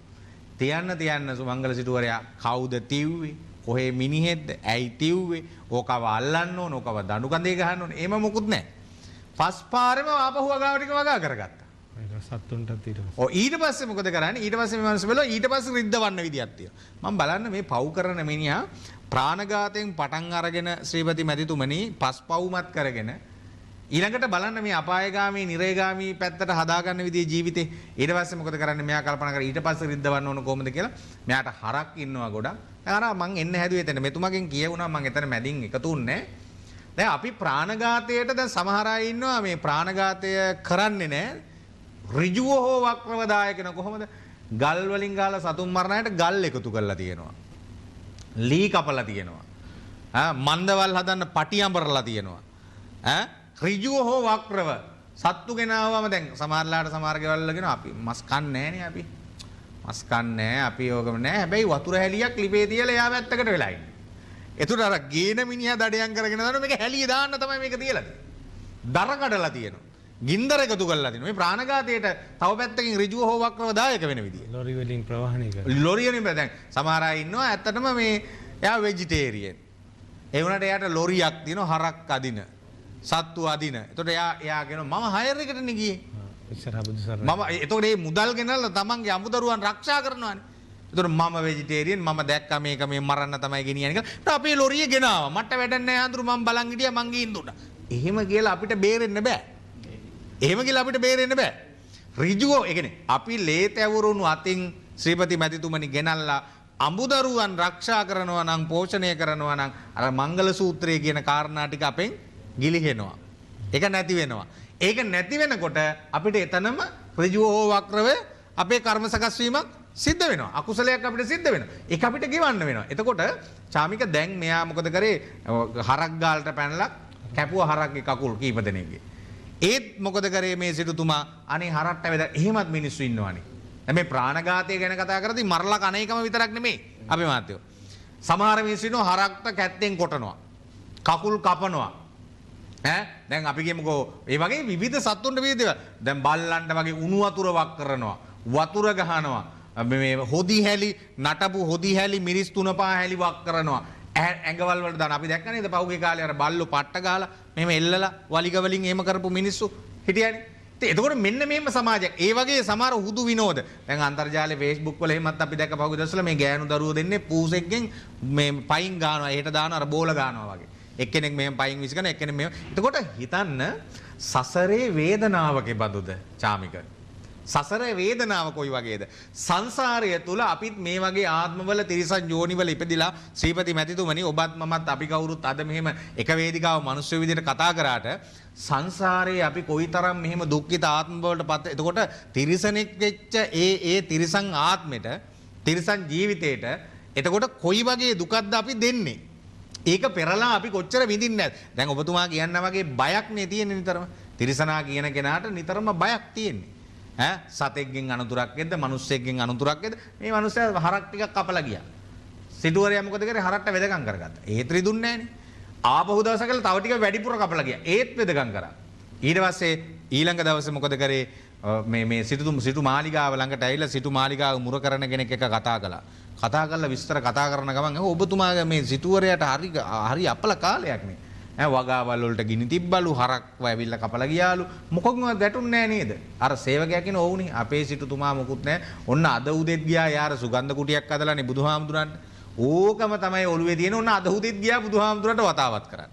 තියන්න සුමංගල සිටුවරයා කවුද තිව්වේ? කොහේ මිනිහෙක්ද? ඇයි තිව්වේ? ඕකව අල්ලන්න ඕන, ඕකව දඬු කඳේ ගහන්න ඕන. එහෙම මොකුත් නැහැ. 5 පාරෙම ආපහු වගාව ටික වගා කරගත්තා. සත්තුන්ටත් ඊට පස්සේ. ඔව් ඊට පස්සේ මොකද කරන්නේ? ඊට පස්සේ මේ මනුස්සයා බැලුවා ඊට පස්සේ රිද්දවන්න විදියක් තියෙනවා. මම බලන්න මේ පව් කරන මිනිහා ප්‍රාණඝාතයෙන් පටන් අරගෙන ශ්‍රීපති මැතිතුමනි පස්පව්මත් කරගෙන ඊළඟට බලන්න මේ අපායගාමී නිරේගාමී පැත්තට හදාගන්න විදිහේ ජීවිතේ ඊට පස්සේ මොකද කරන්නේ මෙයා කල්පනා කරා ඊට පස්සේ රිද්දවන්න ඕන කොහොමද කියලා මෙයාට හරක් ඉන්නවා ගොඩක් අර මං එන්න හැදුවේ එතන මෙතුමගෙන් කියවුණා මං එතන මැදින් එකතු වුණේ දැන් අපි ප්‍රාණඝාතයට දැන් සමහර අය ඉන්නවා මේ ප්‍රාණඝාතය කරන්නේ නැහැ ඍජුව හෝ වක්‍රව දායකන කොහොමද ගල් වලින් ගාලා සතුන් මරණයට ගල් එකතු කරලා තියෙනවා ලී කපලා තියෙනවා මන්දවල් හදන්න පටි අඹරලා තියෙනවා ඍජුව හෝ වක්‍රව සත්තු ගෙනාවම දැන් සමහරලාට සමහර ගෙවල් වල අපි මස් කන්නේ නැහැ නේ අපි මස් කන්නේ අපි ඕකම නැහැ හැබැයි වතුර හැලියක් ලිපේ තියලා එයා පැත්තකට වෙලා ඉන්නේ. ඒතර අර ගේන මිනිහා දඩයන් කරගෙන යනවා මේක හැලිය දාන්න තමයි මේක තියලා තියෙන්නේ. දර කඩලා තියෙනවා. ගින්දර එකතු කරලා තියෙනවා. මේ ප්‍රාණඝාතයට තව පැත්තකින් ඍජුව හෝ වක්‍රව දායක වෙන විදිය. ලොරි වලින් ප්‍රවාහණය කරනවා. ලොරි වලින් දැන් සමහර අය ඉන්නවා ඇත්තටම මේ එයා වෙජිටේරියන්. ඒ වුණාට එයාට ලොරියක් තියෙනවා හරක් අදින. සත්තු අදින. එතකොට එයා කියනවා මම හයර් එකට නේ ගියේ. ඉස්සරහ බුදුසරණ. මම එතකොට මේ මුදල් ගෙනල්ලා තමන්ගේ අමුදරුවන් ආරක්ෂා කරනවානේ. එතකොට මම වෙජිටේරියන් මම දැක්කා මේක මේ මරන්න තමයි ගෙනියන්නේ කියලා. ඊට අපේ ලොරිය ගෙනාවා. මට වැඩක් නැහැ අඳුරු මම බලන් හිටියා මං ගිහින් දුන්නා. එහෙම කියලා අපිට බේරෙන්න බෑ. එහෙම කියලා අපිට බේරෙන්න බෑ. ඍජුව ඒ කියන්නේ අපි ලේතැවුරුණු අතින් ශ්‍රීපති මැතිතුමනි ගෙනල්ලා අමුදරුවන් ආරක්ෂා කරනවා නම් පෝෂණය කරනවා නම් අර මංගල සූත්‍රයේ කියන කාරණා ටික අපෙන් ගිලිහෙනවා. ඒක නැති වෙනවා. ඒක නැති වෙනකොට අපිට එතනම ඍජුව හෝ වක්‍රව අපේ කර්ම සකස් වීමක් සිද්ධ වෙනවා. අකුසලයක් අපිට සිද්ධ වෙනවා. ඒක අපිට ගෙවන්න වෙනවා. එතකොට චාමික දැන් මෙයා මොකද කරේ? හරක් ගාලට පැනලා කැපුවා හරක්ගේ කකුල් කීප දෙනෙක්ගේ. ඒත් මොකද කරේ මේ සිටුතුමා අනේ හරට්ට වෙද එහෙමත් මිනිස්සු ඉන්නවනේ. දැන් මේ ප්‍රාණඝාතය ගැන කතා කරද්දී මරලා කන එකම විතරක් නෙමෙයි. අපි මාත්‍යෝ. සමහර මිනිස්සු ඉන්නවා හරක්ට කැත්තෙන් කොටනවා. කකුල් කපනවා. දැන් අපි කියමුකෝ ඒ වගේ විවිධ සත්තුන්ට විවිධ දේවල්. දැන් බල්ලන්ට වගේ උණු වතුර වක් කරනවා. වතුර ගහනවා. මේ හොදි හැලි නටපු හොදි හැලි මිරිස් තුන පහ හැලි වක් කරනවා. ඇඟවල් වලට දාන අපි දැක්ක නේද පහුගිය කාලේ අර බල්ලෝ පට්ට ගහලා මෙහෙම එල්ලලා වලිග වලින් එහෙම කරපු මිනිස්සු හිටියනේ. ඉතින් එතකොට මෙන්න මේම සමාජයක්. ඒ වගේ සමහර හුදු විනෝද. දැන් අන්තර්ජාලේ Facebook වල එහෙමත් අපි දැක්ක පහුගිය දවස්වල මේ ගෑනු දරුවෝ දෙන්නේ පූසෙක්ගෙන් මේ පයින් ගන්නවා. එහෙට දානවා අර බෝල ගන්නවා වගේ. එක්කෙනෙක් මෙහෙම පයින් විසි කරන එක්කෙනෙක් මෙහෙම. එතකොට හිතන්න සසරේ වේදනාව කෙබඳුද චාමික? සසරේ වේදනාව කොයි වගේද? සංසාරය තුල අපිත් මේ වගේ ආත්මවල තිරිසන් යෝනිවල ඉපදිලා ශ්‍රීපති මැතිතුමනි ඔබත් මමත් අපි කවුරුත් අද මෙහෙම එක වේදිකාව මිනිස්සු විදිහට කතා කරාට සංසාරේ අපි කොයිතරම් මෙහෙම දුක්ඛිත ආත්ම වලට පත් එතකොට තිරිසනෙක් වෙච්ච ඒ තිරිසන් ආත්මෙට තිරිසන් ජීවිතේට එතකොට කොයි වගේ දුකක්ද අපි දෙන්නේ? ඒක පෙරලා අපි කොච්චර විඳින්නේ නැද්ද? දැන් ඔබතුමා කියන්න වගේ බයක් නේ තියෙන්නේ නිතරම. තිරිසනා කියන කෙනාට නිතරම බයක් තියෙන්නේ. සතෙක්ගෙන් අනතුරක් එද්ද මිනිස්සෙක්ගෙන් අනතුරක් එද්ද මේ මිනිස්සයා හරක් ටිකක් කපලා ගියා. සිටුවරයා මොකද කරේ? හරක්ට වෙදකම් කරගත්තා. ඒත් රිදුන්නේ නැහනේ. ආපහු දවසකල තව ටික වැඩිපුර කපලා ගියා. ඒත් වෙදකම් කරා. ඊට පස්සේ ඊළඟ දවසේ මොකද කරේ? මේ සිටු මාලිගාව ළඟට ඇවිල්ලා සිටු මාලිගාව මුර කරන කෙනෙක් එක්ක කතා කළා. කතා කරලා විස්තර කතා කරන ගමන් ඔබතුමාගේ මේ සිටුවරයාට හරි අපල කාලයක් නේ. වගාවල් වලට ගිනි තිබ්බලු හරක්ව ඇවිල්ලා කපලා ගියාලු මොකක්වත් වැටුන්නේ නැහැ නේද? අර සේවකයා කියන ඕනේ අපේ සිටුතුමා මොකුත් නැහැ. ඔන්න අද උදෙත් ගියා යාර සුගන්ධ කුටියක් අදලානේ බුදුහාමුදුරන්ට. ඕකම තමයි ඔළුවේ තියෙන. ඔන්න අද උදෙත් ගියා බුදුහාමුදුරන්ට වතාවත් කරන්න.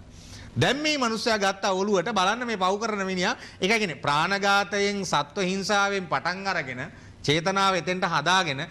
දැන් මේ මිනිස්සයා ගත්ත ඔළුවට බලන්න මේ පව් කරන මිනිහා ඒක කියන්නේ ප්‍රාණඝාතයෙන් සත්ව හිංසාවෙන් පටන් අරගෙන චේතනාව එතෙන්ට හදාගෙන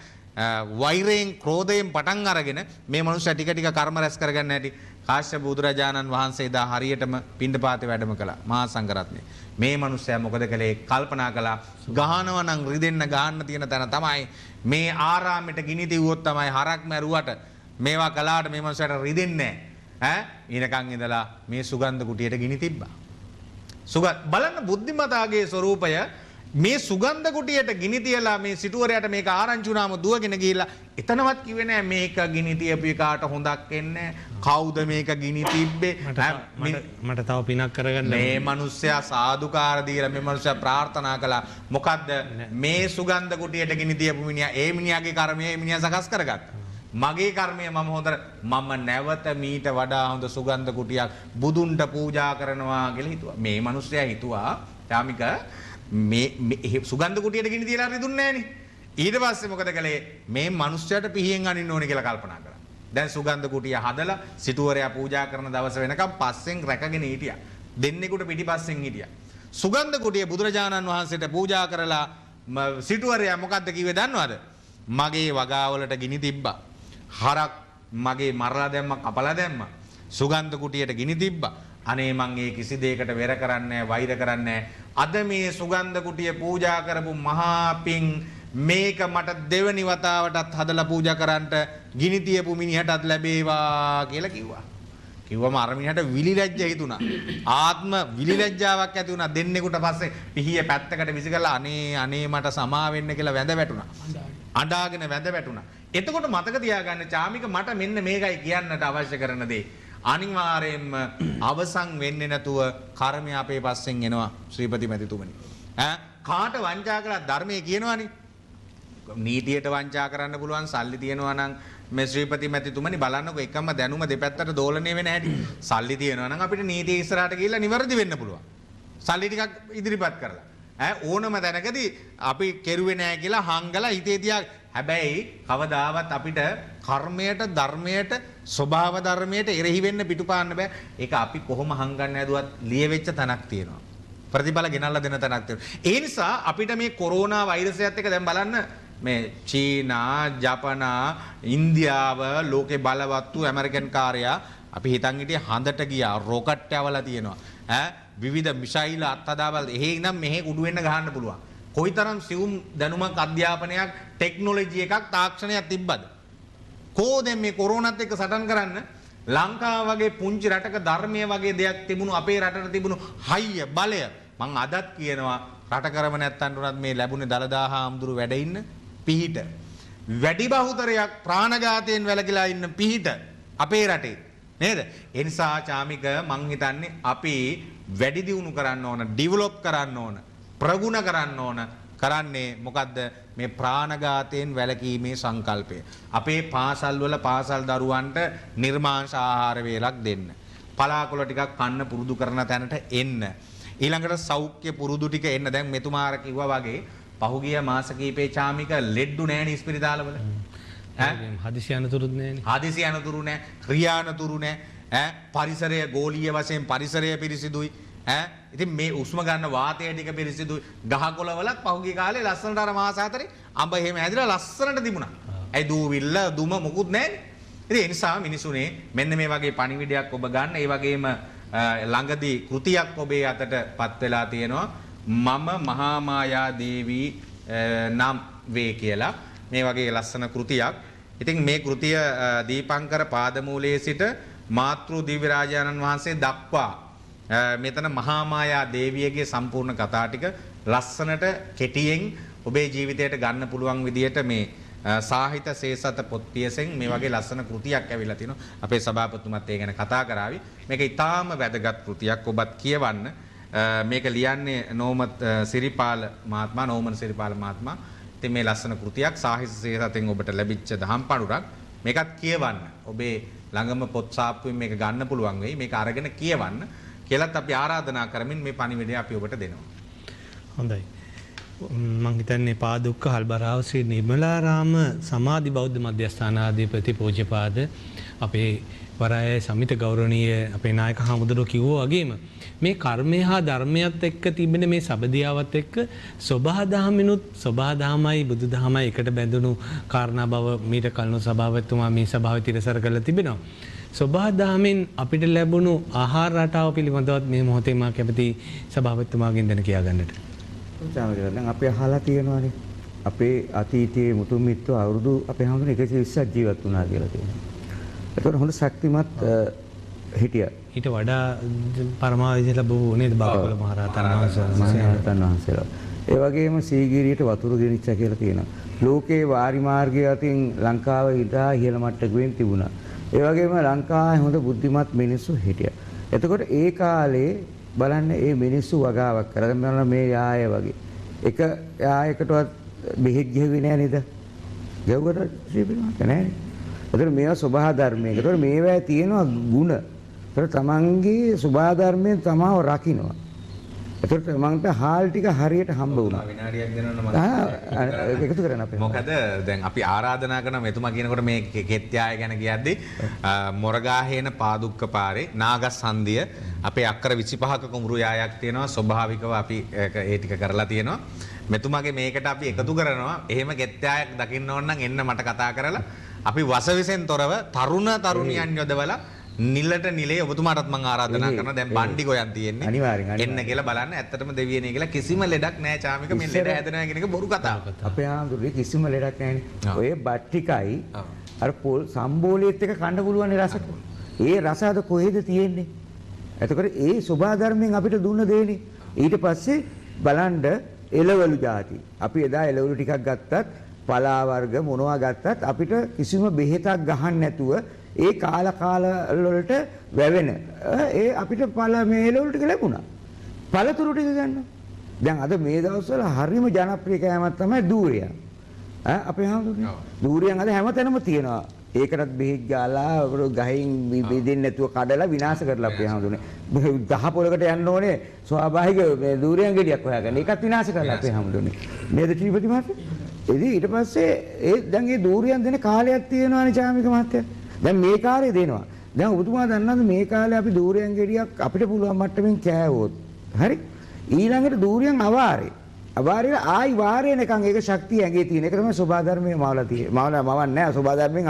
වෛරයෙන් ක්‍රෝධයෙන් පටන් අරගෙන මේ මිනිස්සයා ටික ටික කර්ම රැස් කරගන්න හැටි කාශ්‍යප බුදුරජාණන් වහන්සේ දා හරියටම පිණ්ඩපාතේ වැඩම කළා මහා සංඝරත්නය. මේ මිනිස්සයා මොකද කළේ? කල්පනා කළා ගහනවා නම් රිදෙන්න ගහන්න තියෙන තැන තමයි මේ ආරාමෙට ගිනි තියුවොත් තමයි හරක් මැරුවට මේවා කළාට මේ මිනිස්සයාට රිදෙන්නේ නැහැ. ඊනකන් ඉඳලා මේ සුගන්ධ කුටියට ගිනි තිබ්බා. බලන්න බුද්ධිමතාගේ ස්වરૂපය මේ සුගන්ධ කුටියට ගිනි තියලා මේ සිටුවරයාට මේක ආරංචි වුණාම දුවගෙන ගිහිල්ලා එතනවත් කිව්වේ නෑ මේක ගිනි තියපු එකාට හොඳක් එන්නේ කවුද මේක ගිනි තිබ්බේ මට තව පිනක් කරගන්න මේ මිනිස්සයා සාදුකාර දීලා මේ මිනිස්සයා ප්‍රාර්ථනා කළා මොකද්ද මේ සුගන්ධ කුටියට ගිනි තියපු මිනිහා ඒ මිනිහාගේ කර්මය ඒ මිනිහා සකස් කරගත්තා. මගේ කර්මය මම හොඳට මම නැවත මීට වඩා හොඳ සුගන්ධ කුටියක් බුදුන්ට පූජා කරනවා කියලා හිතුවා. මේ මිනිස්සයා හිතුවා යාමික මේ සුගන්ධ කුටියට ගිනි තියලා රිදුන්නේ නැහනේ. ඊට පස්සේ මොකද කළේ? මේ මිනිස්සයාට පිහියෙන් අනින්න ඕනේ කියලා කල්පනා කරා. දැන් සුගන්ධ කුටිය හදලා සිටුවරයා පූජා කරන දවස වෙනකම් පස්සෙන් රැකගෙන හිටියා. දෙන්නෙකුට පිටිපස්සෙන් හිටියා. සුගන්ධ කුටිය බුදුරජාණන් වහන්සේට පූජා කරලා සිටුවරයා මොකද්ද කිව්වේ දන්නවද? මගේ වගාවලට ගිනි තිබ්බා. හරක් මගේ මරලා දැම්මා කපලා දැම්මා. සුගන්ධ කුටියට ගිනි තිබ්බා. අනේ මං ඒ කිසි දෙයකට වෙර කරන්නේ වෛර කරන්නේ අද මේ සුගන්ධ කුටිය පූජා කරපු මහා පිං මේක මට දෙවනි වතාවටත් හදලා පූජා කරන්නට ගිනි තියපු මිනිහටත් ලැබේවා කියලා කිව්වා. කිව්වම අර මිනිහට විලිලැජ්ජ හිතුණා. ආත්ම විලිලැජ්ජාවක් ඇති වුණා. දෙන්නෙකුට පස්සේ පිහිය පැත්තකට විසිකලා අනේ මට සමා වෙන්න කියලා වැඳ වැටුණා. අඬාගෙන වැඳ වැටුණා. එතකොට මතක තියාගන්න චාමික මට මෙන්න මේකයි කියන්නට අවශ්‍ය කරන දේ. අනිවාර්යයෙන්ම අවසන් වෙන්නේ නැතුව කර්මය අපේ පස්සෙන් එනවා ශ්‍රීපති මැතිතුමනි. කාට වංචා කළා ධර්මයේ කියනවනේ. නීතියට වංචා කරන්න පුළුවන් සල්ලි තියනවා නම් මේ ශ්‍රීපති මැතිතුමනි බලන්නකො එකම දැනුම දෙපැත්තට දෝලණය වෙන හැටි. සල්ලි තියනවා නම් අපිට නීතිය ඉස්සරහට ගිහිල්ලා නිවැරදි වෙන්න පුළුවන්. සල්ලි ටිකක් ඉදිරිපත් කරලා. ඕනම තැනකදී අපි කෙරුවේ නැහැ කියලා හංගලා හිතේ තියා හැබැයි කවදාවත් අපිට කර්මයට ධර්මයට ස්වභාව ධර්මයට එරෙහි වෙන්න පිටුපාන්න බෑ. ඒක අපි කොහොම හංගන්න හැදුවත් ලියවෙච්ච තැනක් තියෙනවා. ප්‍රතිඵල ගෙනල්ලා දෙන තැනක් තියෙනවා. ඒ නිසා අපිට මේ කොරෝනා වෛරසයත් එක්ක දැන් බලන්න මේ චීනා, ජපානා, ඉන්දියාව ලෝකේ බලවත්තු ඇමරිකන් කාර්යයා අපි හිතන් හිටියේ හඳට ගියා රොකට් යවලා තියෙනවා. විවිධ මිසයිල් අත්හදාවල් එහෙ ඉඳන් මෙහෙ කුඩු වෙන්න ගහන්න පුළුවන්. කොයිතරම් සියුම් දැනුමක් අධ්‍යාපනයක් ටෙක්නොලොජි එකක් තාක්ෂණයක් තිබ්බද? කොහොමද මේ කොරෝනාත් එක්ක සටන් කරන්න ලංකාව වගේ පුංචි රටක ධර්මයේ වගේ දෙයක් තිබුණු අපේ රටට තිබුණු හයිය බලය මං අදත් කියනවා රට කරම නැත්තන් උනත් මේ ලැබුණේ දලදා හාමුදුරු වැඩ ඉන්න පිහිට වැඩි බහුතරයක් ප්‍රාණඝාතයෙන් වැළකීලා ඉන්න පිහිට අපේ රටේ නේද? ඒ නිසා චාමික මං හිතන්නේ අපි වැඩි දියුණු කරන්න ඕන, ඩෙවලොප් කරන්න ඕන, ප්‍රගුණ කරන්න ඕන. කරන්නේ මොකද්ද? මේ ප්‍රාණඝාතයෙන් වැළකීමේ සංකල්පය. අපේ පාසල් වල පාසල් දරුවන්ට නිර්මාංශ ආහාර වේලක් දෙන්න. පලාකොළ ටිකක් කන්න පුරුදු කරන තැනට එන්න. ඊළඟට සෞඛ්‍ය පුරුදු ටික එන්න. දැන් මෙතුමාර කිව්වා වගේ පහුගිය මාස කීපේ චාමික ලෙඩ්ඩු නෑනේ ස්පිරිතාලවල. හදිසි අනතුරුත් නෑනේ. හදිසි අනතුරු නෑ, ක්‍රියානතුරු නෑ. පරිසරය ගෝලීය වශයෙන් පරිසරය පිරිසිදුයි. ඉතින් මේ උස්ම ගන්න වාතය ටික පිරිසිදුයි. ගහකොළවලත් පහුගිය කාලේ ලස්සනට අර මාස 4 අඹ එහෙම හැදිලා ලස්සනට තිබුණා. ඇයි දූවිල්ල දුම මොකුත් නෑනේ. ඉතින් ඒ නිසා මිනිසුනේ මෙන්න මේ වගේ පණිවිඩයක් ඔබ ගන්න. ඒ වගේම ළඟදී කෘතියක් ඔබේ අතට පත් වෙලා තියෙනවා. මම මහා මායා දේවී නම් වේ කියලා. මේ වගේ ලස්සන කෘතියක්. ඉතින් මේ කෘතිය දීපංකර පාදමූලයේ සිට මාතෘ දිව්‍ය රාජානන් වහන්සේ දක්වා මෙතන මහා මායා දේවියගේ සම්පූර්ණ කතා ටික ලස්සනට කෙටියෙන් ඔබේ ජීවිතයට ගන්න පුළුවන් විදියට මේ සාහිත්‍ය සේසත පොත් පියසෙන් මේ වගේ ලස්සන කෘතියක් ඇවිල්ලා තිනවා. අපේ සභාපතිතුමත් ඒ ගැන කතා කරાવી. මේක ඊටාම වැදගත් කෘතියක්. ඔබත් කියවන්න. මේක ලියන්නේ නෝමන් සිරිපාල මහත්මයා. ඉතින් මේ ලස්සන කෘතියක් සාහිත්‍ය සේසතෙන් ඔබට ලැබිච්ච දහම් පඬුරක් මේකත් කියවන්න. ඔබේ ළඟම පොත් සාප්පුවෙන් මේක ගන්න පුළුවන් වෙයි. මේක අරගෙන කියවන්න කියලාත් අපි ආරාධනා කරමින් මේ පණිවිඩය අපි ඔබට දෙනවා. හොඳයි. මං හිතන්නේ පාදුක්ක හල්බරාව ශ්‍රී නිර්මලාරාම සමාධි බෞද්ධ මධ්‍යස්ථානාධිපති පූජ්‍යපාද අපේ වරායේ සමිත ගෞරවනීය අපේ නායක හාමුදුරුවෝ කිව්වා වගේම මේ කර්මය හා ධර්මයත් එක්ක තිබෙන මේ සබදියාවත් එක්ක සබහාදහමිනුත් සබහාදහමයි බුදුදහමයි එකට බැඳුණු කාරණා බව මීට කලින් සභාවතුමා මේ සභාවේ තිරසර කරලා තිබෙනවා. සබහාදහමෙන් අපිට ලැබුණු ආහාර රටාව පිළිබඳවත් මේ මොහොතේ මා කැමති සභාවතුමාගෙන් දැන කියා ගන්නට. දැන් අපි අහලා තියෙනවානේ අපේ අතීතයේ මුතුන් මිත්තෝ අවුරුදු අපේ හැමෝම 120ක් ජීවත් වුණා කියලා තියෙනවා. ඒකට හොඳ ශක්තිමත් හිටියා. ඊට වඩා පරමාවිද්‍ය ලැබුණු නේද බාගල මහරහතන් වහන්සේලා. ඒ වගේම සීගිරියට වතුර ගෙනිච්චා කියලා තියෙනවා. ලෝකේ වාරි මාර්ගය අතින් ලංකාව ඉඳා ඉහළ මට්ටමකින් තිබුණා. ඒ වගේම ලංකාවේ හොඳ බුද්ධිමත් මිනිස්සු හිටියා. එතකොට ඒ කාලේ බලන්න මේ මිනිස්සු වගාවක් කරගෙන මේ යාය වගේ එක යායකටවත් බෙහෙත් ගෙවුවේ නෑ නේද? ගෙවුවට ශ්‍රීපිරමත නෑ. ඒතර මේවා සබහා ධර්මයේ. ඒතර මේවා තියෙනවා ಗುಣ. ඒතර තමන්ගේ සබහා ධර්මයෙන් තමව රකින්නවා. ඒතර තමන්ට හාල් ටික හරියට හම්බ වුණා. විනාඩියක් දෙනවනම් එකතු කරන්න අපේ. මොකද දැන් අපි ආරාධනා කරන මෙතුමා කියනකොට මේ කෙත්යාය ගැන කියද්දි මොරගාහේන පාදුක්ක පාරේ නාගස් හන්දිය අපේ අක්කර 25ක කුඹුරු යායක් තියෙනවා ස්වභාවිකව අපි ඒ ටික කරලා තියෙනවා. මෙතුමාගේ මේකට අපි එකතු කරනවා. එහෙම කෙත්යායක් දකින්න ඕන නම් එන්න මට කතා කරලා අපි වසවිසෙන් තොරව තරුණ තරුණියන් යොදවලා නිලට නිලේ ඔබතුමාටත් මම ආරාධනා කරනවා. දැන් බණ්ඩි ගෝයන් තියෙන්නේ. අනිවාර්යෙන් එන්න කියලා බලන්න. ඇත්තටම දෙවියනේ කියලා කිසිම ලෙඩක් නැහැ චාමික. මේ ලෙඩ හැදෙනවා කියන එක බොරු කතාවක්. අපේ ආඳුරේ කිසිම ලෙඩක් නැහැනේ. ඔය බත් ටිකයි අර පොල් සම්බෝලෙත් එක කන්න පුළුවන් රස. ඒ රස අද කොහෙද තියෙන්නේ? එතකොට ඒ සබහා ධර්මයෙන් අපිට දුන්න දෙන්නේ. ඊට පස්සේ බලන්න එළවලු ಜಾති. අපි එදා එළවලු ටිකක් ගත්තත් පලා වර්ග මොනවා ගත්තත් අපිට කිසිම බෙහෙතක් ගහන්න නැතුව ඒ කාල වලට වැවෙන ඒ අපිට පළ මේ එළවලු ටික ලැබුණා. පළතුරු ටික ගන්න. දැන් අද මේ දවස්වල හරිම ජනප්‍රිය කෑමක් තමයි දූරියන්. අපේ හැමෝටම දූරියන් අද හැමතැනම තියෙනවා. ඒකටත් බෙහෙත් ගාලා ගහින් බෙදෙන්නේ නැතුව කඩලා විනාශ කරලා අපේ හැමෝටම. දහ පොලකට යන්න ඕනේ ස්වාභාවික මේ දූරියන් ගෙඩියක් හොයාගන්න. ඒකත් විනාශ කරලා අපේ හැමෝටම. නේද ත්‍රිපති මහත්තයා? ඉතින් ඊට පස්සේ දැන් මේ දූරියන් දෙන කාලයක් තියෙනවානේ චාමික මහත්තයා. දැන් මේ කාලේ දෙනවා. දැන් ඔබතුමා දන්නවද මේ කාලේ අපි දූරියන් ගෙඩියක් අපිට පුළුවන් මට්ටමින් කෑවොත්. හරි? ඊළඟට දූරියන් අවාරේ. අවාරේ ආයි වාරේ නිකන් ඒක ශක්තිය ඇඟේ තියෙන. ඒක තමයි සබහා ධර්මයේ මවලා තියෙන්නේ. මවන්නේ නැහැ සබහා ධර්මයෙන්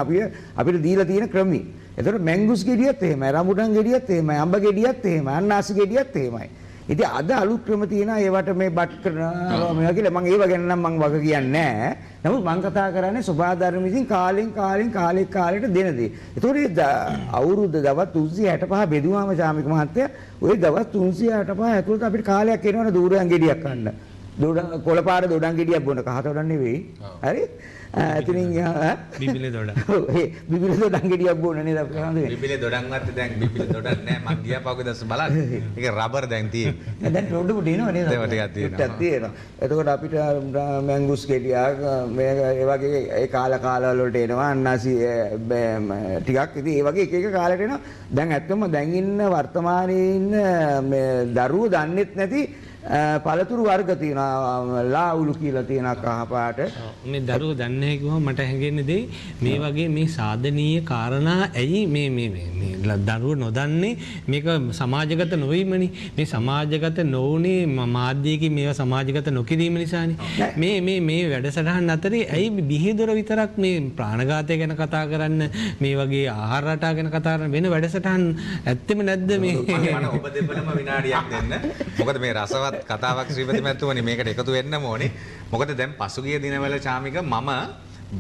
අපිට දීලා තියෙන ක්‍රමී. ඒතකොට මැංගුස් ගෙඩියත් එහෙමයි, රඹුටන් ගෙඩියත් එහෙමයි, අඹ ගෙඩියත් එහෙමයි, අන්නාසි ගෙඩියත් එහෙමයි. ඉතින් අද අලුත් ක්‍රම තියෙනවා ඒවට මේ බට් කරනවා මේවා කියලා මම ඒව ගැන නම් මම වග කියන්නේ නැහැ. නමුත් මම කතා කරන්නේ සබහා ධර්ම විසින් කාලෙට දෙන දේ. ඒතකොට අවුරුදු දවස් 365 බෙදුවාම චාමික මහත්තයා ওই දවස් 365 ඇතුළත අපිට කාලයක් එනවනේ දූරයන් ගෙඩියක් ගන්න. කොළපාර දොඩම් ගෙඩියක් බොන කහ දොඩම් නෙවෙයි. හරි? එතනින් බිබිලේ දොඩම්. ඔව් ඒ බිබිලේ දොඩම් ගෙඩියක් බොන නේද අපි හඳුනේ. බිබිලේ දොඩම්වත් දැන් බිබිලේ දොඩම් නෑ මං ගියා පහුගිය දවස් බලන්න. ඒක රබර් දැන් තියෙන්නේ. දැන් රොඩු පුඩ එනවා නේද? ඒවා ටිකක් තියෙනවා. එතකොට අපිට මැංගුස් ගෙඩියක් මේ ඒ වගේ ඒ කාල වලට එනවා අන්නාසි ටිකක් ඉතින් ඒ වගේ එක කාලෙට එනවා. දැන් ඇත්තම දැන් ඉන්න වර්තමානයේ ඉන්න මේ දරුවෝ දන්නෙත් නැති පළතුරු වර්ග තියෙනවා ලාවුලු කියලා තියෙනවා කහ පාට. මේ දරුවෝ දන්නේ නැහැ කිව්වම මට හැඟෙන්නේ දෙයි මේ වගේ මේ සාධනීය කාරණා ඇයි මේ දරුවෝ නොදන්නේ මේක සමාජගත නොවීමනේ. මේ සමාජගත නොවුනේ මාධ්‍යයකින් මේවා සමාජගත නොකිරීම නිසානේ. මේ වැඩසටහන් අතරේ ඇයි බිහිදොර විතරක් මේ ප්‍රාණඝාතය ගැන කතා කරන්න මේ වගේ ආහාර රටා ගැන කතා කරන වෙන වැඩසටහන් ඇත්තෙම නැද්ද මේ? මම ඔබ දෙපළම විනාඩියක් දෙන්න. මොකද මේ රසවත් කතාවක් ශ්‍රීපති මැතිතුමනි මේකට එකතු වෙන්න ඕනේ. මොකද දැන් පසුගිය දිනවල චාමික මම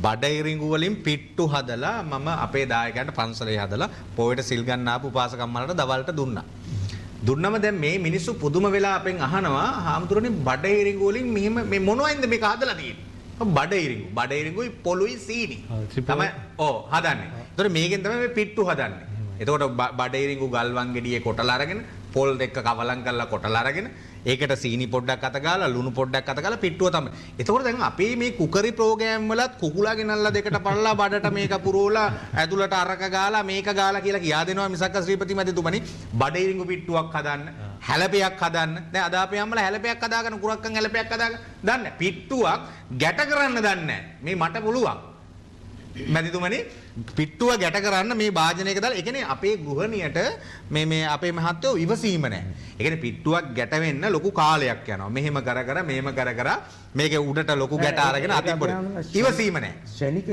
බඩයිරිඟු වලින් පිට්ටු හදලා මම අපේ දායකයන්ට පන්සලේ හදලා පොයට සිල් ගන්න ආපු උපාසකම්මලට දවල්ට දුන්නා. දුන්නම දැන් මේ මිනිස්සු පුදුම වෙලා අපෙන් අහනවා හාමුදුරනේ බඩයිරිඟු වලින් මෙහෙම මේ මොනවයින්ද මේක හදලා තියෙන්නේ? බඩයිරිඟුයි පොළුයි සීනි. තමයි හදන්නේ. ඒතර මේකෙන් තමයි මේ පිට්ටු හදන්නේ. එතකොට බඩයිරිඟු ගල්වන් ගෙඩියේ කොටලා අරගෙන පොල් එක්ක කවලම් කරලා කොටලා අරගෙන ඒකට සීනි පොඩ්ඩක් අත ගාලා ලුණු පොඩ්ඩක් අත ගාලා පිට්ටුව තමයි. එතකොට දැන් අපේ මේ කුකරි ප්‍රෝග්‍රෑම් වලත් කුකුලා ගෙනල්ලා දෙකට පල්ලා බඩට මේක පුරවලා ඇතුළට අරක ගාලා මේක ගාලා කියලා කියා දෙනවා මිසක් ශ්‍රීපති මැතිතුමනි බඩේරිඟු පිට්ටුවක් හදන්න හැලපයක් හදන්න. දැන් අද අපේ අම්මලා හැලපයක් හදාගෙන කුරක්කන් හැලපයක් හදාගෙන දන්නේ පිට්ටුවක් ගැට කරන්න දන්නේ මේ මට පුළුවන්. මැතිතුමනි පිට්ටුව ගැට කරන්න මේ භාජනයක දාලා ඒ කියන්නේ අපේ ගෘහණියට මේ අපේ මහත්තයෝ ඉවසීම නැහැ. ඒ කියන්නේ පිට්ටුවක් ගැට වෙන්න ලොකු කාලයක් යනවා. මෙහෙම කර මේකේ උඩට ලොකු ගැට අරගෙන අතින් පොඩි ඉවසීම නැහැ. ශනික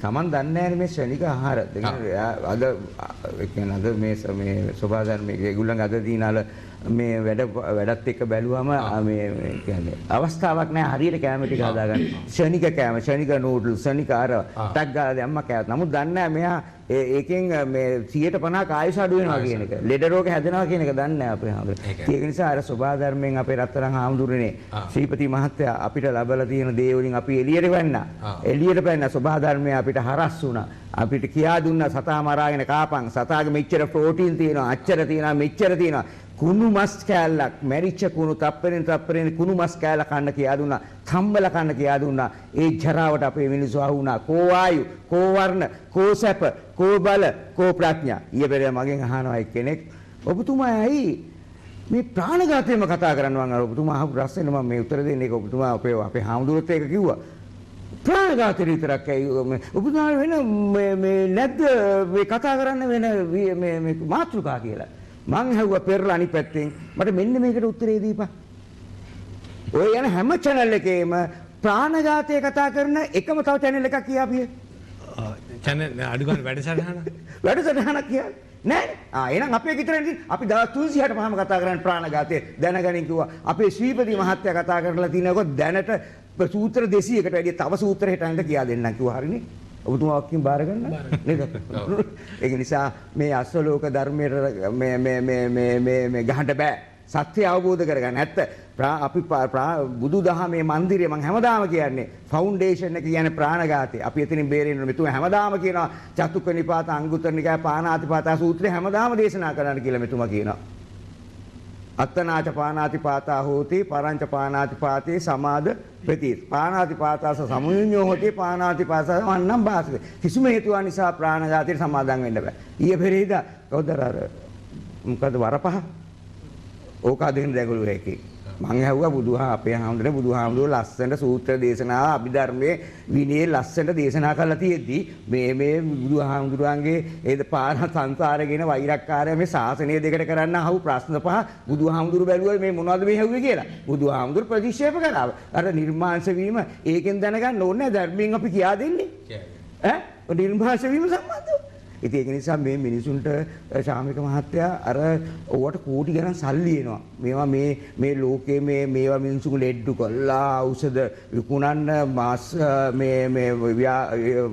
සමන් දන්නේ නැහැ මේ ශනික ආහාර. අද අද මේ සෝභාධර්මයේ ඒගොල්ලන් අද දිනාල මේ වැඩත් එක්ක බැලුවම මේ කියන්නේ අවස්ථාවක් නැහැ හරියට කැම ටික හදාගන්න. ශනික කැම, ශනික නූඩල්, ශනික අර ටක් ගාලා දැම්ම කෑවත්. නමුත් දන්නේ නැහැ මෙයා ඒකෙන් මේ 150 ආයුෂ අඩු වෙනවා කියන එක. ලෙඩ රෝග හැදෙනවා කියන එක දන්නේ නැහැ අපේ හැමෝටම. ඒක නිසා අර සෝභාධර්මයෙන් අපේ රත්තරන් හාමුදුරනේ ශ්‍රීපති මහත්තයා අපිට ලැබලා තියෙන දේ වලින් අපි එළියට වැන්නා. එළියට පැන්න සෝභාධර්මය අපිට හරස් වුණා. අපිට කියා දුන්නා සතා මරාගෙන කාපන්. සතාගේ මෙච්චර ප්‍රෝටීන් තියෙනවා, අච්චර තියෙනවා, මෙච්චර තියෙනවා. කුණු මස් කෑල්ලක් මැරිච්ච කුණු තප්පරෙන් කුණු මස් කෑල්ල කන්න කියා දුන්නා. තම්බල කන්න කියා දුන්නා. ඒ ජරාවට අපේ මිනිස්සු අහු වුණා. කෝ ආයු, කෝ වර්ණ, කෝ සැප, කෝ බල, කෝ ප්‍රඥා. ඊයේ මගෙන් අහනවා එක්කෙනෙක් ඔබතුමා ඇයි මේ ප්‍රාණඝාතයම කතා කරනවා නම් ඔබතුමා අහපු ප්‍රශ්නෙට මම මේ උත්තර දෙන්නේ. ඒක ඔබතුමා අපේ හාමුදුරුවොත් ඒක කිව්වා. ප්‍රාණඝාතය විතරක් ඇයි ඔබතුමා වෙන මේ නැද්ද මේ කතා කරන්න වෙන මේ මාතෘකා කියලා. මං හැවුවා පෙරලා අනිත් පැත්තෙන් මට මෙන්න මේකට උත්තරේ දීපන්. ඔය යන හැම channel එකේම ප්‍රාණඝාතය කතා කරන එකම තව channel එකක් කියාපිය. channel අඩු ගන්න වැඩසටහන. වැඩසටහනක් කියන්නේ නෑ. එහෙනම් අපේ විතරනේ අපි 365ම කතා කරන්නේ ප්‍රාණඝාතය දැනගනින් කිව්වා. අපේ ශ්‍රීපති මහත්තයා කතා කරලා තිනකොට දැනට සූත්‍ර 200කට වැඩිය තව සූත්‍ර හිටන්න කියා දෙන්නම් කිව්වා හරිනේ. ඔබතුමා ඔක්කින් බාර ගන්න නේද? ඒක නිසා මේ අස්වලෝක ධර්මයට මේ ගහන්න බෑ. සත්‍ය අවබෝධ කරගන්න. ඇත්ත අපි බුදුදහමේ මන්දිරය මම හැමදාම කියන්නේ ෆවුන්ඩේෂන් එක කියන්නේ ප්‍රාණඝාතය. අපි එතනින් බේරෙන්න ඕනේ. මෙතුමා හැමදාම කියනවා චතුක්ක නිපාත අංගුත්තර නිකාය පාණාතිපාතා සූත්‍රය හැමදාම දේශනා කරන්න කියලා මෙතුමා කියනවා. අත්තනාච පාණාතිපාතා හෝති පරංච පාණාතිපාතේ සමාද ප්‍රති පාණාතිපාතාස සමුඤ්ඤෝ හෝති පාණාතිපාතස වන්නම් බාසිත. කිසිම හේතුවක් නිසා ප්‍රාණඝාතයට සමාදන් වෙන්න බෑ. ඊයේ පෙරේදා කවුදර මොකද වරපහ ඕක අදින්න දැගලු එකේ මං ඇහුවා අපේ බුදුහාමුදුරුවෝ ලස්සනට සූත්‍ර දේශනා අභිධර්මයේ විනය ලස්සනට දේශනා කරලා තියෙද්දි මේ බුදුහාමුදුරුවන්ගේ ඒ පාර සංසාරගෙන වෛරක්කාරය මේ ශාසනය දෙකට කරන්න අහුව ප්‍රශ්න පහ බුදුහාමුදුරුවෝ බැලුවා මේ මොනවද මේ ඇහුවේ කියලා. බුදුහාමුදුරුවෝ ප්‍රතික්ෂේප කරා. අර නිර්මාංශ වීම ඒකෙන් දැනගන්න ඕනේ ධර්මයෙන් අපි කියා දෙන්නේ. ඈ නිර්මාංශ වීම සම්බන්ධව. ඉතින් ඒක නිසා මේ මිනිසුන්ට ශාමික මහත්තයා අර ඕවට කෝටි ගණන් සල්ලි එනවා. මේවා මේ ලෝකයේ මේවා මිනිසුන් ලෙඩ්ඩු කළා ඖෂධ විකුණන්න මාස් මේ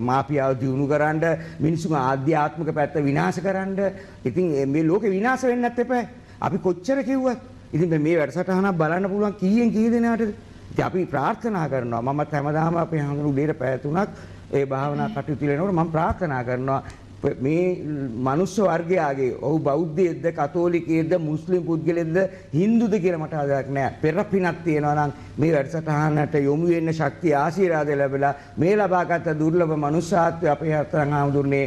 මාපියාව දිනු කරන්න මිනිසුන් ආධ්‍යාත්මික පැත්ත විනාශ කරන්න. ඉතින් මේ ලෝකේ විනාශ වෙන්නත් එපා. අපි කොච්චර කිව්වත් ඉතින් මේ වැඩසටහනක් බලන්න පුළුවන් කීයෙන් කී දෙනාටද? ඉතින් අපි ප්‍රාර්ථනා කරනවා මමත් හැමදාම අපේ හඳුරු උදේට පැය 3ක් ඒ භාවනා කටයුතු කරනකොට මම ප්‍රාර්ථනා කරනවා මේ මනුෂ්‍ය වර්ගයාගේ ඔහු බෞද්ධයෙක්ද කතෝලිකයෙක්ද මුස්ලිම් පුද්ගලයෙක්ද හින්දුද කියලා මට අදහක් නැහැ. පෙර පිනක් තියෙනවා නම් මේ වැඩසටහනට යොමු වෙන්න ශක්තිය ආශිර්වාද ලැබලා මේ ලබාගත් දුර්ලභ මනුෂ්‍යාත්වය අපේ හතරන් ආමුදුරනේ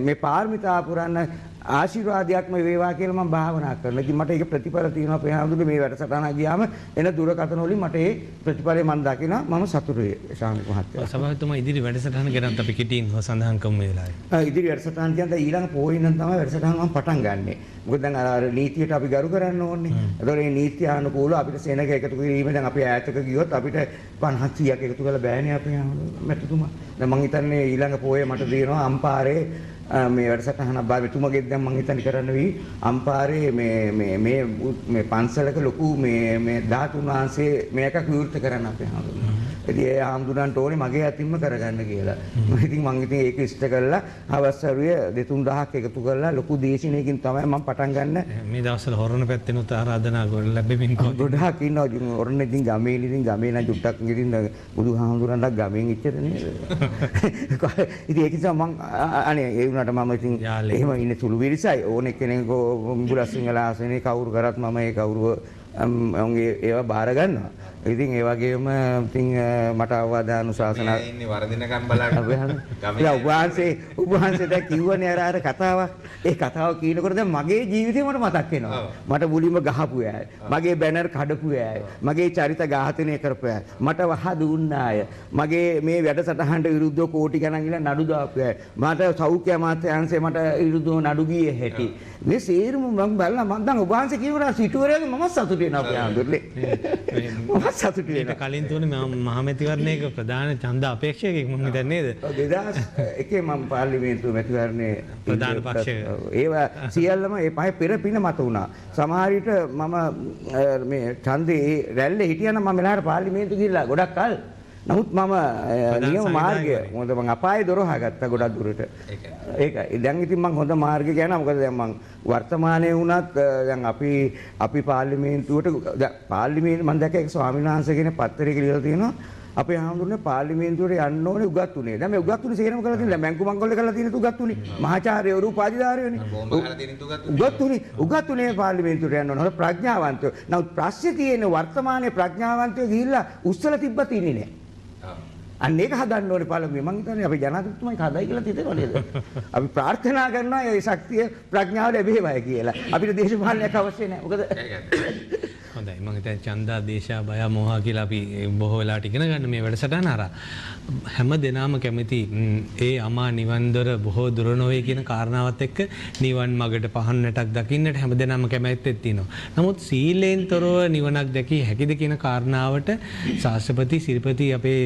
මේ පාරමිතා පුරන්න ආශිර්වාදයක්ම වේවා කියලා මම භාවනා කරනවා. ඉතින් මට ඒක ප්‍රතිඵල තියෙනවා අපේ ආමුදුරනේ මේ වැඩසටහන ගියාම එන දුරකථන වලින් මට ඒ ප්‍රතිඵලය මම දකිනවා. මම සතුටුයි ශාමික මහත්තයා. සභාපතිතුමා ඉදිරි වැඩසටහන ගැනත් අපි කෙටියෙන් සඳහන් කරමු මේ වෙලාවේ. ඉදිරි වැඩසටහන කියන්නේ ඊළඟ පොයේ නම් තමයි වැඩසටහන මම පටන් ගන්නෙ. මොකද දැන් අර නීතියට අපි ගරු කරන්න ඕනේ. ඒතකොට මේ නීති අනුකූලව අපිට සෙනග එකතු කිරීම දැන් අපි ඈතක ගියොත් අපිට 50 100ක් එකතු කරලා බෑනේ අපේ මැතිතුමා. දැන් මම හිතන්නේ ඊළඟ පොයේ මට දෙනවා අම්පාරේ මේ වැඩසටහන බාරතුමගෙත් දැන් මම හිතන්නේ කරන්න වී අම්පාරේ මේ පන්සලක ලොකු මේ ධාතුන් වහන්සේ මේක විවෘත කරන්න අපේ ඉතින් ඒ ආම්දුරන්ට ඕනේ මගේ අතින්ම කරගන්න කියලා. ඉතින් මම ඉතින් ඒක ඉෂ්ට කළා. අවස්වරුවේ 2-3000ක් එකතු කරලා ලොකු දේශිනයකින් තමයි මම පටන් ගන්න. මේ දවස්වල හොරණ පැත්තෙන් උත් ආරාධනා ගොඩ ලැබෙමින් ගොඩාක් ඉන්නවා. ඉතින් හොරණ ඉතින් ගමේ නම් චුට්ටක් ඉතින් බුදුහාමුදුරන්ට ගමෙන් ඉච්චර නේද? ඉතින් ඒක නිසා මම අනේ ඒ වුණාට මම ඉතින් එහෙම ඉන්නේ සුළු විරිසයි. ඕන එක්කෙනෙක් මුගුරස් සිංහල ආසනේ කවුරු කරත් මම ඒ කවුරුව ඒවා බාර ගන්නවා. ඉතින් ඒ වගේම ඉතින් මට අවවාදානුශාසනා ඉන්නේ වරදිනකම් බලන්න. ඔබ වහන්සේ දැන් කිව්වනේ අර කතාවක්. ඒ කතාව කියනකොට දැන් මගේ ජීවිතේ මට මතක් වෙනවා. මට මුලින්ම ගහපු අය, මගේ බැනර් කඩපු අය, මගේ චරිත ඝාතනය කරපු අය, මට වහ දුන්න අය, මගේ මේ වැඩසටහනට විරුද්ධව කෝටි ගණන් ගිහලා නඩු දාපු අය, මට සෞඛ්‍ය අමාත්‍යාංශේ මට විරුද්ධව නඩු ගියේ හැටි. මේ සේරම මම බලලා මම දැන් ඔබ වහන්සේ කියනවා සිටුවරයාගේ මම සතුටු වෙනවා අපේ ආඳුරනේ. මම සතුටු වෙනවා. කලින් තුනේ මහමැතිවරණයක ප්‍රධාන ඡන්ද අපේක්ෂකයෙක් මම හිතන්නේ නේද? 2001 මම පාර්ලිමේන්තු මැතිවරණයේ ප්‍රධාන පක්ෂය. ඒවා සියල්ලම ඒ පහේ පෙර පින මත වුණා. සමහර විට මම මේ ඡන්දේ රැල්ලේ හිටියනම් මම මෙලහට පාර්ලිමේන්තු ගිහිල්ලා ගොඩක් කල්. නමුත් මම නියම මාර්ගය මොකද මම අපායේ දොර හගත්තා ගොඩක් දුරට. ඒකයි. දැන් ඉතින් මම හොඳ මාර්ගයක යනවා. මොකද දැන් මම වර්තමානයේ වුණත් දැන් අපි පාර්ලිමේන්තුවට පාර්ලිමේන්තු මම දැක්ක එක ස්වාමීන් වහන්සේ කෙනෙක් පත්තරයක ලියලා තියෙනවා. අපේ ආහඳුනේ පාර්ලිමේන්තුවට යන්න ඕනේ උගත්තුනේ. දැන් මේ උගත්තුනේ සේරම කරලා තියෙනවා. බැංකු මංගල්‍ය කරලා තියෙන උගත්තුනේ. මහාචාර්යවරු උපාධිධාරීවනේ. උගත්තුනේ පාර්ලිමේන්තුවට යන්න ඕනේ. ප්‍රඥාවන්තයෝ. නමුත් ප්‍රශ්නේ තියෙන්නේ වර්තමානයේ ප්‍රඥාවන්තයෝ ගිහිල්ලා උස්සලා තිබ්බත් ඉන්නේ නැහැ. අන්න ඒක හදන්න ඕනේ පළමුවෙන්. මං හිතන්නේ අපි ජනාධිපතිතුමයි හදයි කියලා හිතේව නේද? අපි ප්‍රාර්ථනා කරනවා ඒ ශක්තිය ප්‍රඥාව ලැබේවයි කියලා. අපිට දේශපාලනයක් අවශ්‍ය නැහැ. මොකද හොඳයි මම හිතන්නේ ඡන්දා දේශා බය මොහ කියලා අපි බොහෝ වෙලාට ඉගෙන ගන්න මේ වැඩසටහන අර හැම දිනම කැමති ඒ අමා නිවන් දොර බොහෝ දුර නොවේ කියන කාරණාවත් එක්ක නිවන් මගට පහන් නැටක් දකින්නට හැම දිනම කැමැත්තෙත් තියෙනවා. නමුත් සීලෙන් තොරව නිවනක් දැකිය හැකිද කියන කාරණාවට ශාස්ත්‍රපති සිරිපති අපේ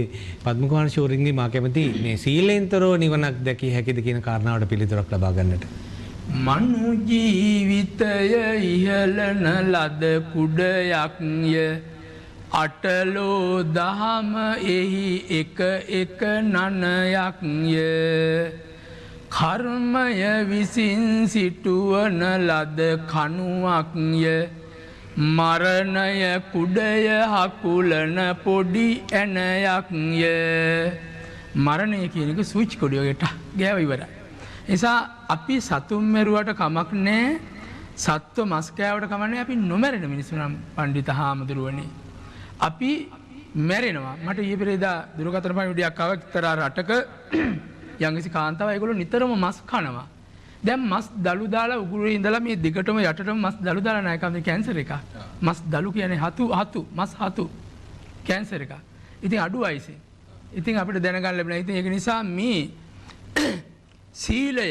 පද්මකුමාර ශෝරින්ගේ මා කැමති මේ සීලෙන් තොරව නිවනක් දැකිය හැකිද කියන කාරණාවට පිළිතුරක් ලබා ගන්නට. මනු ජීවිතය ඉහළන ලද කුඩයක්ය අටලෝ දහම එහි එක නනයක්ය කර්මය විසින් සිටුවන ලද කනුවක්ය මරණය කුඩය හකුලන පොඩි ඇනයක්ය මරණය කියනක සුච් කොඩියෝගෙට ගෑව ඉවරයි. නිසා අපි සතුම් මැරුවට කමක් නෑ සත්ව මස් කෑවට කමක් නෑ අපි නොමැරෙන මිනිස්සු නම් පණ්ඩිත හාමුදුරුවනේ. අපි මැරෙනවා. මට ඊයේ පෙරේදා දුරකථන පණිවිඩයක් ආවා එක්තරා රටක යම්කිසි කාන්තාව ඒගොල්ලෝ නිතරම මස් කනවා. දැන් මස් දලු දාලා උගුරේ ඉඳලා මේ දිගටම යටටම මස් දලු දාලා නැහැ කන්නේ කැන්සර් එකක්. මස් දලු කියන්නේ හතු මස් හතු කැන්සර් එකක්. ඉතින් අඩු වයසේ. ඉතින් අපිට දැනගන්න ලැබෙනවා. ඉතින් ඒක නිසා මේ සීලය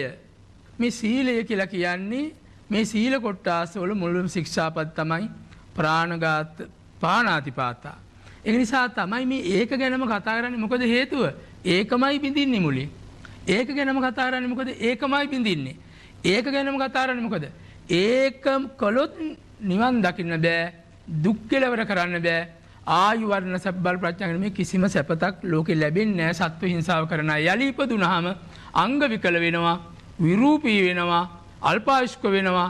මේ සීලය කියලා කියන්නේ මේ සීල කොට්ටාස වල මුල්ම ශික්ෂාපද තමයි ප්‍රාණඝාත පාණාතිපාතා. ඒ නිසා තමයි මේ ඒක ගැනම කතා කරන්නේ. මොකද හේතුව ඒකමයි බින්දින්නේ මුලින්. ඒක ගැනම කතා කරන්නේ මොකද ඒකමයි බින්දින්නේ. ඒක ගැනම කතා කරන්නේ මොකද ඒකම කළොත් නිවන් දකින්න බෑ. දුක් කෙලවර කරන්න බෑ. ආයු වර්ණ සැප බල ප්‍රඥා මේ කිසිම සැපතක් ලෝකෙ ලැබෙන්නේ නැහැ. සත්ව හිංසාව කරන අය යලි ඉපදුනහම අංග විකල වෙනවා, විරූපී වෙනවා, අල්පායුෂ්ක වෙනවා,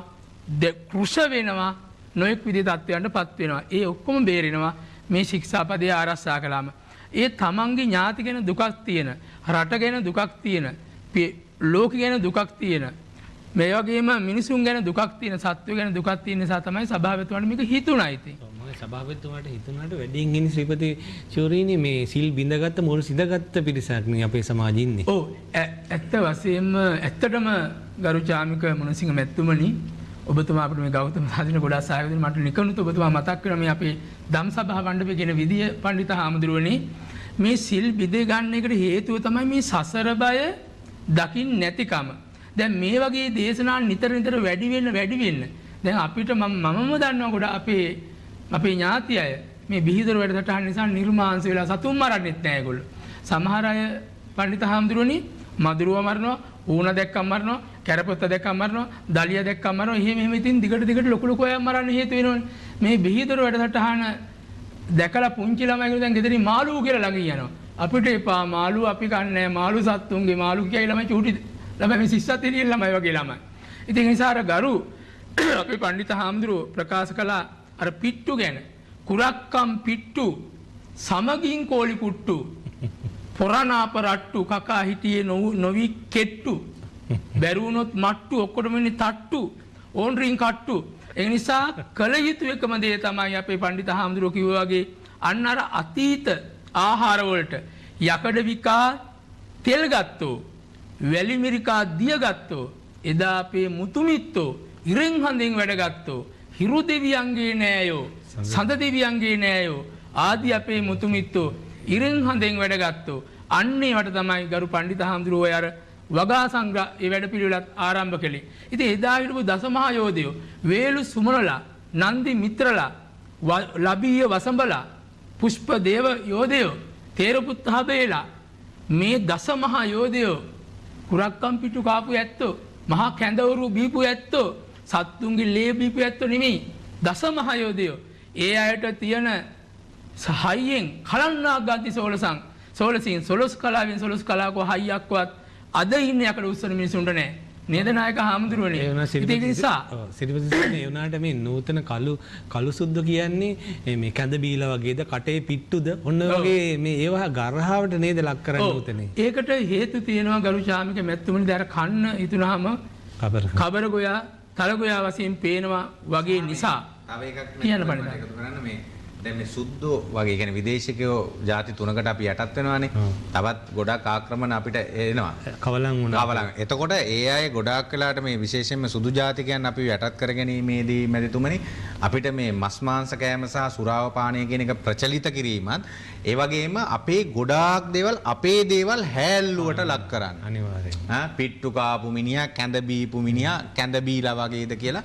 කෘෂ වෙනවා, නොයෙක් විදිහේ තත්ත්වයන්ට පත් වෙනවා. ඒ ඔක්කොම බේරෙනවා මේ ශික්ෂාපදයේ ආරක්ෂා කළාම. ඒ තමන්ගේ ඥාති ගැන දුකක් තියෙන, රට ගැන දුකක් තියෙන, ලෝක ගැන දුකක් තියෙන, මේ වගේම මිනිසුන් ගැන දුකක් තියෙන, සත්වය ගැන දුකක් තියෙන නිසා තමයි සභාවතුමාට මේක හිතුණා ඉතින්. සභාපතිතුමාට හිතුණාට වැඩියෙන් ඉන්නේ ශ්‍රීපති චෝරීනි මේ සිල් බිඳගත්ත මුල් සිඳගත්ත පිරිසක් නේ අපේ සමාජයේ ඉන්නේ. ඔව් ඇත්ත වශයෙන්ම ඇත්තටම ගරු චාමික මොනසිංහ මැතිතුමනි ඔබතුමා අපිට මේ ගෞතම සාධන ගොඩාක් සහාය දෙන්න මට නිකනුත් ඔබතුමා මතක් කරා මේ අපේ ධම් සභාව වණ්ඩපේ කියන විදිය පඬිත හාමුදුරුවනේ මේ සිල් බිඳ ගන්න එකට හේතුව තමයි මේ සසර බය දකින්න නැතිකම. දැන් මේ වගේ දේශනා නිතර වැඩි වෙන්න දැන් අපිට මමම දන්නවා ගොඩ අපේ ඥාති අය මේ බිහිදොර වැඩසටහන නිසා නිර්මාංශ වෙලා සතුන් මරන්නෙත් නැහැ ඒගොල්ලෝ. සමහර අය පඬිත හාමුදුරුවනි මදුරුව මරනවා, ඌණ දැක්කම මරනවා, කැරපොත්ත දැක්කම මරනවා, දලිය දැක්කම මරනවා. එහෙම ඉතින් දිගට ලොකු අය මරන්න හේතු වෙනවනේ. මේ බිහිදොර වැඩසටහන දැකලා පුංචි ළමයි දැන් ගෙදරින් මාළු කියලා ළඟ යනවා. අපිට එපා මාළු අපි කන්නේ මාළු සත්තුන්ගේ මාළු කියයි ළමයි චූටි ළමයි මේ සිස්සත් ඉන්නේ ළමයි වගේ ළමයි. ඉතින් ඒ නිසා අර ගරු අපේ පඬිත හාමුදුරුවෝ ප්‍රකාශ කළා අර පිට්ටු ගැන. කුරක්කම් පිට්ටු සමගින් කෝලි කුට්ටු පොරණාප රට්ටු කකා හිටියේ නොවි කෙට්ටු බැරුණොත් මට්ටු ඔක්කොටම ඉන්නේ තට්ටු ඕන් රින් කට්ටු. ඒ නිසා කල යුතු එකම දේ තමයි අපේ පඬිත හාමුදුරුවෝ කිව්වා වගේ අන්න අර අතීත ආහාර වලට යකඩ විකා තෙල් ගත්තෝ වැලි මිරිකා දිය ගත්තෝ එදා අපේ මුතුමිත්තෝ ඉරෙන් හඳෙන් වැඩ ගත්තෝ හිරු දෙවියන්ගේ නෑයෝ සඳ දෙවියන්ගේ නෑයෝ ආදී අපේ මුතුමිත්තෝ ඉරෙන් හඳෙන් වැඩ ගත්තෝ අන්නේ වට තමයි ගරු පඬිත හාමුදුරුවෝ අර වගා සංග්‍රහ ඒ වැඩපිළිවෙලත් ආරම්භ කළේ. ඉතින් එදා හිටපු දසමහා යෝධයෝ වේලු සුමනලා නන්දි මිත්‍රලා ලබීය වසඹලා පුෂ්ප දේව යෝධයෝ තේරපුත් හබේලා මේ දසමහා යෝධයෝ කුරක්කම් පිටු කාපු ඇත්තෝ මහා කැඳවුරු බීපු ඇත්තෝ සත්තුන්ගේ ලේ බීපු ඇත්තෝ නෙමෙයි දසමහා යෝධයෝ. ඒ අයට තියෙන සහයෙන් කලන්නාක් ගන්ති සෝලසින් සොලොස් කලාවෙන් සොලොස් කලාකෝ හයියක්වත් අද ඉන්න යකඩ උස්සන මිනිසුන්ට නෑ. නේද නායක හාමුදුරුවනේ. ඒක නිසා සිරිපතිතුමනි ඒ වුණාට මේ නූතන කළු සුද්ද කියන්නේ මේ කැඳ බීලා වගේද කටේ පිට්ටුද ඔන්න වගේ මේ ඒවා ගරහාවට නේද ලක් කරන්නේ නූතනේ. ඒකට හේතු තියෙනවා ගරු ශාමික මැතිතුමනි දැන් කන්න හිතුනහම කබර ගෝයා තල ගෝයා වශයෙන් පේනවා වගේ නිසා තව එකක් කියන්න බෑ. එකතු කරන්න මේ දැන් මේ සුද්දෝ වගේ කියන්නේ විදේශිකයෝ ಜಾති තුනකට අපි යටත් වෙනවානේ. තවත් ගොඩක් ආක්‍රමණ අපිට එනවා. කවලම් වුණා. කවලම්. එතකොට ඒ අය ගොඩාක් වෙලාට මේ විශේෂයෙන්ම සුදු ජාතිකයන් අපි යටත් කර ගැනීමේදී මැදිතුමනි අපිට මේ මස් මාංශ කෑම සහ සුරාව පානය කියන එක ප්‍රචලිත කිරීමත් ඒ වගේම අපේ ගොඩාක් දේවල් අපේ දේවල් හැල්ලුවට ලක් කරන්න. අනිවාර්යයෙන්. පිට්ටු කාපු මිනිහා කැඳ බීපු මිනිහා කැඳ බීලා වගේද කියලා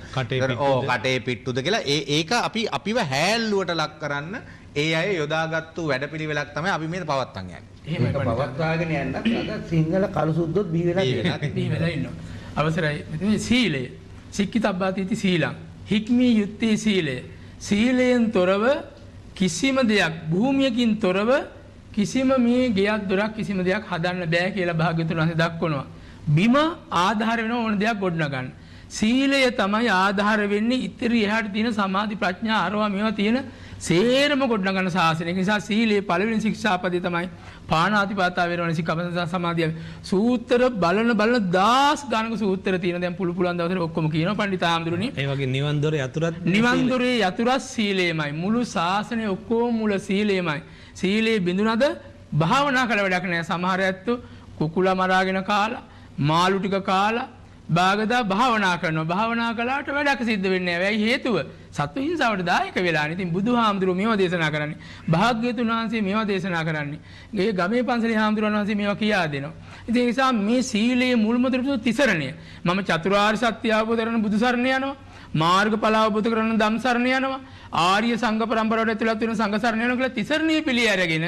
කටේ පිට්ටුද කියලා ඒක අපිව හැල්ලුවට ලක් කරන්න ඒ අය යොදාගත්තු වැඩපිළිවෙලක් තමයි අපි මේ පවත්වන්න යන්නේ. එහෙම පවත්වාගෙන යන්න අද සිංහල කළු සුද්දොත් බිහි වෙලා ඉන්නවා. අවසරයි. මෙතන සීලය. සික්කිතබ්බාතිති සීලං. හික්මී යුත්තේ සීලය. සීලයෙන් තොරව කිසිම දෙයක් භූමියකින් තොරව කිසිම මේ ගෙයක් දොරක් කිසිම දෙයක් හදන්න බෑ කියලා භාග්‍යවතුන් වහන්සේ දක්වනවා. බිම ආධාර වෙන ඕන දෙයක් ගොඩනගන්න. සීලය තමයි ආධාර වෙන්නේ ඉතිරි එහාට තියෙන සමාධි ප්‍රඥා අරවා මේවා තියෙන සේරම ගොඩනගන ශාසනය. ඒ නිසා සීලේ පළවෙනි ශික්ෂාපදේ තමයි පාණාතිපාතා වේරමණී සික්ඛාපද සමාධිය. සූත්‍ර බලන දාස් ගණක සූත්‍ර තියෙන දැන් පුළුවන් දවසට ඔක්කොම කියනවා පඬිත ආම්දුරුනි. ඒ වගේ නිවන් දොරේ යතුරත් සීලේමයි. මුළු ශාසනය ඔක්කොම මුල සීලේමයි. සීලේ බිඳුනද භාවනා කළ වැඩක් නෑ. සමහර ඇත්තෝ කුකුලා මරාගෙන කාලා මාළු ටික කාලා භාගදා භාවනා කරනවා. භාවනා කළාට වැඩක් සිද්ධ වෙන්නේ නැහැ. ඒයි හේතුව සත්ව හිංසාවට දායක වෙලා. ඉතින් බුදුහාමුදුරුවෝ මේවා දේශනා කරන්නේ. භාග්‍යවතුන් වහන්සේ මේවා දේශනා කරන්නේ. මේ ගමේ පන්සලේ හාමුදුරුවෝ වහන්සේ මේවා කියා දෙනවා. ඉතින් ඒ නිසා මේ සීලයේ මුල්ම දෘෂ්ටිය තිසරණය. මම චතුරාර්ය සත්‍ය අවබෝධ කරගෙන බුදු සරණ යනවා. මාර්ගඵල අවබෝධ කරගෙන ධම් සරණ යනවා. ආර්ය සංඝ පරම්පරාවට ඇතුළත් වෙන සංඝ සරණ යනවා කියලා තිසරණීය පිළි අරගෙන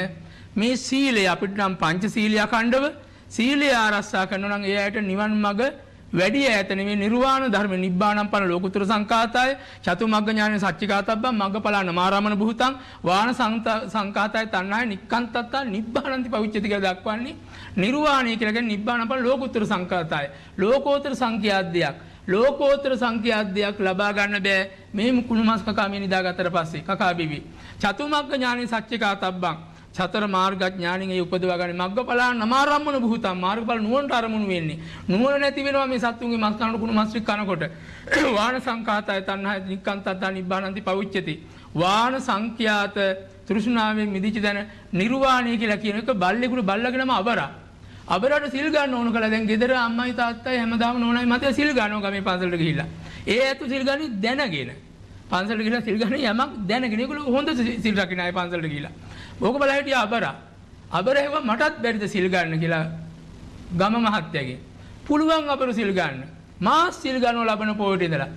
මේ සීලය අපිට නම් පංච සීලිය අඛණ්ඩව සීලය ආරක්ෂා කරනවා නම් ඒ අයට නිවන් මඟ වැඩි ඈත නෙමෙයි නිර්වාණ ධර්ම නිබ්බාණම් පන ලෝකුතර සංකාතය චතුමග්ග ඥාන සච්චිකාතබ්බම් මග්ගඵලන මාරාමන බුතං වාන සංකාතය තණ්හාය නික්කන්තත්ත නිබ්බාණන්ති පවිච්චති කියලා දක්වන්නේ නිර්වාණය කියලා කියන්නේ නිබ්බාණම් පන ලෝකුතර සංකාතය ලෝකෝත්තර සංඛ්‍යාද්දයක් ලෝකෝත්තර සංඛ්‍යාද්දයක් ලබා ගන්න බෑ මේ කුණු මාස් කකා මේ නිදාගත්තට පස්සේ කකා බිවි චතුමග්ග ඥාන සච්චිකාතබ්බම් සතර මාර්ග ඥාණයෙන් ඒ උපදවා ගන්න මග්ගඵල නමාරම්මන බුතං මාර්ගඵල නුවණට අරමුණු වෙන්නේ නුවණ නැති වෙනවා මේ සත්තුන්ගේ මස් කනකොට කුණු මස් ටික කනකොට වාන සංකාතය තණ්හාය නික්කන්තත්ත නිබ්බානන්ති පවිච්චති වාන සංඛ්‍යාත තෘෂ්ණාවෙන් මිදිච්ච දැන නිර්වාණය කියලා කියන එක බල්ලෙකුට බල්ලගෙනම අබරට සිල් ගන්න ඕන කළා දැන් ගෙදර අම්මයි තාත්තයි හැමදාම නෝනයි මතය සිල් ගන්නවා ගමේ පන්සලට ගිහිල්ලා ඒ ඇත්ත සිල් ගන්නේ දැනගෙන පන්සලට ගිහිල්ලා සිල් ගන්නේ යමක් දැනගෙන ඒගොල්ලෝ හොඳ සිල් රකින්න අය පන්සලට ගිහිල්ලා ඕක බලලා හිටියා අබර ඒව මටත් බැරිද සිල් ගන්න කියලා ගම මහත්තයාගෙන් පුළුවන් අබර සිල් ගන්න මාස් සිල් ගන්නව ලබන පොයට ඉඳලා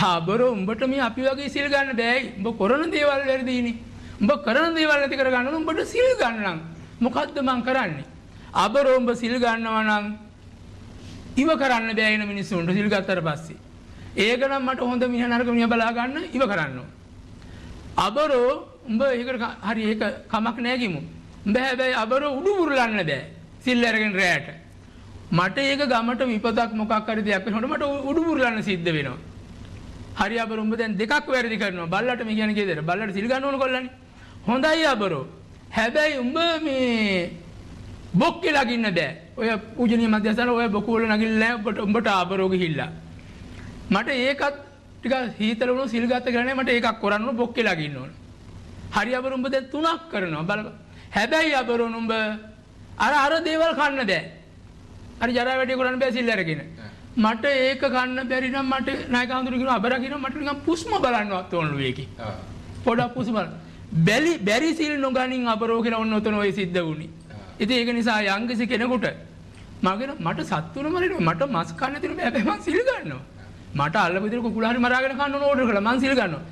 අබර උඹට මේ අපි වගේ සිල් ගන්න බෑයි උඹ කරන දේවල් වැරදීනේ උඹ කරන දේවල් නැති කර ගන්න උඹට සිල් ගන්න නම් මොකද්ද මං කරන්නේ අබර උඹ සිල් ගන්නවා නම් ඉව කරන්න බෑ වෙන මිනිස්සුන්ට සිල් ගත්තට පස්සේ ඒක නම් මට හොඳ මිනිහ නරක මිනිහ බලා ගන්න ඉව කරන්න ඕන අබරෝ උඹ ඒකට හරි ඒක කමක් නෑ කිමු. උඹ හැබැයි අබරෝ උඩු බුරලන්න බෑ. සිල් අරගෙන රැයට. මට ඒක ගමට විපතක් මොකක් හරි දෙයක් වෙනකොට මට උඩු බුරලන්න සිද්ධ වෙනවා. හරි අබරෝ උඹ දැන් දෙකක් වැරදි කරනවා. බල්ලට මේ කියන්නේ කේදර. බල්ලට සිල් ගන්න ඕන කොල්ලනේ. හොඳයි අබරෝ. හැබැයි උඹ මේ බොක්කේ ලගින්න බෑ. ඔය පූජනීය මධ්‍යස්ථාන ඔය බොකු වල නගින්නේ නැහැ. උඹට අබරෝ ගිහිල්ලා. මට ඒකත් ටික හීතල වුණු සිල් ගත කරන්නේ මට ඒකක් කරන්න ඕන බොක්කේ ලගින්න ඕන. හරි අබරෝ උඹ දැන් තුනක් කරනවා. බලන්න. හැබැයි අබරෝ උඹ අර දේවල් කන්න බෑ. හරි ජරා වැඩි කරන්න බෑ සිල් අරගෙන. මට ඒක කන්න බැරි නම් මට නායක හඳුරු කියන අබරා කියන මට නිකන් පුස්ම බලන්නවත් ඕනලු ඒකේ. පොඩක් පුස්ම බලන්න. බැරි සිල් නොගනින් අබරෝ කියලා ඔන්න ඔතන ඔය සිද්ධ වුණේ. ඉතින් ඒක නිසා යම්කිසි කෙනෙකුට මට සත්තුන මරිනවා මට මස් කන්න තියෙන බෑ මං සිල් ගන්නවා. මට අල්ලපු විදිහට කුකුල හරි මරාගෙන කන්න ඕන ඕඩර් කළා මං සිල් ගන්නවා.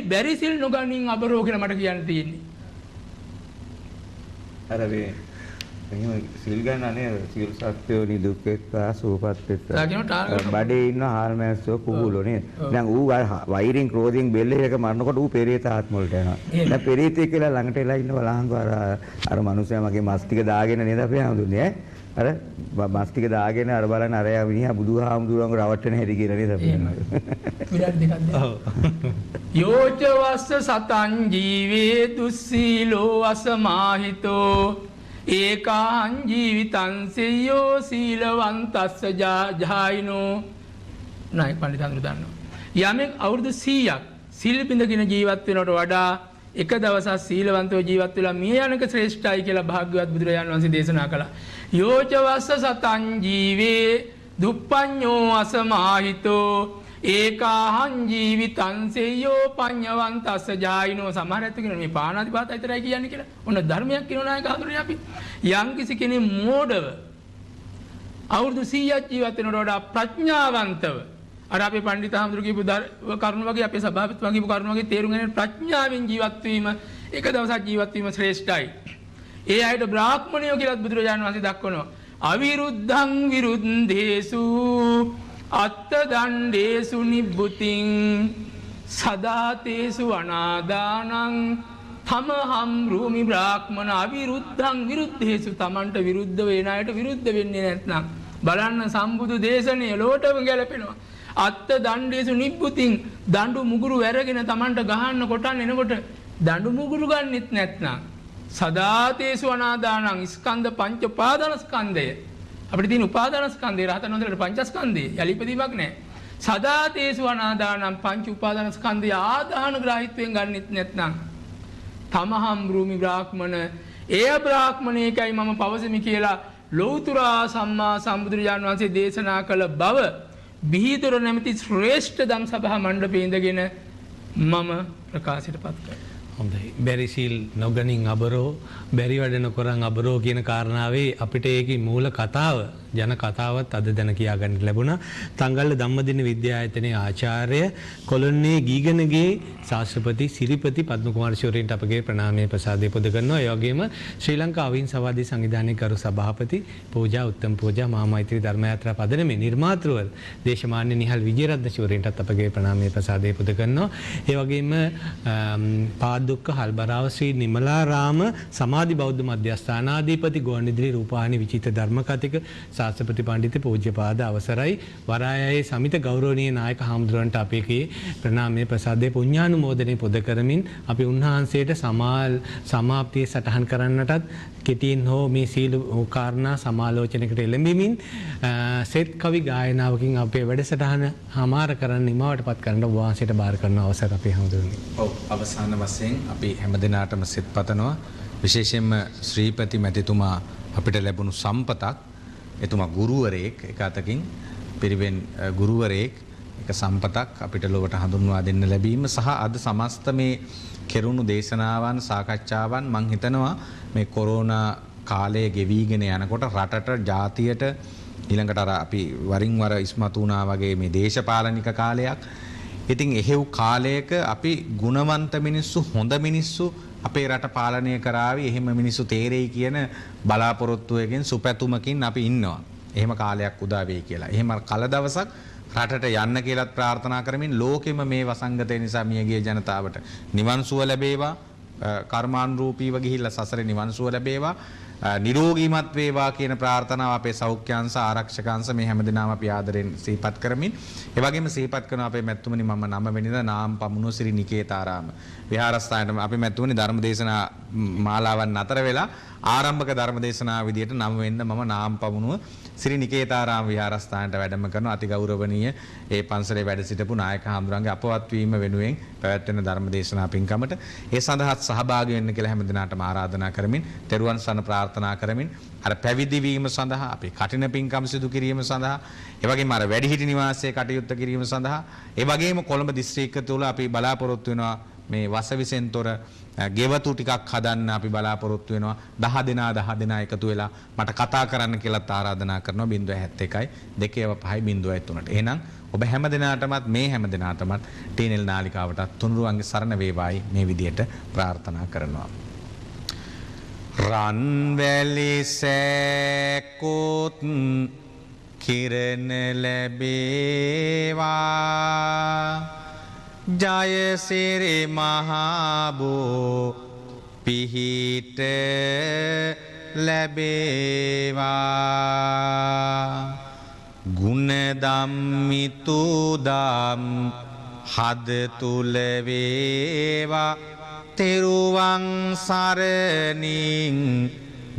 බැරි සිල් නොගනින් අබරෝ කියලා මට කියන්න තියෙන්නේ. අර මේ එහෙම සිල් ගන්නනේ සිල් සත්‍යෝ නිදුක්කෙත්තා සූපත්ත්තා බඩේ ඉන්න හාල්මැස්සෝ කුකුලෝ නේද දැන් ඌ වෛරින් ක්‍රෝධයෙන් බෙල්ල එක මරනකොට ඌ පෙරේත ආත්ම වලට යනවා දැන් පෙරේතෙක් කියලා ළඟට එලා ඉන්න බලහන්කෝ අර මනුස්සයා මගේ මස් ටික දාගෙන නේද අපි හඳුන්නේ අර මස් ටික දාගෙන අර බලන්න අරයා මිනිහා බුදුහාමුදුරන්ව රවට්ටන හැටි කියලා නේද අපි විරාට දෙකක් යෝච වස්ස සතං ජීවේ දුස්සීලෝ අසමාහිතෝ ඒකාං ජීවිතං සෙය්‍යෝ සීලවන්තස්ස ජායිනෝ නායක පඬිතුන් දන්නවා යමෙක් අවුරුදු 100ක් සිල් බිඳගෙන ජීවත් වෙනවට වඩා එක දවසක් සීලවන්තව ජීවත් වෙලා මිය යනක ශ්‍රේෂ්ඨයි කියලා භාග්‍යවත් බුදුරජාණන් වහන්සේ දේශනා කළා යෝච වස්ස සතං ජීවේ දුප්පඤ්ඤෝ අසමාහිතෝ ඒකාහං ජීවිතං සෙය්‍යෝ පඤ්ඤවන්තස්ස ජායිනෝ සමහර ඇත්ත කියන මේ පාණාතිපාත විතරයි කියන්නේ කියලා. ඔන්න ධර්මයක් කියනවා නායක හඳුරන්නේ අපි. යම් කිසි කෙනෙක් මෝඩව අවුරුදු 100ක් ජීවත් වෙනවට වඩා ප්‍රඥාවන්තව අර අපේ පඬිතු හඳුරු කියපු කරුණ වගේ අපේ සභාපතිතුමා කියපු කරුණ වගේ තේරුම් ගන්න ප්‍රඥාවෙන් ජීවත් වීම එක දවසක් ජීවත් වීම ශ්‍රේෂ්ඨයි. ඒ අයට බ්‍රාහ්මණයෝ කියලා බුදුරජාණන් වහන්සේ දක්වනවා. අවිරුද්ධං විරුද්ධේසු අත්ත දණ්ඩේසු නිබ්බුතින් සදාතේසු අනාදානං තමහම් රූමි බ්‍රාහ්මණ අවිරුද්ධං විරුද්ධේසු තමන්ට විරුද්ධ වෙන අයට විරුද්ධ වෙන්නේ නැත්නම් බලන්න සම්බුදු දේශනය ලෝටම ගැලපෙනවා අත්ත දණ්ඩේසු නිබ්බුතින් දඬු මුගුරු වැරගෙන තමන්ට ගහන්න කොටන්න එනකොට දඬු මුගුරු ගන්නෙත් නැත්නම් සදාතේසු අනාදානං ස්කන්ධ පංච උපාදානස්කන්ධය අපිට තියෙන උපාදානස්කන්ධය රහතන් වහන්සේලාට පංචස්කන්ධය යලිපදීමක් නැහැ. සදාතේසු අනාදානම් පංච උපාදානස්කන්ධය ආදාන ග්‍රාහීත්වයෙන් ගන්නෙත් නැත්නම් තමහම් රූමි බ්‍රාහ්මණ එය බ්‍රාහ්මණේකයි මම පවසමි කියලා ලෞතර සම්මා සම්බුදුරජාණන් වහන්සේ දේශනා කළ බව බිහිදොර නැමැති ශ්‍රේෂ්ඨ ධම් සභා මණ්ඩපයේ ඉඳගෙන මම ප්‍රකාශයට පත් කරනවා. හොඳයි. බැරි සීල් නොගනින් අබරෝ බැරි වැඩ නොකරන් අබරෝ කියන කාරණාවේ අපිට ඒකේ මූල කතාව ජන කතාවත් අද දැන කියා ගන්න ලැබුණා. තංගල්ල ධම්මදින විද්‍යායතනයේ ආචාර්ය කොළොන්නේ ගීගනගේ ශාස්ත්‍රපති සිරිපති පද්ම කුමාර ශෝරීන්ට අපගේ ප්‍රණාමය ප්‍රසාදය පුද කරනවා. ඒ වගේම ශ්‍රී ලංකා අවිහිංසවාදී සංවිධානයේ කරු සභාපති පූජා උත්තම පූජා මහා මෛත්‍රී ධර්ම යාත්‍රා පදනමේ නිර්මාතෘවරු දේශමාන්‍ය නිහල් විජේරත්න ශෝරීන්ටත් අපගේ ප්‍රණාමය ප්‍රසාදය පුද කරනවා. ඒ වගේම පාදුක්ක හල්බරාව ශ්‍රී නිමලාරාම සමාධි බෞද්ධ මධ්‍යස්ථානාධිපති ගුවන්විදුලි රූපවාහිනී විචිත ධර්ම කතික ශාස්ත්‍රපති පඬිතු පූජ්‍යපාද අවසරයි වරායයේ සමිත ගෞරවනීය නායක හාමුදුරන්ට අපේ ප්‍රණාමයේ ප්‍රසාදයේ පුණ්‍යානුමෝදනයේ පොද කරමින් අපි උන්වහන්සේට සමාප්තිය සටහන් කරන්නටත් කෙටියෙන් හෝ මේ සීල කාරණා සමාලෝචනයකට එළඹෙමින් සෙත් කවි ගායනාවකින් අපේ වැඩසටහන හමාර කරන්න නිමවටපත් කරන්න ඔබ වහන්සේට බාර කරන අවසර අපි හඳුන්වන්නේ. ඔව් අවසාන වශයෙන් අපි හැමදිනාටම සෙත් පතනවා. විශේෂයෙන්ම ශ්‍රීපති මැතිතුමා අපිට ලැබුණු සම්පතක් එතුමා ගුරුවරයෙක් එක අතකින් පිරිවෙන් ගුරුවරයෙක් එක සම්පතක් අපිට ලොවට හඳුන්වා දෙන්න ලැබීම සහ අද සමස්ත මේ කෙරුණු දේශනාවන් සාකච්ඡාවන් මං හිතනවා මේ කොරෝනා කාලය ගෙවිගෙන යනකොට රටට ජාතියට ඊළඟට අර අපි වරින් වර ඉස්මතු වුණා වගේ මේ දේශපාලනික කාලයක්. ඉතින් එහෙව් කාලයක අපි ගුණවන්ත මිනිස්සු හොඳ මිනිස්සු අපේ රට පාලනය කරાવી එහෙම මිනිස්සු තේරෙයි කියන බලාපොරොත්තුවකින් සුපැතුමකින් අපි ඉන්නවා. එහෙම කාලයක් උදා වෙයි කියලා. එහෙම කල දවසක් රටට යන්න කියලාත් ප්‍රාර්ථනා කරමින් ලෝකෙම මේ වසංගතය නිසා මියගිය ජනතාවට නිවන් සුව ලැබේවා. කර්මානුරූපීව ගිහිල්ලා සසරේ නිවන් සුව ලැබේවා. නිරෝගීමත් වේවා කියන ප්‍රාර්ථනාව අපේ සෞඛ්‍යාංශ ආරක්ෂකාංශ මේ හැමදෙනාම අපි ආදරෙන් සිහිපත් කරමින් ඒ වගේම සිහිපත් කරන අපේ මැතිතුමනි මම 9 වෙනිදා නාම් පමුණුව ශ්‍රී නිකේතාරාම විහාරස්ථානයේ අපේ මැතිතුමනි ධර්මදේශනා මාලාවන් අතර වෙලා ආරම්භක ධර්මදේශනා විදියට 9 වෙනිදා මම නාම් පමුණුව ශ්‍රී නිකේතාරාම විහාරස්ථානයට වැඩම කරන අති ගෞරවනීය ඒ පන්සලේ වැඩ සිටපු නායක හඳුරන්ගේ අපවත් වීම වෙනුවෙන් පැවැත්වෙන ධර්මදේශනා පින්කමට ඒ සඳහා සහභාගී වෙන්න කියලා හැමදිනාටම ආරාධනා කරමින් තෙරුවන් සරණ ප්‍රාර්ථනා කරමින් අර පැවිදි වීම සඳහා අපි කටින පින්කම් සිදු කිරීම සඳහා ඒ වගේම අර වැඩිහිටි නිවාසයේ කටයුත්ත කිරීම සඳහා ඒ වගේම කොළඹ දිස්ත්‍රික්කය තුළ අපි බලාපොරොත්තු වෙනවා මේ වසවිසෙන් තොර ගෙවතු ටිකක් හදන්න අපි බලාපොරොත්තු වෙනවා 10 දෙනා එකතු වෙලා මට කතා කරන්න කියලාත් ආරාධනා කරනවා 071 295 03ට. එහෙනම් ඔබ හැම දිනාටමත් මේ හැම දිනාටමත් ටීනෙල් නාලිකාවටත් තුනුරුවන්ගේ සරණ වේවායි මේ විදියට ප්‍රාර්ථනා කරනවා. රන්වැලි සෑකොත් කිරණ ලැබේවා ජයසිරි මහබෝ පිහිට ලැබේවා ගුණදම්මිතුදම් හද තුල වේවා තෙරුවන් සරණින්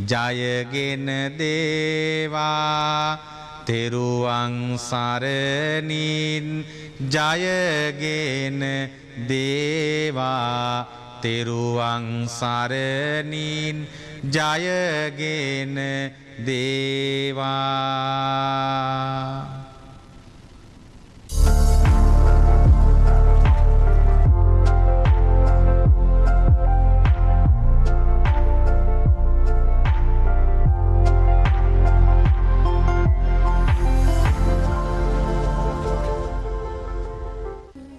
ජයගෙන දේවා තෙරුවන් සරණින් ජයගෙන දේවා තෙරුවන් සරණින් ජයගෙන දේවා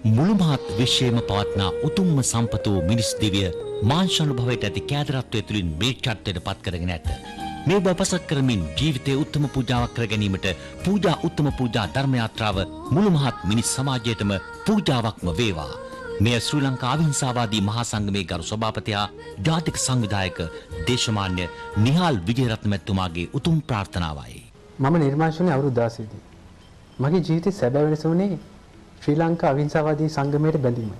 මුළුමහත් විශ්වයේම පවත්නා උතුම්ම සම්පත වූ මිනිස් දිවිය මාංශානුභවයට ඇති කෑදරත්වය තුළින් මේ චර්තයට පත් කරගෙන ඇත. මේ බපසත් කරමින් ජීවිතයේ උත්තම පූජාවක් කර ගැනීමට පූජා උත්තම පූජා ධර්ම යාත්‍රාව මුළුමහත් මිනිස් සමාජයටම පූජාවක්ම වේවා. මෙය ශ්‍රී ලංකා අවිහිංසාවාදී මහා සංගමේ ගරු සභාපතියා ජාතික සංවිධායක දේශමාන්‍ය නිහාල් විජේරත්න මැතිතුමාගේ උතුම් ප්‍රාර්ථනාවයි. මම නිර්මාංශනේ අවුරුදු 16 දී මගේ ජීවිතේ සැබෑ වෙනස වුණේ ශ්‍රී ලංකා අවිහිංසාවාදී සංගමයට බැඳීමයි.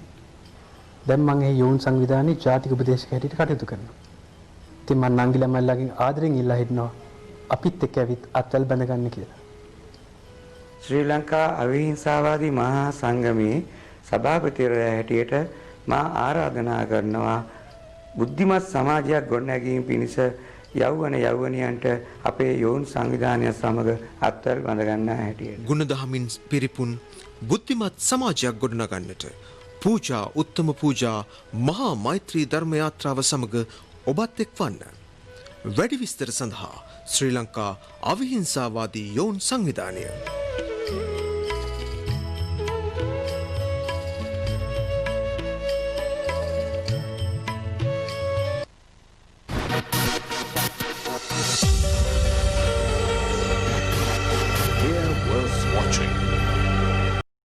දැන් මම ඒ යෝන් සංවිධානයේ ජාතික උපදේශක හැටියට කටයුතු කරනවා. ඉතින් මම නංගිලා මල්ලාගෙන් ආදරෙන් ඉල්ලා හිටනවා අපිත් එක්ක ඇවිත් අත්වල බැඳ ගන්න කියලා. ශ්‍රී ලංකා අවිහිංසාවාදී මහා සංගමයේ සභාපතිවරයා හැටියට මා ආරාධනා කරනවා බුද්ධිමත් සමාජයක් ගොඩනැගීම පිණිස යෞවනයන්ට අපේ යෝන් සංවිධානය සමග අත්වල බැඳ ගන්න හැටියට. ගුණදහමින් පිරිපුන් බුද්ධිමත් සමාජයක් ගොඩනගන්නට පූජා උත්තම පූජා මහා මෛත්‍රී ධර්ම යාත්‍රාව සමග ඔබත් එක්වන්න. වැඩි විස්තර සඳහා ශ්‍රී ලංකා අවිහිංසාවාදී යෝන් සංවිධානය